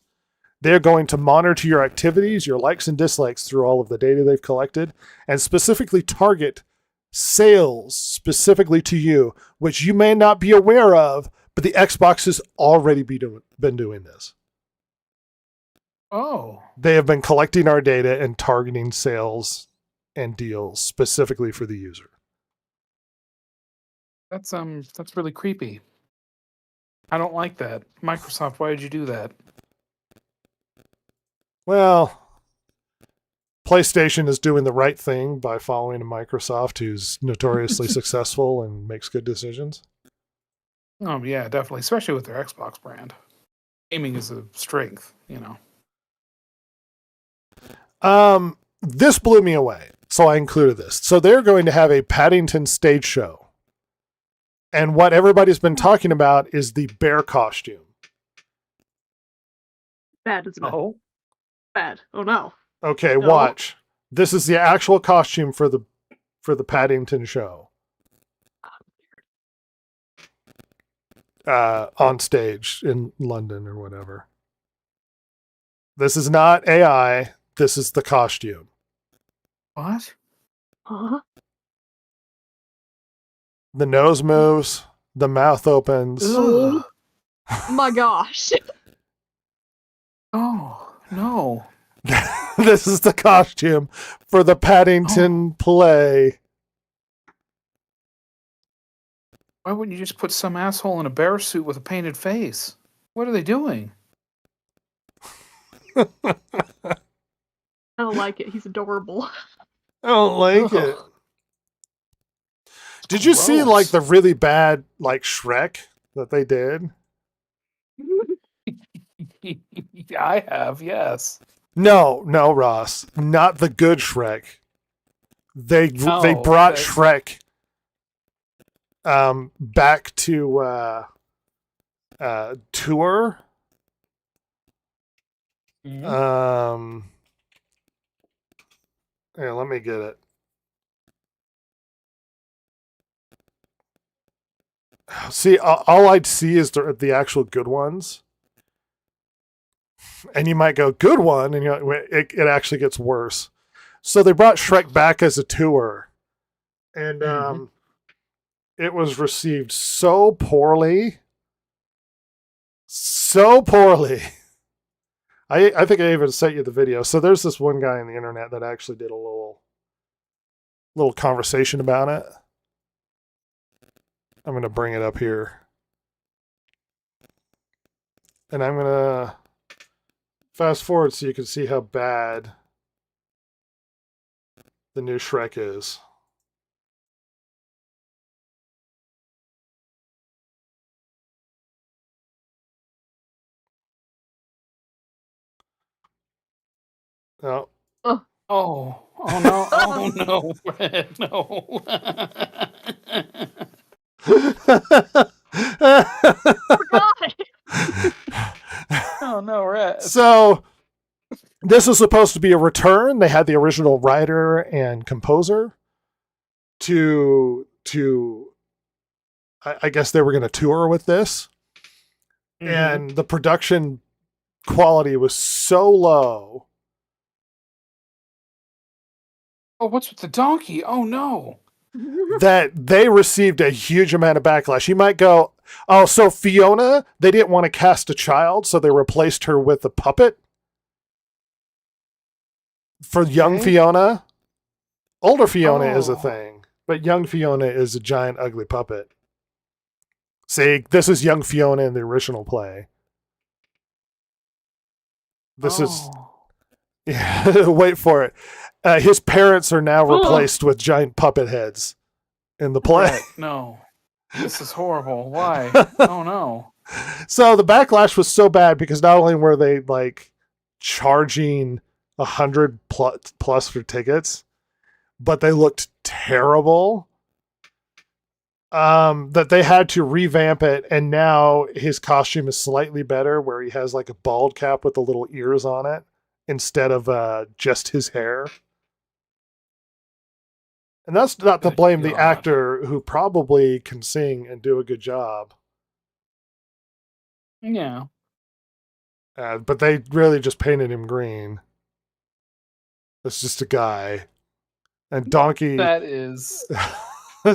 They're going to monitor your activities, your likes and dislikes through all of the data they've collected, and specifically target sales specifically to you, which you may not be aware of, but the Xbox has already been doing this. Oh. They have been collecting our data and targeting sales and deals specifically for the user. That's really creepy. I don't like that. Microsoft, why did you do that? Well, PlayStation is doing the right thing by following a Microsoft who's notoriously successful and makes good decisions. Oh yeah, definitely, especially with their Xbox brand. Gaming is a strength, you know. This blew me away, so I included this. So they're going to have a Paddington stage show. And what everybody's been talking about is the bear costume. Bad, isn't it? Oh. Bad. Oh no. Okay, No. watch. This is the actual costume for the Paddington show. On stage in London or whatever. This is not AI. This is the costume. What? Huh? The nose moves. The mouth opens. Oh my gosh. Oh no. This is the costume for the Paddington play. Why wouldn't you just put some asshole in a bear suit with a painted face? What are they doing? I don't like it. He's adorable. I don't like it. Ugh. Did you see like Gross. the really bad like Shrek that they did? I have, yes. No, Ross, not the good Shrek. They Oh, brought okay. Shrek back to tour. Mhm. Here, let me get it. See, all I'd see is the actual good ones. And you might go, good one, and it actually gets worse. So they brought Shrek back as a tour. And it was received so poorly. So poorly. I think I even sent you the video. So there's this one guy on the internet that actually did a little conversation about it. I'm going to bring it up here. And I'm going to fast forward so you can see how bad the new Shrek is. Oh. Oh no! Oh no! Red, no! God. Oh no, Red! So this is supposed to be a return. They had the original writer and composer to I guess they were going to tour with this. Mhm. And the production quality was so low. Oh, what's with the donkey? Oh no! That they received a huge amount of backlash. You might go, oh, so Fiona, they didn't want to cast a child, so they replaced her with a puppet for young Okay. Fiona. Older Fiona is a Oh. thing, but young Fiona is a giant ugly puppet. See, this is young Fiona in the original play. This is, Oh. yeah, wait for it. His parents are now Oh. replaced with giant puppet heads in the play. Red, no. This is horrible. Why? Oh no! So the backlash was so bad because not only were they like charging 100 plus for tickets, but they looked terrible. That they had to revamp it, and now his costume is slightly better, where he has like a bald cap with the little ears on it instead of just his hair. And that's not to Good blame the God. actor who probably can sing and do a good job. Yeah. But they really just painted him green. It's just a guy. And Donkey That is.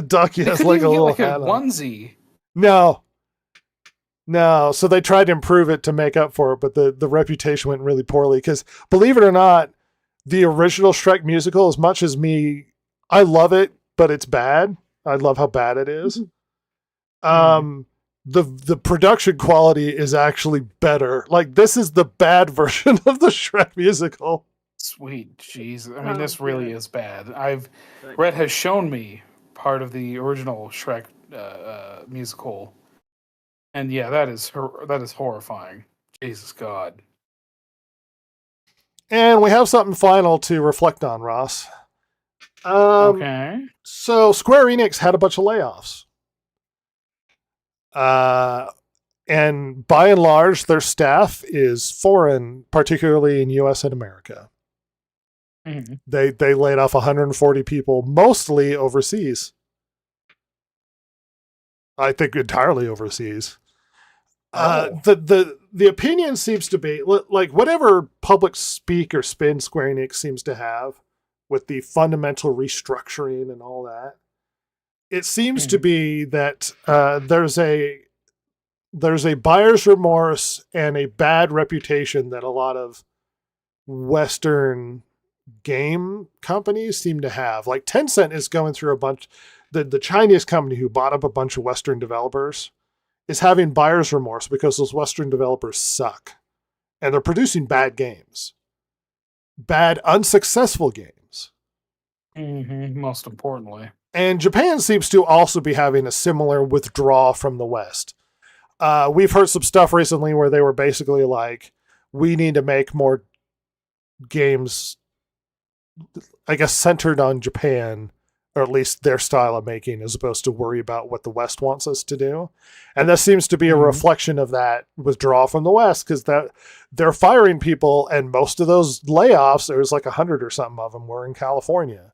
Donkey They has couldn't like a even get little like a hat on. onesie. No. So they tried to improve it to make up for it, but the reputation went really poorly because, believe it or not, the original Shrek musical, as much as I love it, but it's bad. I love how bad it is. The production quality is actually better. Like, this is the bad version of the Shrek musical. Sweet Jesus. I mean, Oh, this really good. is bad. Red has shown me part of the original Shrek musical. And yeah, that is horrifying. Jesus God. And we have something final to reflect on, Ross. Okay. So Square Enix had a bunch of layoffs. And by and large, their staff is foreign, particularly in US and America. Mhm. They laid off 140 people, mostly overseas. I think entirely overseas. The opinion seems to be like whatever public speak or spin Square Enix seems to have with the fundamental restructuring and all that. It seems to be that there's a buyer's remorse and a bad reputation that a lot of Western game companies seem to have. Like Tencent is going through a bunch. the Chinese company who bought up a bunch of Western developers is having buyer's remorse because those Western developers suck. And they're producing bad games. Bad, unsuccessful games. Most importantly. And Japan seems to also be having a similar withdrawal from the West. We've heard some stuff recently where they were basically like, we need to make more games, I guess, centered on Japan, or at least their style of making, as opposed to worry about what the West wants us to do. And this seems to be a reflection of that withdrawal from the West, because that they're firing people, and most of those layoffs, there was like 100 or something of them, were in California.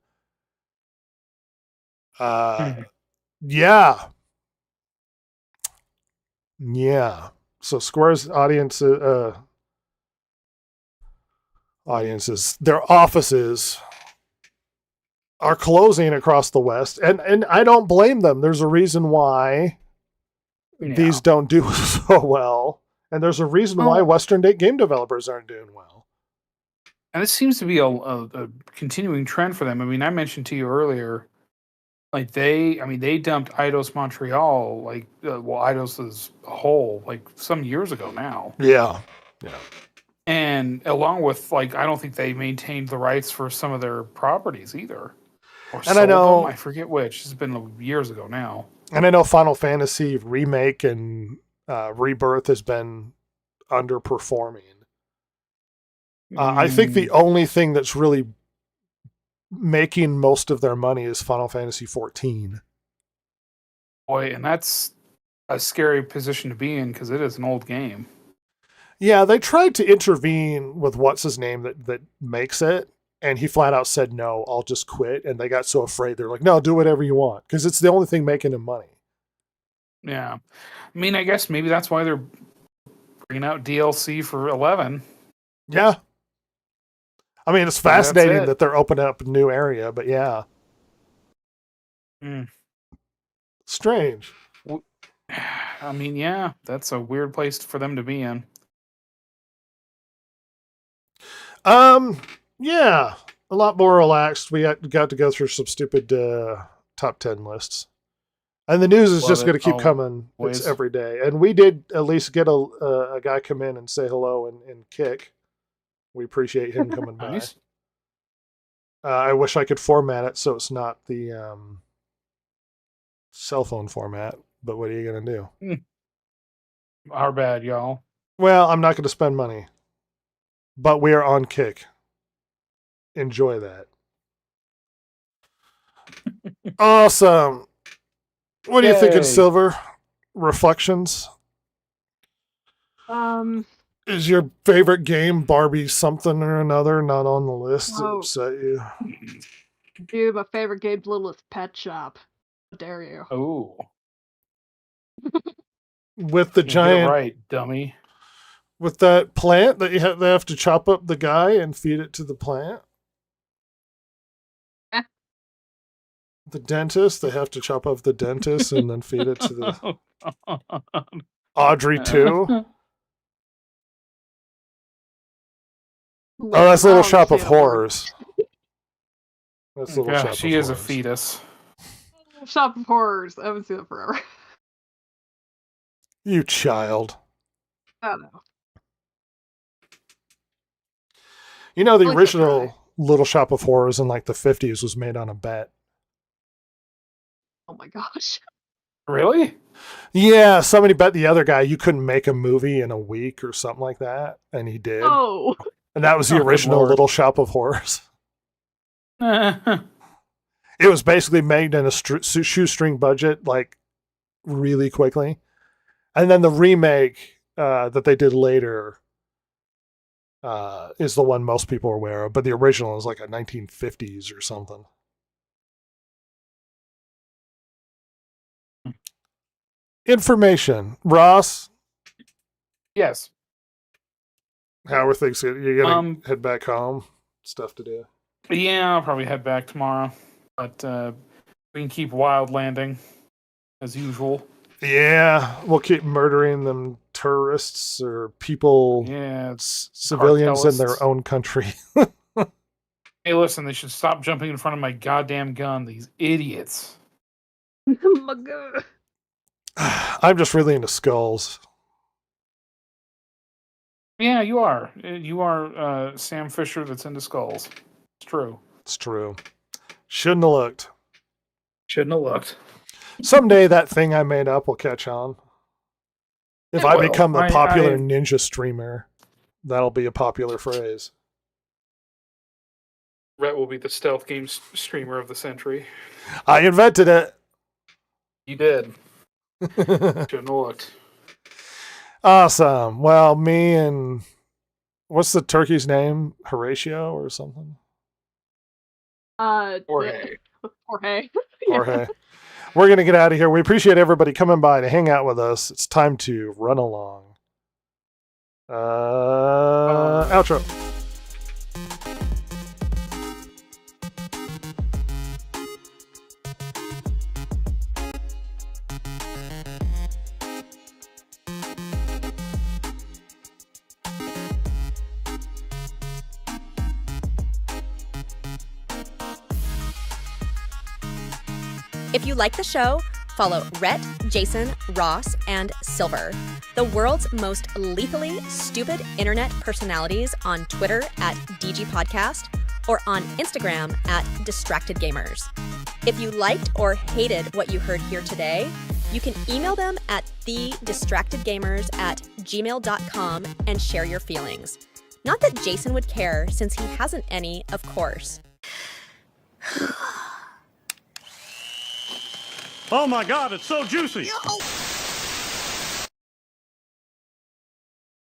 Yeah. So Square's audiences, their offices are closing across the West, and I don't blame them. There's a reason why these don't do so well, and there's a reason why Western game developers aren't doing well. And this seems to be a continuing trend for them. I mean, I mentioned to you earlier, like they dumped Eidos Montreal, Eidos as a whole, like some years ago now. Yeah. And along with, I don't think they maintained the rights for some of their properties either. Or and I know them. I forget which. It's been years ago now. And I know Final Fantasy Remake and Rebirth has been underperforming. I think the only thing that's really making most of their money is Final Fantasy 14. Boy, and that's a scary position to be in because it is an old game. Yeah, they tried to intervene with what's his name that makes it, and he flat out said, no, I'll just quit. And they got so afraid. They're like, no, do whatever you want, because it's the only thing making him money. Yeah. I mean, I guess maybe that's why they're bringing out DLC for 11. Yeah. I mean, it's fascinating that they're opening up a new area, but yeah. Strange. I mean, yeah, that's a weird place for them to be in. Yeah, a lot more relaxed. We got to go through some stupid top 10 lists. And the news is just going to keep coming. It's every day. And we did at least get a guy come in and say hello and kick. We appreciate him coming by. Nice. I wish I could format it so it's not the cell phone format, but what are you going to do? Our bad, y'all. Well, I'm not going to spend money, but we are on Kick. Enjoy that. Awesome. What are you thinking, Silver? Reflections? Is your favorite game Barbie something or another not on the list that upset you? Dude, my favorite game's Littlest Pet Shop. How dare you? Oh. With the giant... right, dummy. With that plant that they have to chop up the guy and feed it to the plant? The dentist, they have to chop up the dentist and then feed it to the... Audrey, too? Oh, that's Little Shop of Horrors. That's Little Shop of Horrors. She is a fetus. Shop of Horrors. I haven't seen it forever. You child. I don't know. You know, the original Little Shop of Horrors in like the 50s was made on a bet. Oh my gosh. Really? Yeah, somebody bet the other guy you couldn't make a movie in a week or something like that, and he did. Oh. And that was the original Little Shop of Horrors. It was basically made in a shoestring budget, like really quickly. And then the remake that they did later is the one most people are aware of, but the original is like a 1950s or something. Information. Ross? Yes. How are things? You gonna head back home? Stuff to do? Yeah, I'll probably head back tomorrow. But we can keep wild landing as usual. Yeah, we'll keep murdering them tourists or people, civilians in their own country. Hey, listen, they should stop jumping in front of my goddamn gun, these idiots. My God. I'm just really into skulls. Yeah, you are. You are Sam Fisher that's into skulls. It's true. It's true. Shouldn't have looked. Shouldn't have looked. Someday that thing I made up will catch on. If It I will. become a popular I- ninja streamer, that'll be a popular phrase. Rhett will be the stealth game streamer of the century. I invented it. You did. Shouldn't have looked. Awesome. Well, me and what's the turkey's name? Horatio or something? Jorge. Jorge. Jorge. We're going to get out of here. We appreciate everybody coming by to hang out with us. It's time to run along. Outro. If you like the show, follow Rhett, Jason, Ross, and Silver, the world's most lethally stupid internet personalities, on Twitter at DG Podcast or on Instagram at Distracted Gamers. If you liked or hated what you heard here today, you can email them at thedistractedgamers@gmail.com and share your feelings. Not that Jason would care, since he hasn't any, of course. Oh my God, it's so juicy.